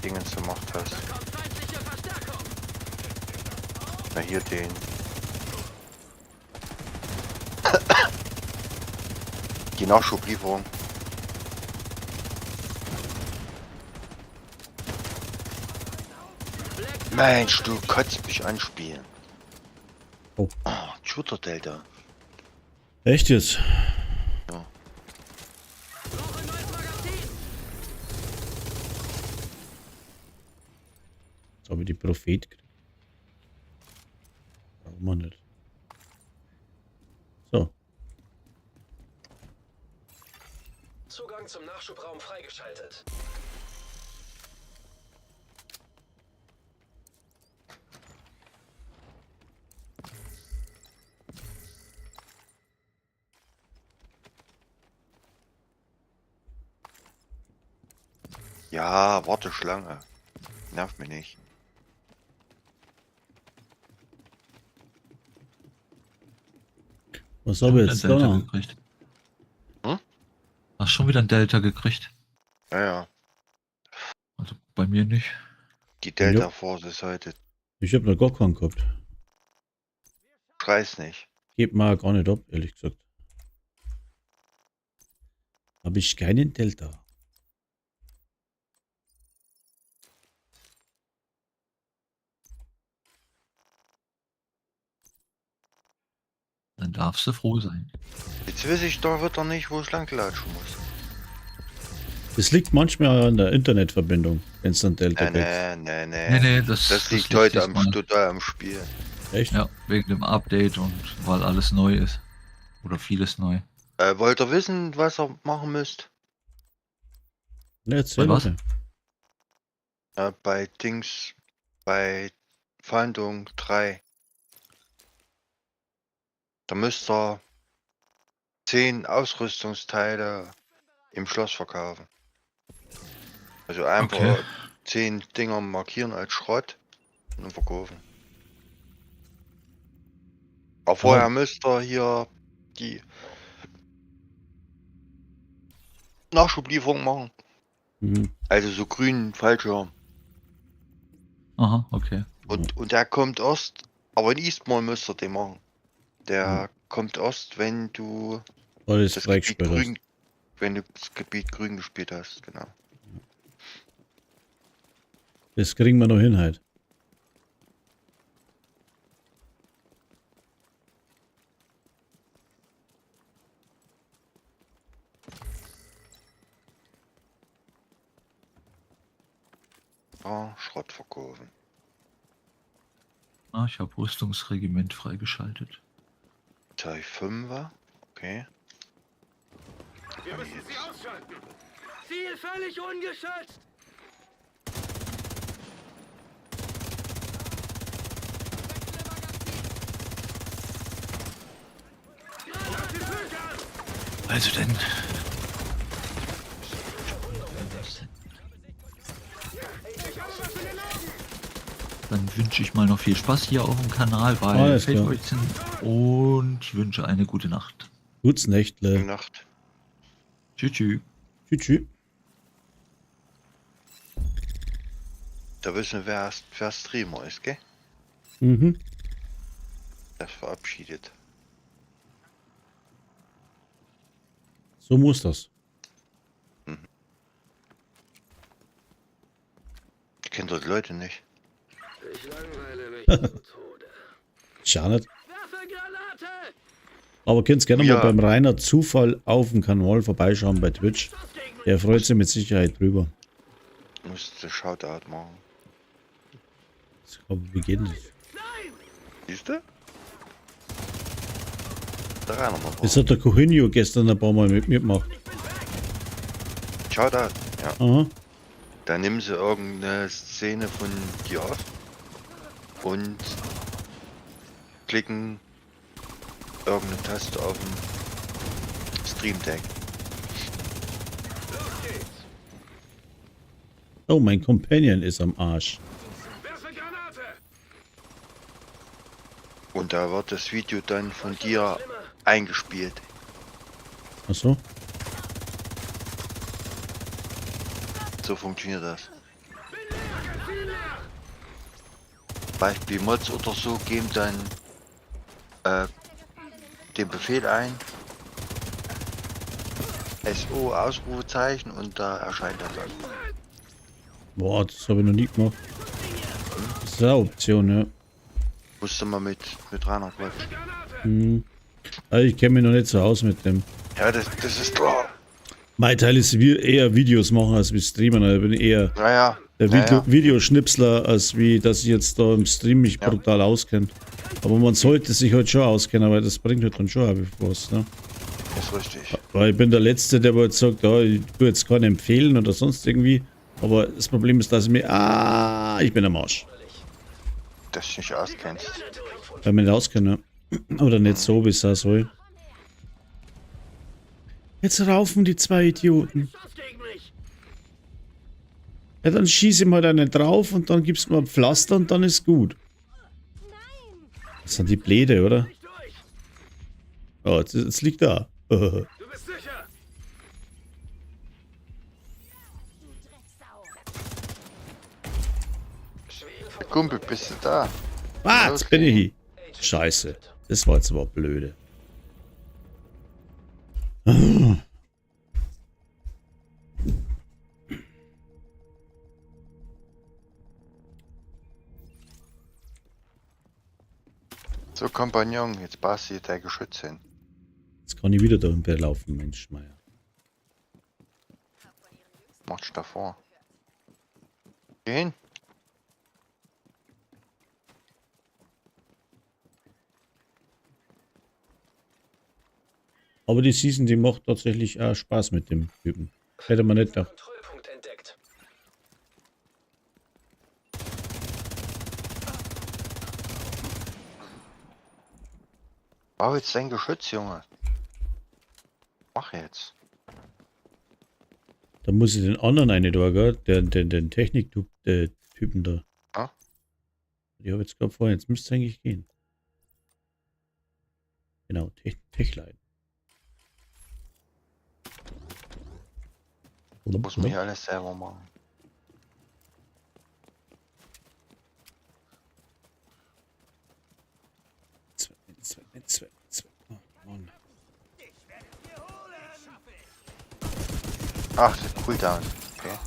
Dingens gemacht hast. Da kommt feindliche Verstärkung! Na hier den. Die Nachschublieferung. Mensch, du kannst mich anspielen. Oh. Shooter Delta. Echt jetzt? Brauche neues Magazin! Jetzt habe ich die Prophet gekriegt. Brauchen wir nicht. So. Zugang zum Nachschubraum freigeschaltet. Ja, Warteschlange. Nervt mich nicht. Was habe ich Wieder jetzt ein da Delta noch? gekriegt. Hm? Hast schon wieder ein Delta gekriegt? Ja. Also bei mir nicht. Die Delta Force ist heute. Ich habe noch gar keinen gehabt. Schrei's nicht. Geht mal gar nicht ab, ehrlich gesagt. Habe ich keinen Delta. Dann darfst du froh sein. Jetzt weiß ich doch wieder nicht, wo ich langlatschen muss. Das liegt manchmal an der Internetverbindung, wenn es dann Delta gibt. Nee. Das Das liegt heute diesmal. total am Spiel. Echt? Ja, wegen dem Update und weil alles neu ist. Oder vieles neu. Wollt ihr wissen, was ihr machen müsst? Ne, erzähl Bei was? bitte. Bei Dings, bei Fahndung 3. Da müsst ihr 10 Ausrüstungsteile im Schloss verkaufen. Also einfach Okay. 10 Dinger markieren als Schrott und dann verkaufen. Aber vorher müsst ihr hier die Nachschublieferung machen. Mhm. Also so grünen Fallschirm. Aha, okay. Und der kommt erst, aber in Eastmore müsst ihr den machen. Der kommt erst, wenn du Alles das Gebiet freigespielt hast. grün, wenn du das Gebiet grün gespielt hast, genau. Das kriegen wir noch hin halt. Ja, Schrott verkaufen. Ah, ich habe Rüstungsregiment freigeschaltet. Teil 5er, okay. Wir müssen sie ausschalten. Ziel völlig ungeschützt. Also denn. Dann wünsche ich mal noch viel Spaß hier auf dem Kanal bei Alles klar. Feldweizen und wünsche eine gute Nacht. Gutes Nächtle. Gute Nacht. Tschüss, tschüss. Tschüss, tschüss. Da wissen wir, wer Streamer ist, gell? Mhm. Das verabschiedet. So muss das. Ich kenne dort Leute nicht. Ich langweile mich zu Tode. Schade. Werfe Granate! Aber könnt gerne Ja. mal beim Rainer Zufall auf dem Kanal vorbeischauen bei Twitch. Der freut sich mit Sicherheit drüber. Musste Shoutout machen. Aber wie geht denn das? Siehst du? Da rein nochmal. Das hat der Cohinio gestern ein paar Mal mit mir gemacht. Shoutout. Ja. Aha. Da nehmen sie irgendeine Szene von dir auf und klicken irgendeine Taste auf dem Stream-Tag. Oh, mein Companion ist am Arsch. Werfe Granate. Und da wird das Video dann von dir eingespielt. Achso. So funktioniert das. Beispiel Mods oder so geben dann den Befehl ein. SO Ausrufezeichen und da erscheint er dann. Boah, das habe ich noch nie gemacht. Das ist eine Option, ja. Musste mal mit Rainer quatschen. Hm. Also ich kenne mich noch nicht so aus mit dem. Ja, das ist klar. Mein Teil ist eher Videos machen als wie streamen. Also ich bin eher Naja. der Videoschnipsler, als wie dass ich jetzt da im Stream mich brutal auskenne. Aber man sollte sich halt schon auskennen, weil das bringt halt dann schon was, ne? Ist richtig. Weil ich bin der Letzte, der jetzt sagt, ja, ich tue jetzt keinen empfehlen oder sonst irgendwie. Aber das Problem ist, dass ich mir, ich bin am Arsch. Dass du dich nicht auskennst. Weil ich mich nicht auskenne. Oder nicht so, wie es sein soll. Jetzt raufen die zwei Idioten. Schuss gegen mich! Ja, dann schieße ich mal einen drauf und dann gibst du mir ein Pflaster und dann ist gut. Das sind die Bläde, oder? Nicht durch! Oh, jetzt liegt da. Du bist sicher. Kumpel, bist du da? Jetzt bin ich hier. Scheiße. Das war jetzt aber blöde. So, Kompagnon, jetzt passt hier der Geschütz hin. Jetzt kann ich wieder da laufen, Mensch, Meier. Macht's davor. Geh hin. Aber die Season, die macht tatsächlich auch Spaß mit dem Typen. Hätte man nicht gedacht. Kontrollpunkt entdeckt. Bau jetzt dein Geschütz, Junge. Mach jetzt. Da muss ich den anderen eine da, gell? Den Technik-Typen da. Ah? Ich habe jetzt gerade vorhin, jetzt müsste es eigentlich gehen. Genau, Techline. Muss mich alles selber machen. Oh, Mann. Ach, das ist Cooldown. Okay.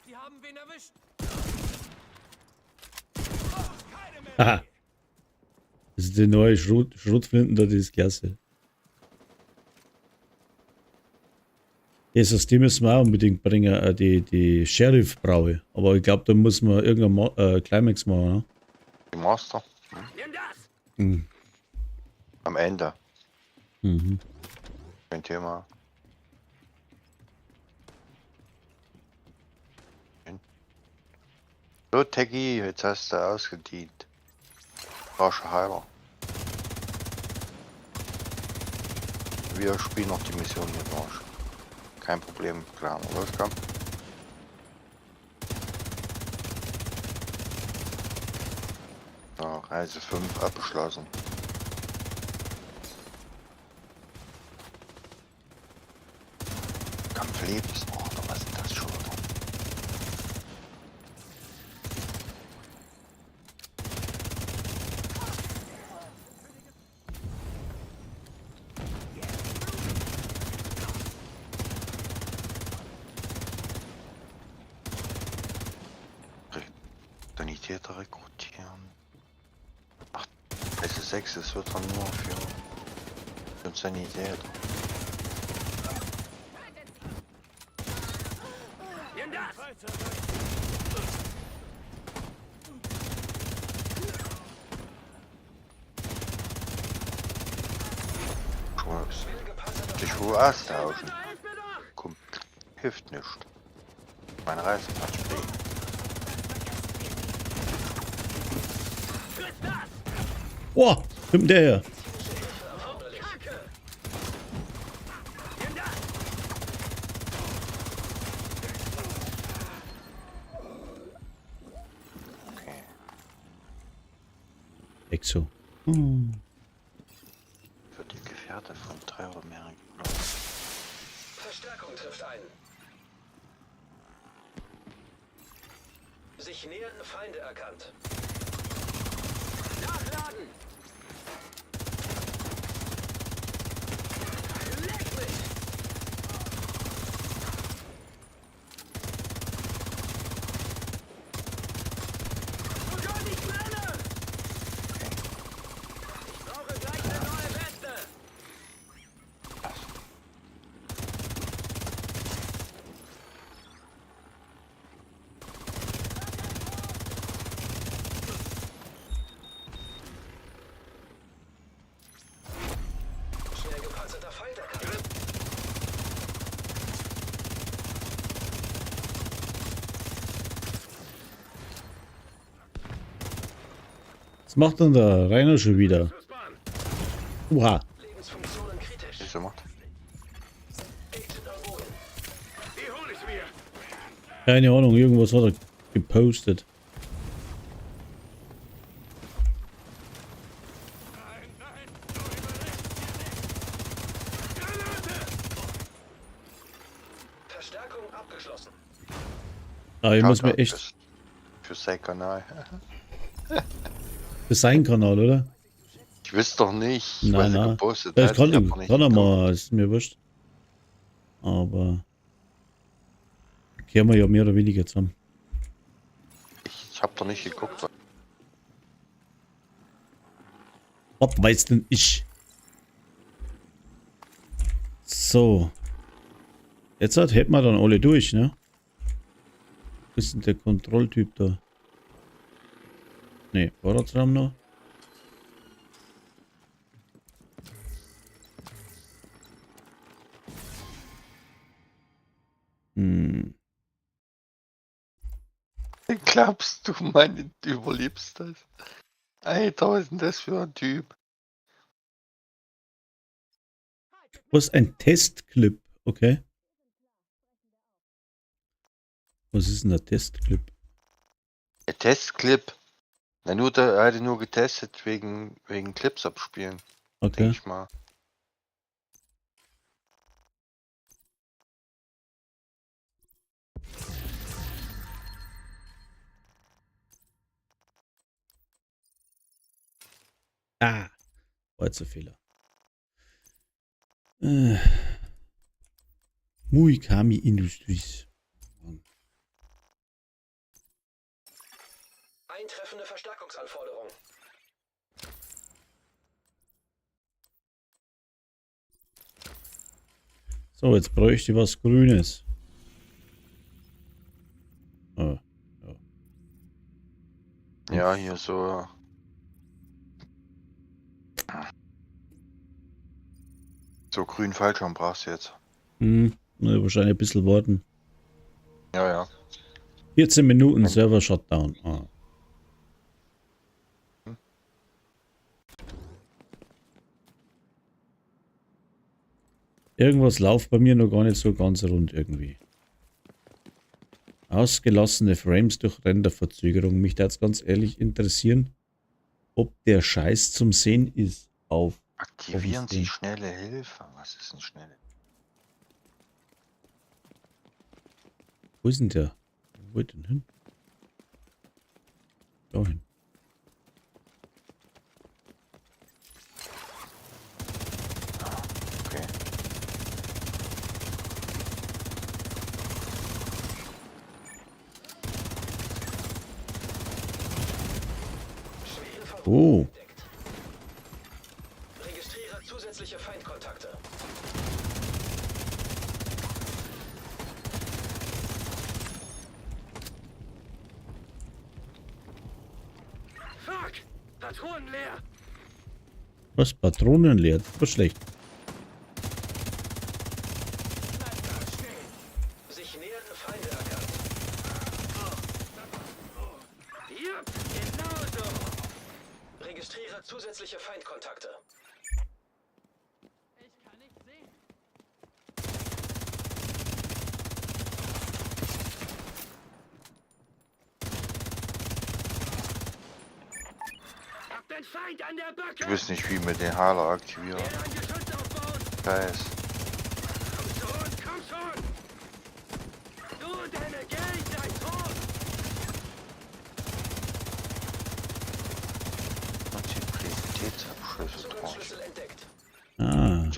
Die haben wen erwischt. Haha. Das ist die neue Schrotflinten da, die ist klasse. Das System müssen wir auch unbedingt bringen, die Sheriff-Braue. Aber ich glaube, da muss man irgendein Climax machen, ne? Die Master. Nimm das! Mhm. Am Ende. Mhm. Kein Thema. So, Teggy, jetzt hast du ausgedient. Rasche Heiler. Wir spielen noch die Mission hier durch. Kein Problem, klar. Los, komm. So, Reise 5 abgeschlossen. Kampflebens. Oh, was ist das schon wieder? Sanitäter rekrutieren. Ach, Reise 6, das wird dann nur für Sanitäter. Nimm das! Die Schuhe austauschen. Kommt, hilft nicht. Mein Reisepass fliegen. Oh, kommt der her. Okay. Exo. Hm. Für die Gefährte von 3 oder mehr. Verstärkung trifft ein. Sich nähernde Feinde erkannt. Nachladen! Leck mich! Und soll nicht brennen! Ich brauche gleich eine neue Weste! Schnell gepanzerter Feind erkannt. Was macht denn der Rainer schon wieder? Oha. Lebensfunktionen kritisch. Wieso macht? Agent erholen. Die hol ich mir. Keine Ahnung, irgendwas hat er gepostet. Nein, nein. So Granate! Verstärkung abgeschlossen. Aber ich muss mir Shoutout echt für sein Kanal. für seinen Kanal, oder? Ich wüsste doch nicht, Nein, was er nein. gepostet Ja, hat. ich kann, Ich hab noch nicht kann er geguckt. mal, ist mir wurscht. Aber kehren wir ja mehr oder weniger zusammen. Ich hab doch nicht geguckt. Was weiß denn ich? So. Jetzt hätten wir dann alle durch, ne? Wo ist denn der Kontrolltyp da? Ne, Vorratsraum noch. Hm. Glaubst du, du überlebst das? Alter, was ist denn das für ein Typ? Was ist ein Testclip? Okay. Was ist denn der Testclip? Ein Testclip. Na nur, er hatte nur getestet wegen Clips abspielen, denke Okay. ich mal. Ah, war jetzt ein Fehler. Äh, Muikami Industries. Eintreffende Verstärkungsanforderung. So, jetzt bräuchte ich was Grünes. Ah, Ja, hier so. So grün Fallschirm brauchst du jetzt. Wahrscheinlich ein bisschen warten. Ja, ja. 14 Minuten Wenn- Server Shutdown. Ah. Irgendwas läuft bei mir noch gar nicht so ganz rund irgendwie. Ausgelassene Frames durch Renderverzögerung. Mich da jetzt ganz ehrlich interessieren, ob der Scheiß zum Sehen ist auf Aktivieren Sie Steam. schnelle Hilfe. Was ist denn schnelle? Wo ist denn der? Wo ist denn hin? Da hin. Okay. Schwere Verwundung Oh, entdeckt. Registriere zusätzliche Feindkontakte. Fuck! Patronen leer! was? Patronen leer? Das war schlecht. Sich nähernde Feinde erkannt. Hier, genauso! Registriere zusätzliche Feindkontakte. Ich kann nicht sehen. Hab den Feind an der Backe! Ich weiß nicht, wie wir den Haler aktivieren. Wieder ein Geschütz aufbauen! Scheiß. Komm schon! Du und deine Gang seid tot! Und die Prioritätsabschlüsse drauf. Zugangsschlüssel entdeckt. Ah.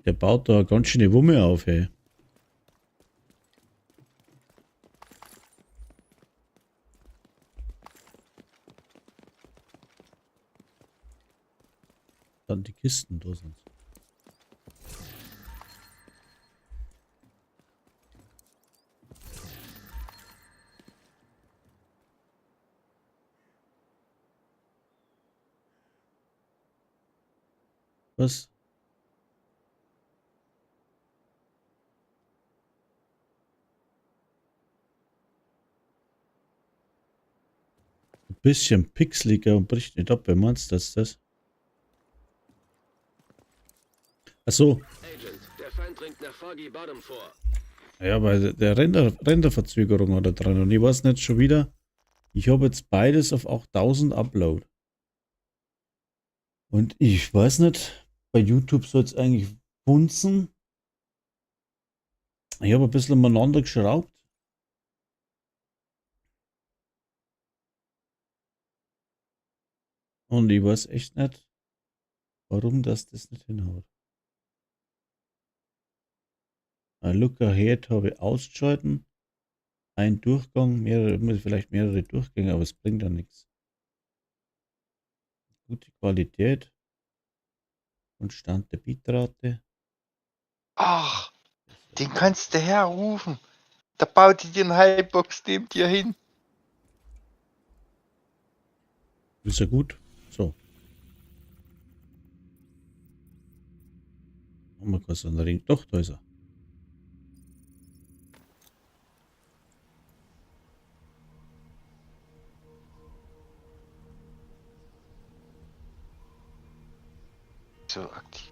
Der baut da ganz schöne Wumme auf, hey. Dann die Kisten da sind. Was? Ein bisschen pixeliger und bricht nicht ab. Wer meinst du das? Achso. Agent, der Feind dringt nach Foggy Bottom vor. Ja, weil der Renderverzögerung hat er dran. Und ich weiß nicht schon wieder. Ich habe jetzt beides auf 8000 Upload. Und ich weiß nicht, bei YouTube soll es eigentlich funzen. Ich habe ein bisschen umeinander geschraubt. Und ich weiß echt nicht, warum das nicht hinhaut. Ein Look Ahead habe ich ausgeschalten. Ein Durchgang, vielleicht mehrere Durchgänge, aber es bringt ja nichts. Gute Qualität. Konstante Bitrate. Ach, den kannst du herrufen. Da baut die den Hypebox neben dir hin. Ist ja gut. So. Haben wir kurz einen Ring. Doch, da ist er. So aktiv.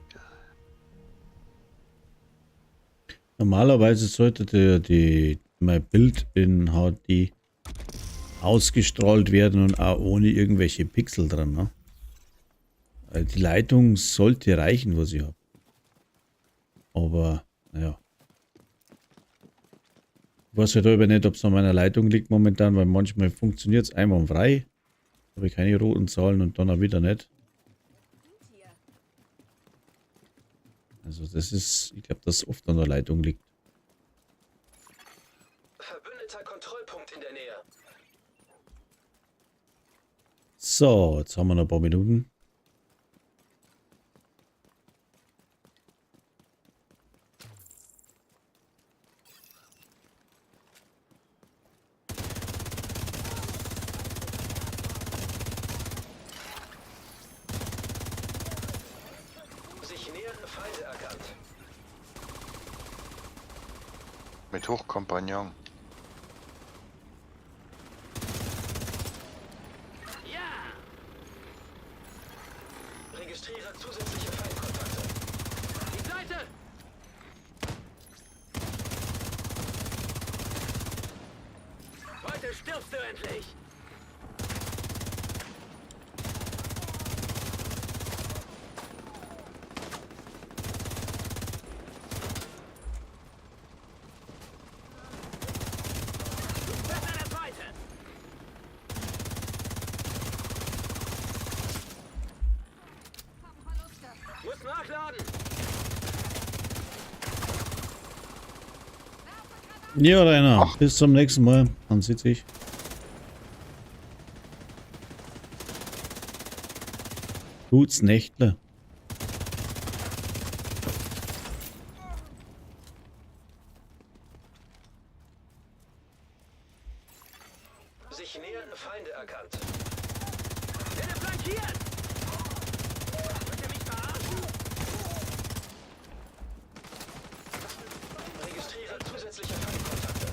Normalerweise sollte mein Bild in HD ausgestrahlt werden und auch ohne irgendwelche Pixel dran. Ne? Also die Leitung sollte reichen, was ich habe. Aber, naja. Ich weiß halt aber nicht, ob es an meiner Leitung liegt momentan, weil manchmal funktioniert es einwandfrei. Habe ich keine roten Zahlen und dann auch wieder nicht. Also das ist, ich glaube, dass es oft an der Leitung liegt. Verbündeter Kontrollpunkt in der Nähe. So, jetzt haben wir noch ein paar Minuten. Sich nähernde Feinde erkannt. Mit Hochkompagnon. Ja! Registriere zusätzliche Feindkontakte. Die Seite! Heute stirbst du endlich! Du bist an der Seite! Muss nachladen! Ja, Rainer, bis zum nächsten Mal. Man sieht sich. Gut's Nächtle. Sich nähernde Feinde erkannt. Werde flankiert! Wollt ihr mich verarschen? Registriere zusätzliche Feindkontakte.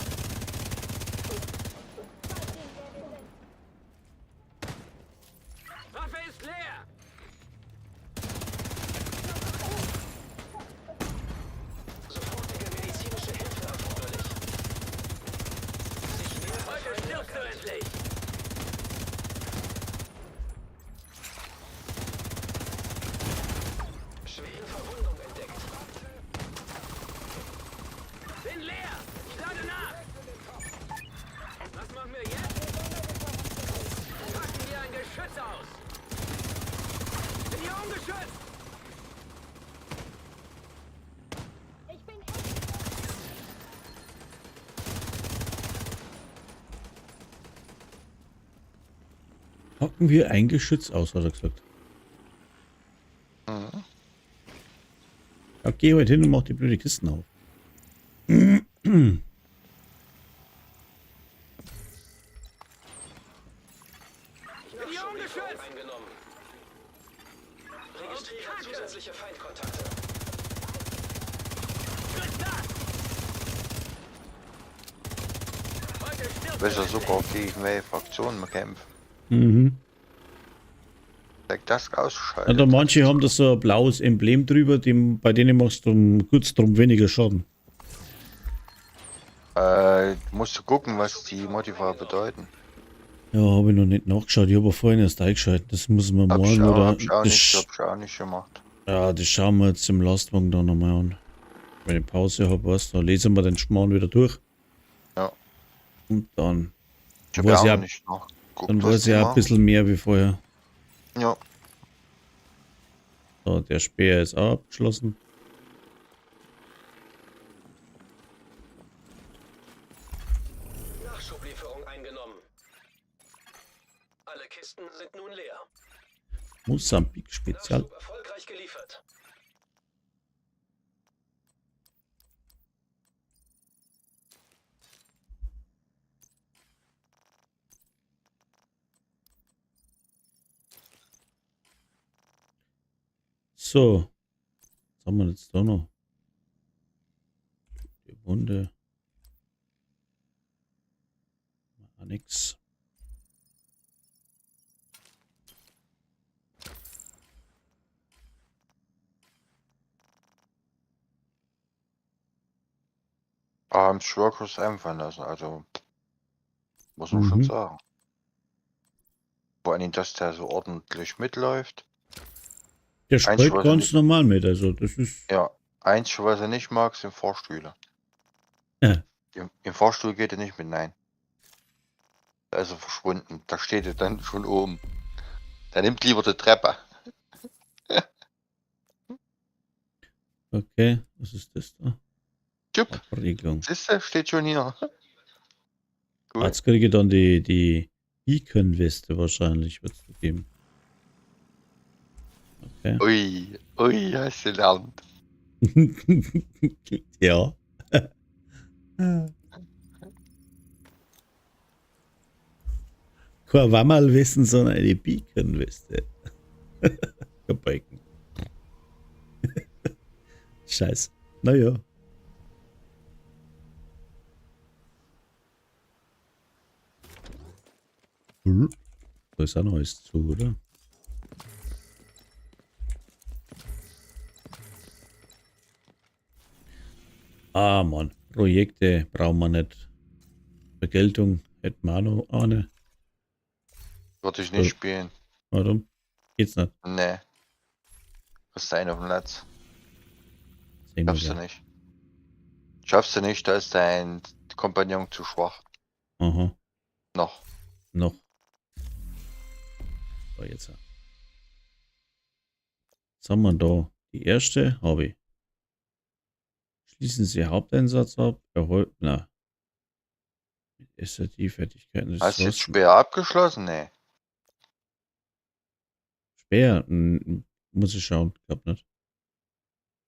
Waffe ist leer! Sofortige medizinische Hilfe erforderlich. Sich nähernde Heute Feinde stirbst du erkannt. endlich! Schwere Verwundung entdeckt. Bin leer! Ich lade nach! Was machen wir jetzt? Packen wir ein Geschütz aus! Bin hier ungeschützt! Packen wir ein Geschütz aus, hat er gesagt. Mhm. Ja, geh heute hin und mach die blöde Kisten auf. Bin hier ungeschützt! Eingenommen. Registriere zusätzliche Feindkontakte. Tritt nach! Heute stirbst Besser du sogar gegen welche Fraktionen wir kämpfen. Mhm. Das Ja, ausschalten. da manche haben da so ein blaues Emblem drüber, bei denen machst du kurz drum weniger Schaden. Musst du gucken, was die Modifier bedeuten. Ja, habe ich noch nicht nachgeschaut. Ich habe vorhin erst eingeschaltet. Das muss man morgen oder. Hab ich auch nicht gemacht. Ja, das schauen wir jetzt im Lastwagen da nochmal an. Wenn ich Pause habe, was, da lesen wir den Schmarrn wieder durch. Ja. Und dann Ich habe weiß ja ich auch auch, nicht nachgeguckt. dann was weiß die ich auch ein machen. bisschen mehr wie vorher. Ja. So, der Speer ist auch abgeschlossen. Nachschublieferung eingenommen. Alle Kisten sind nun leer. Mosambik Spezial. Nachschub erfolgreich geliefert. So. Was haben wir jetzt da noch? Die Wunde. Nix. haben Schwörkurs einfallen lassen, also muss man schon Mhm. sagen. Vor allem, dass der so ordentlich mitläuft. Der Einzige, spielt was er ganz nicht, normal mit, also das ist. ja, einzige, was er nicht mag, sind Fahrstühle. Ja. Im Fahrstuhl geht er nicht mit, nein. Da ist er verschwunden. Da steht er dann schon oben. Der nimmt lieber die Treppe. Okay, was ist das da? Tschüpp, Abregelung. siehste, steht schon hier. Gut. Jetzt kriege ich dann die Beacon-Weste wahrscheinlich, wird es geben. Okay. Ui, hast du gelernt. Ja. Kein Wammerl-Westen, sondern eine Beacon-Weste. Gebeugen. Scheiße. Naja. Da ist auch noch alles zu, oder? Ah, Mann. Projekte brauchen wir nicht. Vergeltung hätten wir auch noch eine. Würde ich nicht spielen. Warum? Geht's nicht? Nee. Hast du einen auf dem Latz. Sehen wir Schaffst du gleich. nicht. Schaffst du nicht, da ist dein Kompagnon zu schwach. Aha. Noch. Noch. So, jetzt. Was haben wir da? Die erste habe ich. Schließen Sie Haupteinsatz ab. Erholt. Na. Mit SRT-Fertigkeiten. Hast du jetzt Speer abgeschlossen? Nee. Speer. Muss ich schauen. Glaub nicht.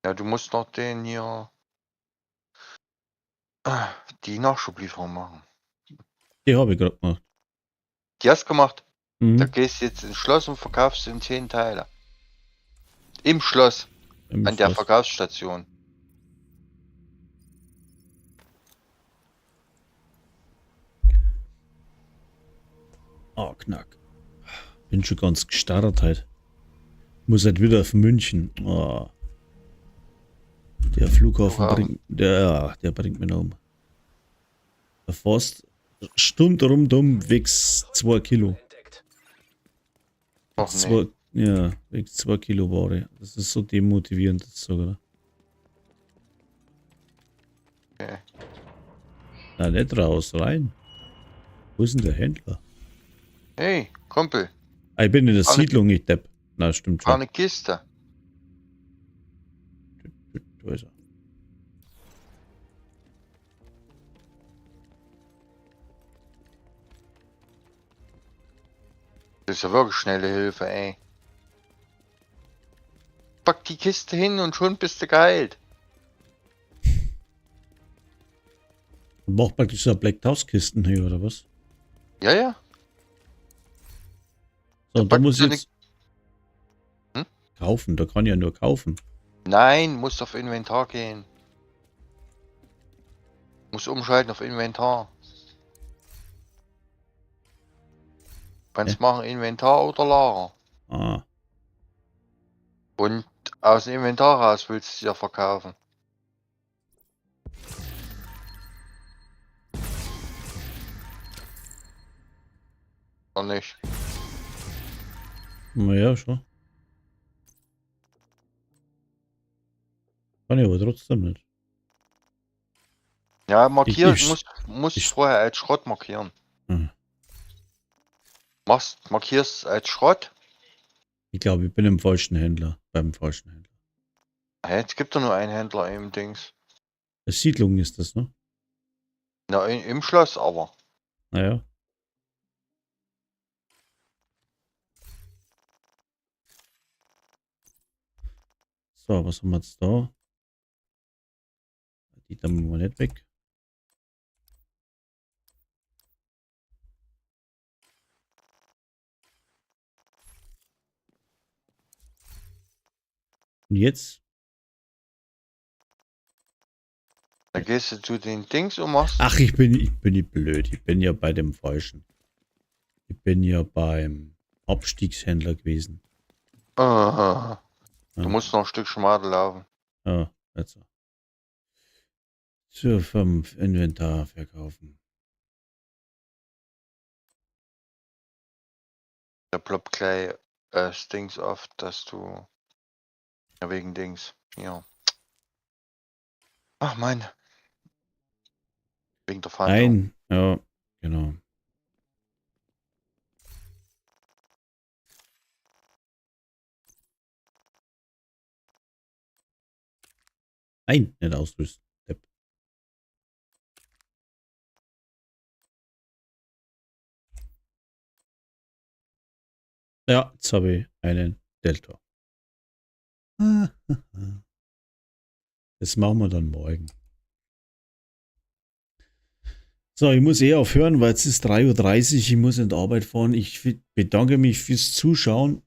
Ja, du musst noch den hier. Die Nachschublieferung machen. Die habe ich gerade gemacht. Die hast du gemacht. Da Mhm. gehst du jetzt ins Schloss und verkaufst in 10 Teile. Im Schloss. Im An der Schloss. Verkaufsstation. Ah, Knack. Bin schon ganz gestarrt halt. Muss halt wieder auf München. Oh. Der Flughafen Flughafen. der bringt mich noch um. Der fährst Stunde dumm wächst 2 Kilo. Entdeckt. Noch nee. Ja, wächst 2 Kilo Ware. Das ist so demotivierend, das sogar. Okay. Na, nicht raus, rein. Wo ist denn der Händler? Hey, Kumpel, Ah, ich bin in der Alle- Siedlung, ich Depp. Na, stimmt war schon. eine Kiste. Da ist er. Das ist ja wirklich schnelle Hilfe, ey. Pack die Kiste hin und schon bist du geheilt. Macht praktisch so Black House Kisten hier, oder was? Ja, ja. So, und da packt muss so ich ne- jetzt Hm? kaufen, da kann ich ja nur kaufen. Nein, musst auf Inventar gehen. Muss umschalten auf Inventar. Kannst machen Inventar oder Lager. Ah, Und aus dem Inventar raus willst du es ja verkaufen. Oder nicht? naja, schon. Kann ich aber trotzdem nicht. Ja, markieren, ich- musst ich- vorher als Schrott markieren. Hm. Markierst als Schrott. Ich glaube, ich bin im falschen Händler. Beim falschen Händler. Jetzt gibt doch nur einen Händler im Dings. Eine Siedlung ist das, ne? Na, im Schloss aber. Naja. So, was haben wir jetzt da? Die dann mal nicht weg. Und jetzt? Da gehst du zu den Dings und machst. Ach, ich bin nicht blöd. Ich bin ja bei dem falschen. Ich bin ja beim Abstiegshändler gewesen. Du Ja. musst noch ein Stück Schmade laufen. Ja, jetzt. vom Inventar verkaufen. Da ploppt gleich Dings auf, dass du. Ja, wegen Dings. Ja. Ach mein. Wegen der Verhandlung. Nein, ja, genau. Nein, nicht ausrüsten. Depp. Ja, jetzt habe ich einen Delta. Das machen wir dann morgen. So, ich muss aufhören, weil es ist 3:30 Uhr. Ich muss in die Arbeit fahren. Ich bedanke mich fürs Zuschauen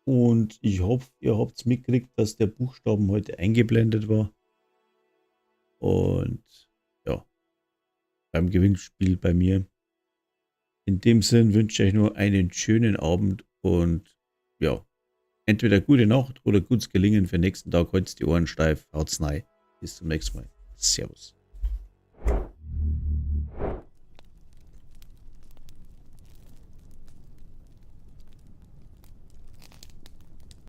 und ich hoffe, ihr habt es mitgekriegt, dass der Buchstaben heute eingeblendet war. Und ja, beim Gewinnspiel bei mir. In dem Sinn wünsche ich euch nur einen schönen Abend und ja, entweder gute Nacht oder gutes Gelingen für den nächsten Tag. Halt's die Ohren steif, haut's rein. Bis zum nächsten Mal. Servus.